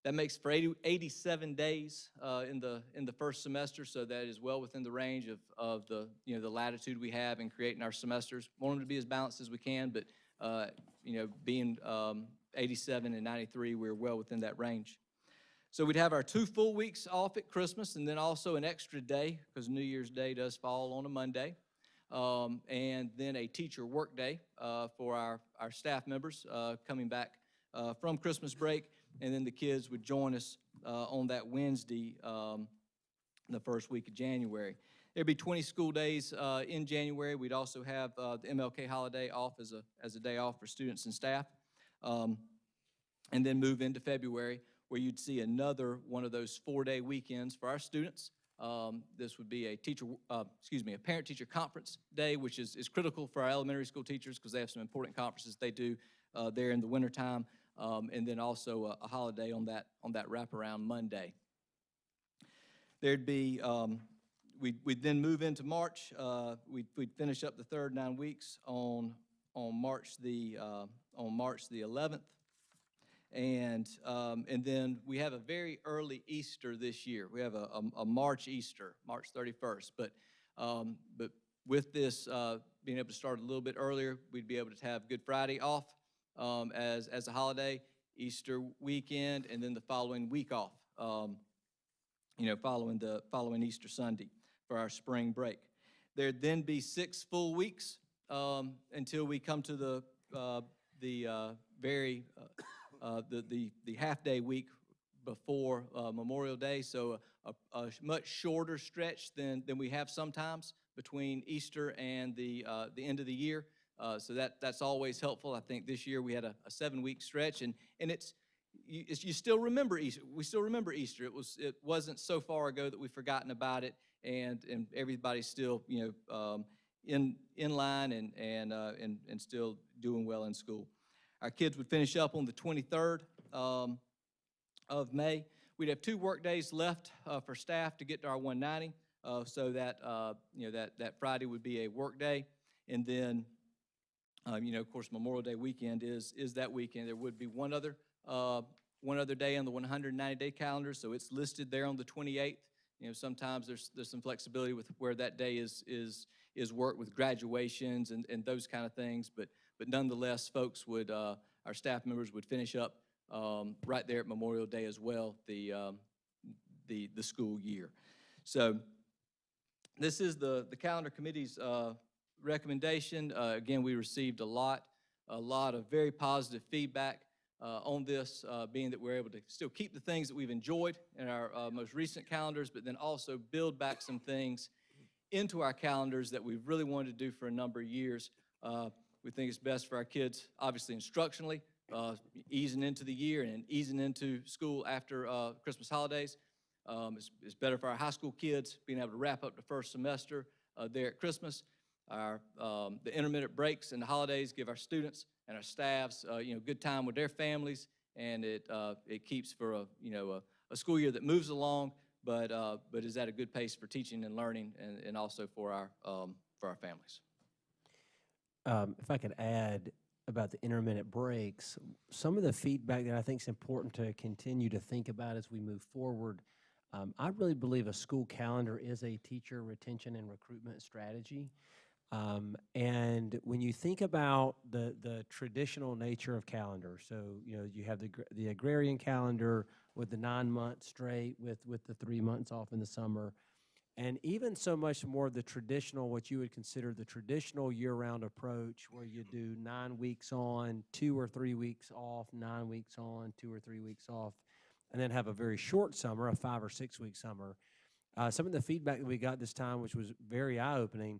That makes for 87 days in the first semester, so that is well within the range of the latitude we have in creating our semesters. Want them to be as balanced as we can, but being 87 and 93, we're well within that range. So we'd have our 2 full weeks off at Christmas, and then also an extra day, because New Year's Day does fall on a Monday, and then a teacher work day for our staff members coming back from Christmas break, and then the kids would join us on that Wednesday, the first week of January. There'd be 20 school days in January. We'd also have the MLK holiday off as a day off for students and staff, and then move into February, where you'd see another one of those 4-day weekends for our students, This would be a a parent-teacher conference day, which is critical for our elementary school teachers because they have some important conferences they do there in the wintertime, and then also a holiday on that wraparound Monday. There'd be, we'd then move into March. We'd finish up the third 9 weeks on March the 11th. And then we have a very early Easter this year. We have a March Easter, March 31st. But with this being able to start a little bit earlier, we'd be able to have Good Friday off as a holiday, Easter weekend, and then the following week off. Following Easter Sunday for our spring break. There'd then be 6 full weeks until we come to the half-day week before Memorial Day, so a much shorter stretch than we have sometimes between Easter and the end of the year. So that's always helpful. I think this year we had a 7-week stretch, and you still remember Easter. We still remember Easter. It wasn't so far ago that we've forgotten about it, and everybody's still in line and still doing well in school. Our kids would finish up on the 23rd of May. We'd have 2 work days left for staff to get to our 190, so that that Friday would be a work day, and then of course Memorial Day weekend is that weekend. There would be one other day on the 190-day calendar, so it's listed there on the 28th. Sometimes there's some flexibility with where that day is worked with graduations and those kind of things, but nonetheless, folks would our staff members would finish up right there at Memorial Day as well, the school year. So this is the calendar committee's recommendation. Again, we received a lot of very positive feedback on this, being that we're able to still keep the things that we've enjoyed in our most recent calendars, but then also build back some things into our calendars that we've really wanted to do for a number of years. We think it's best for our kids, obviously instructionally, easing into the year and easing into school after Christmas holidays. It's better for our high school kids, being able to wrap up the first semester there at Christmas. The intermittent breaks and the holidays give our students and our staffs, good time with their families, and it keeps for a school year that moves along, but is at a good pace for teaching and learning, and also for our families. If I could add about the intermittent breaks, some of the feedback that I think is important to continue to think about as we move forward. I really believe a school calendar is a teacher retention and recruitment strategy. And when you think about the traditional nature of calendar, so you have the agrarian calendar with the 9 months straight with the 3 months off in the summer, and even so much more of the traditional, what you would consider the traditional year-round approach, where you do 9 weeks on, 2 or 3 weeks off, 9 weeks on, 2 or 3 weeks off, and then have a very short summer, a 5 or 6 week summer. Some of the feedback that we got this time, which was very eye-opening,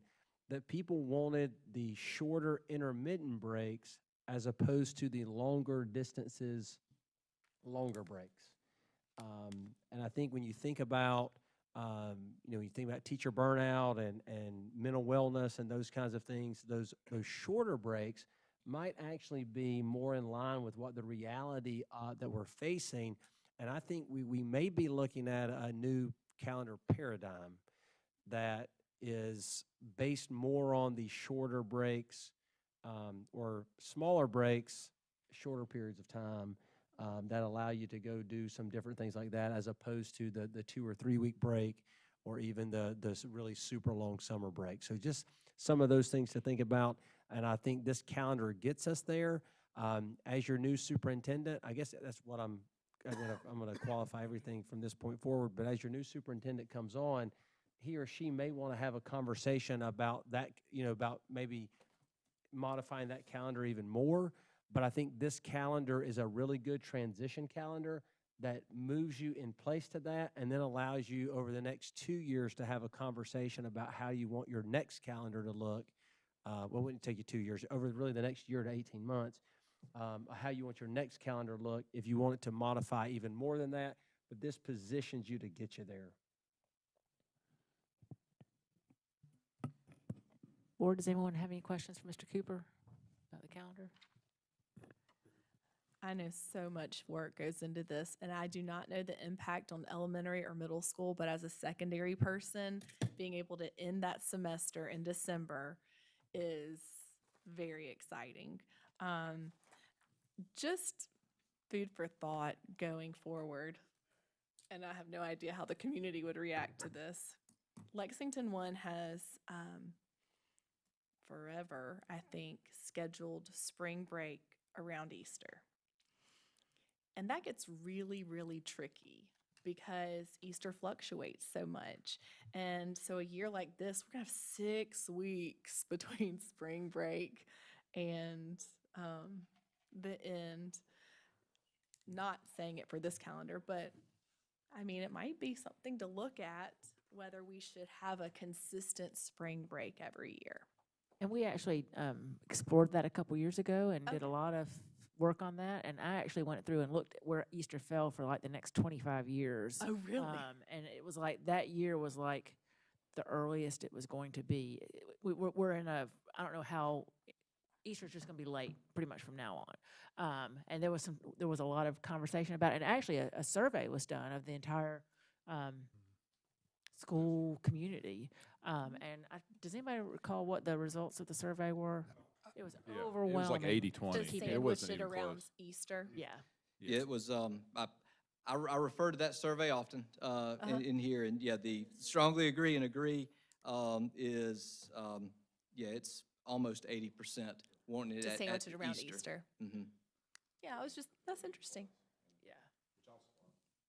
that people wanted the shorter intermittent breaks as opposed to the longer distances, longer breaks. And I think when you think about, you think about teacher burnout and mental wellness and those kinds of things, those shorter breaks might actually be more in line with what the reality that we're facing. And I think we may be looking at a new calendar paradigm that is based more on the shorter breaks or smaller breaks, shorter periods of time that allow you to go do some different things like that, as opposed to the 2 or 3 week break or even the really super long summer break. So just some of those things to think about, and I think this calendar gets us there. As your new superintendent, I guess that's what I'm going to qualify everything from this point forward, but as your new superintendent comes on, he or she may want to have a conversation about that, about maybe modifying that calendar even more. But I think this calendar is a really good transition calendar that moves you in place to that, and then allows you over the next 2 years to have a conversation about how you want your next calendar to look. Well, it wouldn't take you 2 years, over really the next year to 18 months, how you want your next calendar to look if you want it to modify even more than that. But this positions you to get you there. Board, does anyone have any questions for Mr. Cooper about the calendar? I know so much work goes into this, and I do not know the impact on elementary or middle school, but as a secondary person, being able to end that semester in December is very exciting. Just food for thought going forward. And I have no idea how the community would react to this. Lexington One has forever, I think, scheduled spring break around Easter. And that gets really, really tricky because Easter fluctuates so much. And so a year like this, we're going to have 6 weeks between spring break and the end. Not saying it for this calendar, but I mean, it might be something to look at whether we should have a consistent spring break every year. And we actually explored that a couple years ago and did a lot of work on that. And I actually went through and looked at where Easter fell for like the next 25 years. Oh, really? And it was like that year was like the earliest it was going to be. We're in a, I don't know how, Easter's just going to be late pretty much from now on. And there was a lot of conversation about it. And actually a survey was done of the entire school community. And does anybody recall what the results of the survey were? It was overwhelming. It was like 80-20. Just It wasn't it even around close. Easter. Yeah. Yeah, it was, I refer to that survey often in here, and yeah, the strongly agree and agree is, yeah, it's almost 80% wanting it To at sandwich it around Easter. Easter. Mhm. Yeah, that's interesting. Yeah.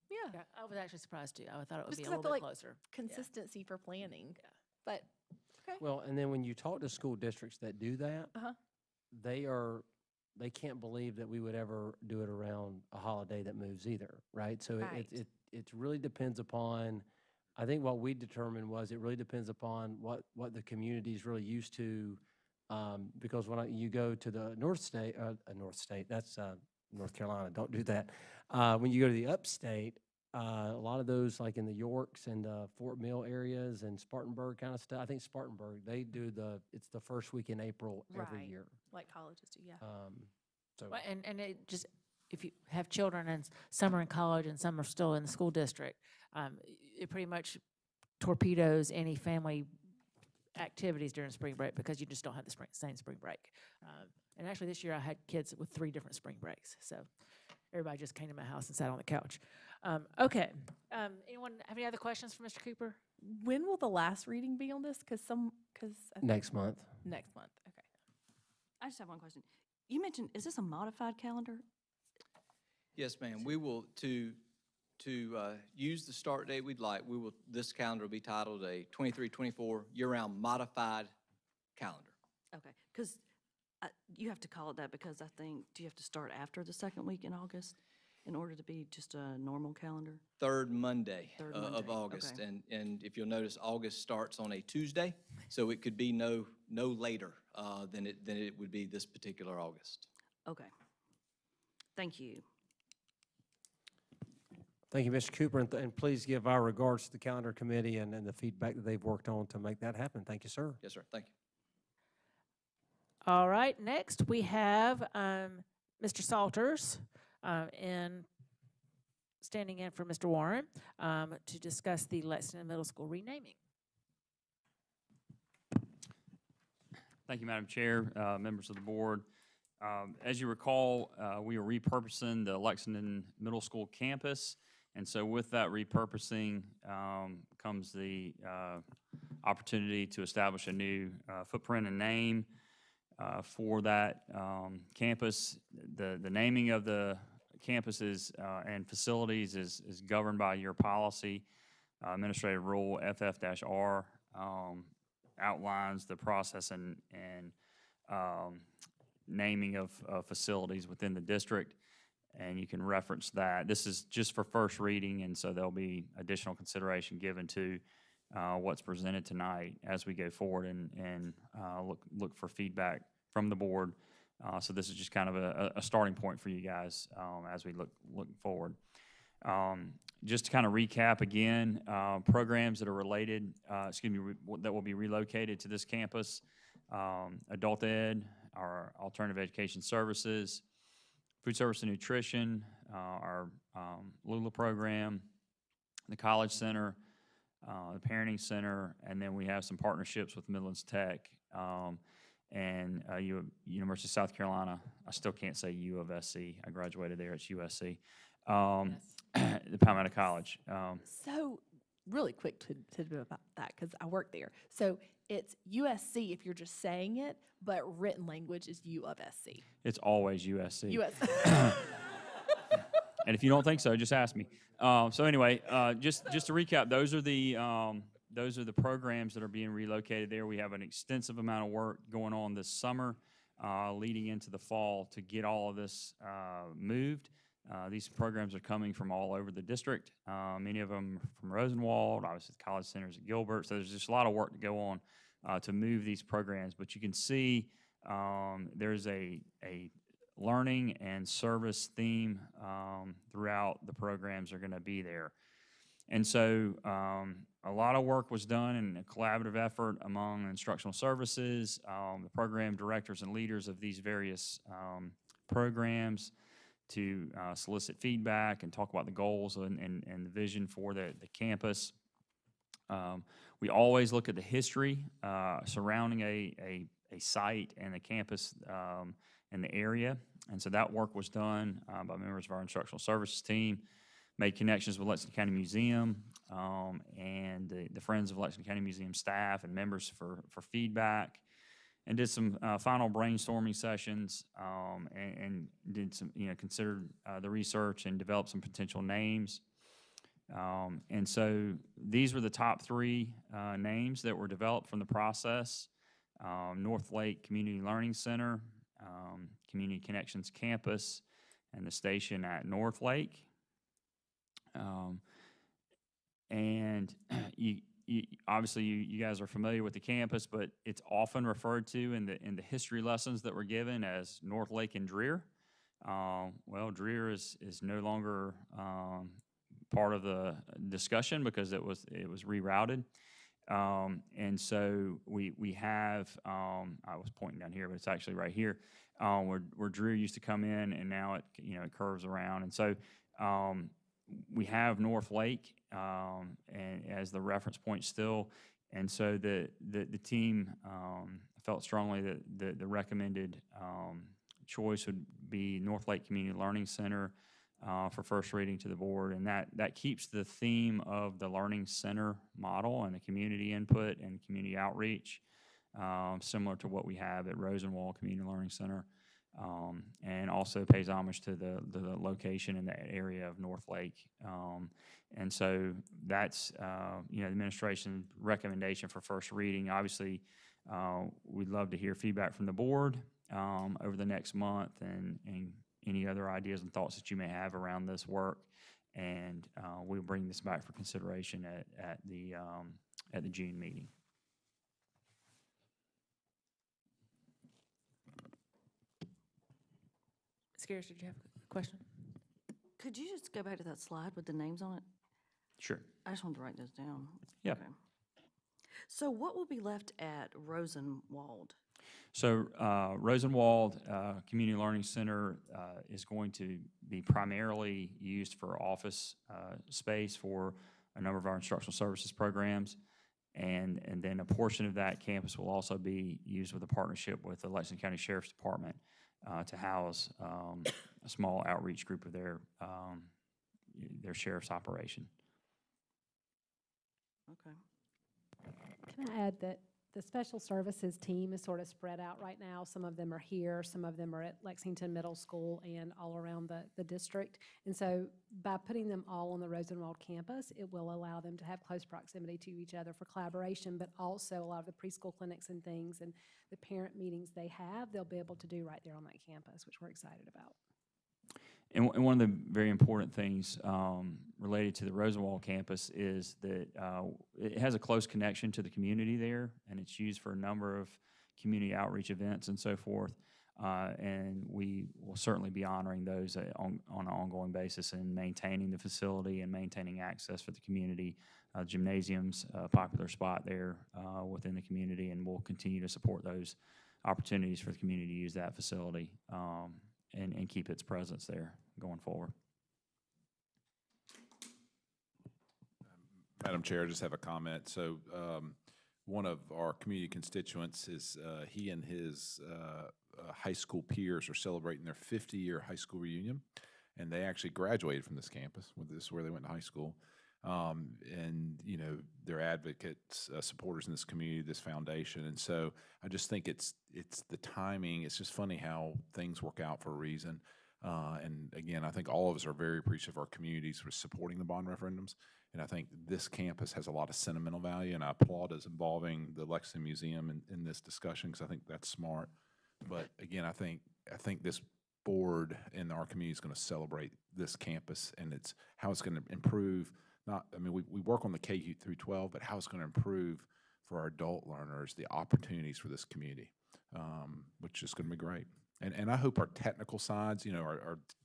Yeah. I was actually surprised too. I thought it would Just be a 'cause I little feel bit like closer. consistency for planning. But, okay. Well, and then when you talk to school districts that do that, Uh-huh. they can't believe that we would ever do it around a holiday that moves either, right? So Right. it really depends upon, I think what we determined was it really depends upon what the community is really used to. Because when you go to the North State, that's North Carolina, don't do that. When you go to the upstate, a lot of those, like in the Yorks and Fort Mill areas and Spartanburg kind of stuff, I think Spartanburg, they do it's the first week in April every Right. year. Like colleges do, yeah. So Well, and it just, if you have children and some are in college and some are still in the school district, it pretty much torpedoes any family activities during spring break because you just don't have the same spring break. And actually this year I had kids with 3 different spring breaks. So everybody just came to my house and sat on the couch. Okay. Anyone have any other questions for Mr. Cooper? When will the last reading be on this? Because next month. Next month, okay. I just have one question. You mentioned, is this a modified calendar? Yes, ma'am. We will, to use the start date we'd like, this calendar will be titled a 23-24 year-round modified calendar. Okay, because you have to call it that because I think, do you have to start after the second week in August in order to be just a normal calendar? Third Monday Third of Monday, August. okay. And if you'll notice, August starts on a Tuesday, so it could be no later than it would be this particular August. Okay. Thank you. Thank you, Mr. Cooper, and please give our regards to the calendar committee and the feedback that they've worked on to make that happen. Thank you, sir. Yes, sir. Thank you. All right, next we have Mr. Salters standing in for Mr. Warren to discuss the Lexington Middle School renaming. Thank you, Madam Chair, members of the board. As you recall, we are repurposing the Lexington Middle School campus. And so with that repurposing comes the opportunity to establish a new footprint and name for that campus. The naming of the campuses and facilities is governed by your policy. Administrative Rule FF-R outlines the process and naming of facilities within the district, and you can reference that. This is just for first reading, and so there'll be additional consideration given to what's presented tonight as we go forward and look for feedback from the board. So this is just kind of a starting point for you guys as we look forward. Just to kind of recap again, programs that are related, that will be relocated to this campus. adult ed, our alternative education services, food service and nutrition, our Lula program, the college center, the parenting center, and then we have some partnerships with Midlands Tech and University of South Carolina. I still can't say U of SC. I graduated there. It's USC. The Palmetto College. So, really quick tidbit about that, because I work there. So it's USC if you're just saying it, but written language is U of SC. It's always USC. USC. And if you don't think so, just ask me. So anyway, just to recap, those are the programs that are being relocated there. We have an extensive amount of work going on this summer, leading into the fall to get all of this moved. These programs are coming from all over the district. Many of them from Rosenwald, obviously the college centers at Gilbert. So there's just a lot of work to go on to move these programs. But you can see there's a learning and service theme throughout the programs are going to be there. And so a lot of work was done in a collaborative effort among instructional services, the program directors and leaders of these various programs to solicit feedback and talk about the goals and the vision for the campus. We always look at the history surrounding a site and a campus in the area. And so that work was done by members of our instructional services team, made connections with Lexington County Museum and the Friends of Lexington County Museum staff and members for feedback, and did some final brainstorming sessions and did some, considered the research and developed some potential names. And so these were the top 3 names that were developed from the process: North Lake Community Learning Center, Community Connections Campus, and the station at North Lake. And obviously you guys are familiar with the campus, but it's often referred to in the history lessons that were given as North Lake and Dreer. Well, Dreer is no longer part of the discussion because it was rerouted. And so we have, I was pointing down here, but it's actually right here, where Dreer used to come in, and now it curves around. And so we have North Lake and as the reference point still. And so the team felt strongly that the recommended choice would be North Lake Community Learning Center for first reading to the board. And that keeps the theme of the Learning Center model and the community input and community outreach, similar to what we have at Rosenwald Community Learning Center, and also pays homage to the location in the area of North Lake. And so that's, the administration recommendation for first reading. Obviously, we'd love to hear feedback from the board over the next month and any other ideas and thoughts that you may have around this work. And we'll bring this back for consideration at the June meeting. Scares, did you have a question? Could you just go back to that slide with the names on it? Sure. I just wanted to write those down. Yeah. Okay. So what will be left at Rosenwald? So Rosenwald Community Learning Center is going to be primarily used for office space for a number of our instructional services programs. And then a portion of that campus will also be used with a partnership with the Lexington County Sheriff's Department to house a small outreach group of their sheriff's operation. Okay. Can I add that the special services team is sort of spread out right now? Some of them are here, some of them are at Lexington Middle School and all around the district. And so by putting them all on the Rosenwald campus, it will allow them to have close proximity to each other for collaboration, but also a lot of the preschool clinics and things and the parent meetings they have, they'll be able to do right there on that campus, which we're excited about. And one of the very important things related to the Rosenwald campus is that it has a close connection to the community there, and it's used for a number of community outreach events and so forth. And we will certainly be honoring those on an ongoing basis and maintaining the facility and maintaining access for the community. Gymnasium's a popular spot there within the community, and we'll continue to support those opportunities for the community to use that facility and keep its presence there going forward. Madam Chair, I just have a comment. So one of our community constituents is, he and his high school peers are celebrating their 50-year high school reunion, and they actually graduated from this campus. This is where they went to high school. And, you know, they're advocates, supporters in this community, this foundation. And so I just think it's the timing. It's just funny how things work out for a reason. And again, I think all of us are very appreciative of our communities for supporting the bond referendums. And I think this campus has a lot of sentimental value, and I applaud us involving the Lexington Museum in this discussion, because I think that's smart. But again, I think this board and our community is going to celebrate this campus and it's how it's going to improve. We work on the K through 12, but how it's going to improve for our adult learners, the opportunities for this community, which is going to be great. And I hope our technical sides, you know,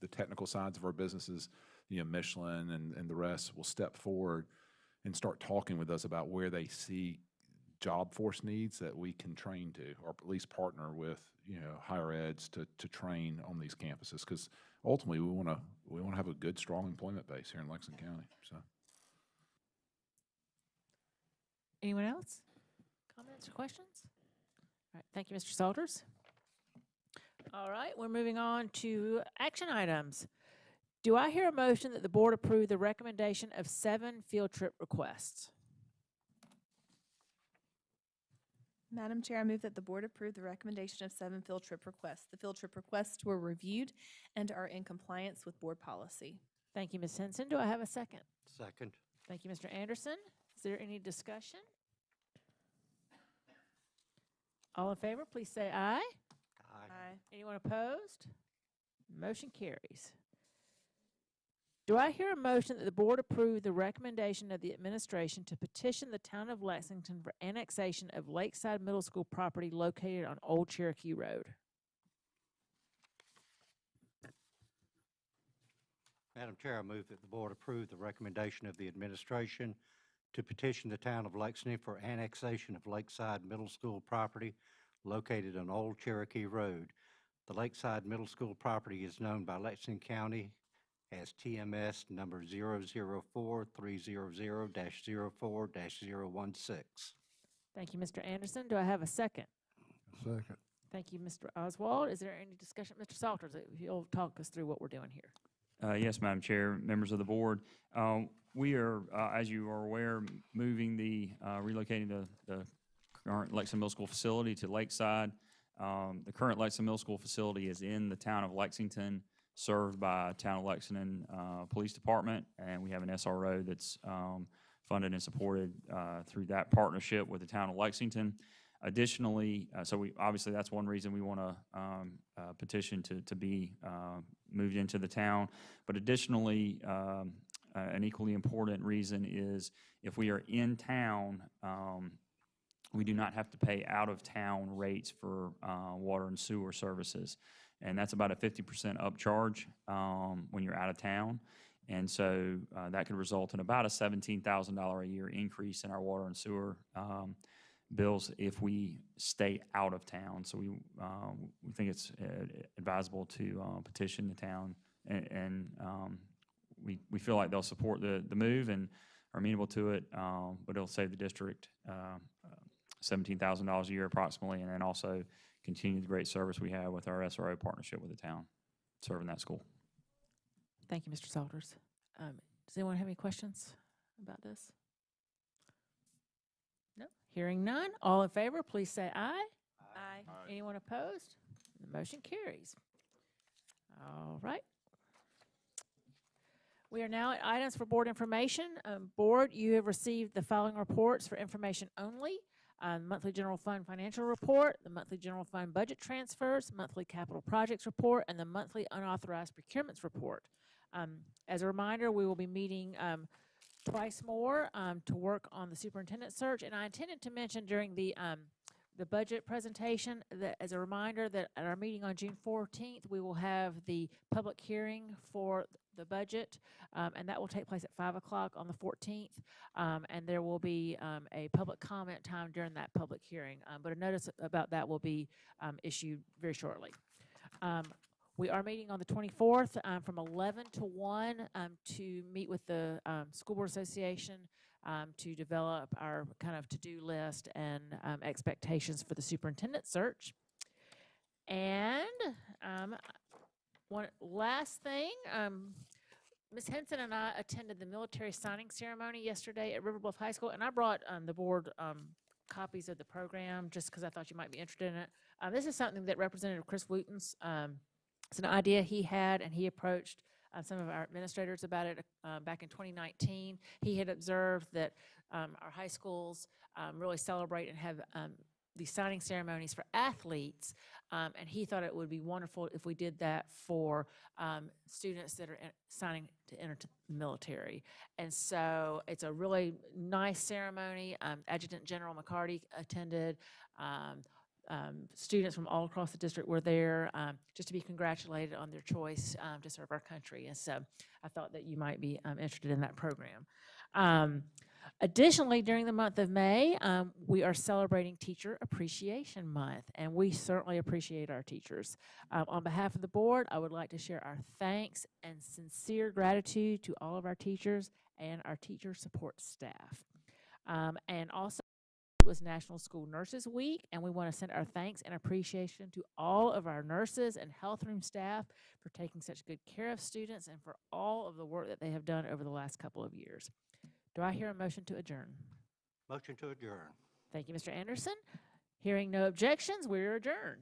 the technical sides of our businesses, you know, Michelin and the rest will step forward and start talking with us about where they see job force needs that we can train to, or at least partner with, you know, higher eds to train on these campuses. Because ultimately we want to have a good, strong employment base here in Lexington County. So. Anyone else? Comments or questions? All right, thank you, Mr. Salters. All right, we're moving on to action items. Do I hear a motion that the board approve the recommendation of 7 field trip requests? Madam Chair, I move that the board approve the recommendation of 7 field trip requests. The field trip requests were reviewed and are in compliance with board policy. Thank you, Ms. Henson. Do I have a second? Second. Thank you, Mr. Anderson. Is there any discussion? All in favor, please say aye. Aye. Anyone opposed? Motion carries. Do I hear a motion that the board approve the recommendation of the administration to petition the town of Lexington for annexation of Lakeside Middle School property located on Old Cherokee Road? Madam Chair, I move that the board approve the recommendation of the administration to petition the town of Lexington for annexation of Lakeside Middle School property located on Old Cherokee Road. The Lakeside Middle School property is known by Lexington County as TMS number 004-300-04-016. Thank you, Mr. Anderson. Do I have a second? Second. Thank you, Mr. Oswald. Is there any discussion? Mr. Salters, if you'll talk us through what we're doing here. Yes, Madam Chair, members of the board. We are, as you are aware, moving relocating the current Lexington Middle School facility to Lakeside. The current Lexington Middle School facility is in the town of Lexington, served by Town of Lexington Police Department, and we have an SRO that's funded and supported through that partnership with the town of Lexington. Additionally, obviously that's one reason we want to petition to be moved into the town. But additionally, an equally important reason is if we are in town, we do not have to pay out-of-town rates for water and sewer services. And that's about a 50% upcharge when you're out of town. And so that could result in about a $17,000 a year increase in our water and sewer bills if we stay out of town. So we think it's advisable to petition the town, and we feel like they'll support the move and are amenable to it, but it'll save the district $17,000 a year approximately, and then also continue the great service we have with our SRO partnership with the town serving that school. Thank you, Mr. Salters. Does anyone have any questions about this? No? Hearing none. All in favor, please say aye. Aye. Anyone opposed? The motion carries. All right. We are now at items for board information. Board, you have received the following reports for information only. Monthly General Fund Financial Report, the Monthly General Fund Budget Transfers, Monthly Capital Projects Report, and the Monthly Unauthorized Procurements Report. As a reminder, we will be meeting twice more to work on the superintendent search, and I intended to mention during the the budget presentation. As a reminder that at our meeting on June 14th, we will have the public hearing for the budget, and that will take place at 5 o'clock on the 14th. And there will be a public comment time during that public hearing, but a notice about that will be issued very shortly. We are meeting on the 24th from 11 to 1 to meet with the School Board Association to develop our kind of to-do list and expectations for the superintendent search. And one last thing, Ms. Henson and I attended the military signing ceremony yesterday at River Bluff High School, and I brought the board copies of the program just because I thought you might be interested in it. This is something that Representative Chris Wooten's, it's an idea he had, and he approached some of our administrators about it back in 2019. He had observed that our high schools really celebrate and have these signing ceremonies for athletes, and he thought it would be wonderful if we did that for students that are signing to enter the military. And so it's a really nice ceremony. Adjutant General McCarty attended. Students from all across the district were there just to be congratulated on their choice to serve our country. And so I thought that you might be interested in that program. Additionally, during the month of May, we are celebrating Teacher Appreciation Month, and we certainly appreciate our teachers. On behalf of the board, I would like to share our thanks and sincere gratitude to all of our teachers and our teacher support staff. And also, it was National School Nurses Week, and we want to send our thanks and appreciation to all of our nurses and health room staff for taking such good care of students and for all of the work that they have done over the last couple of years. Do I hear a motion to adjourn? Motion to adjourn. Thank you, Mr. Anderson. Hearing no objections, we're adjourned.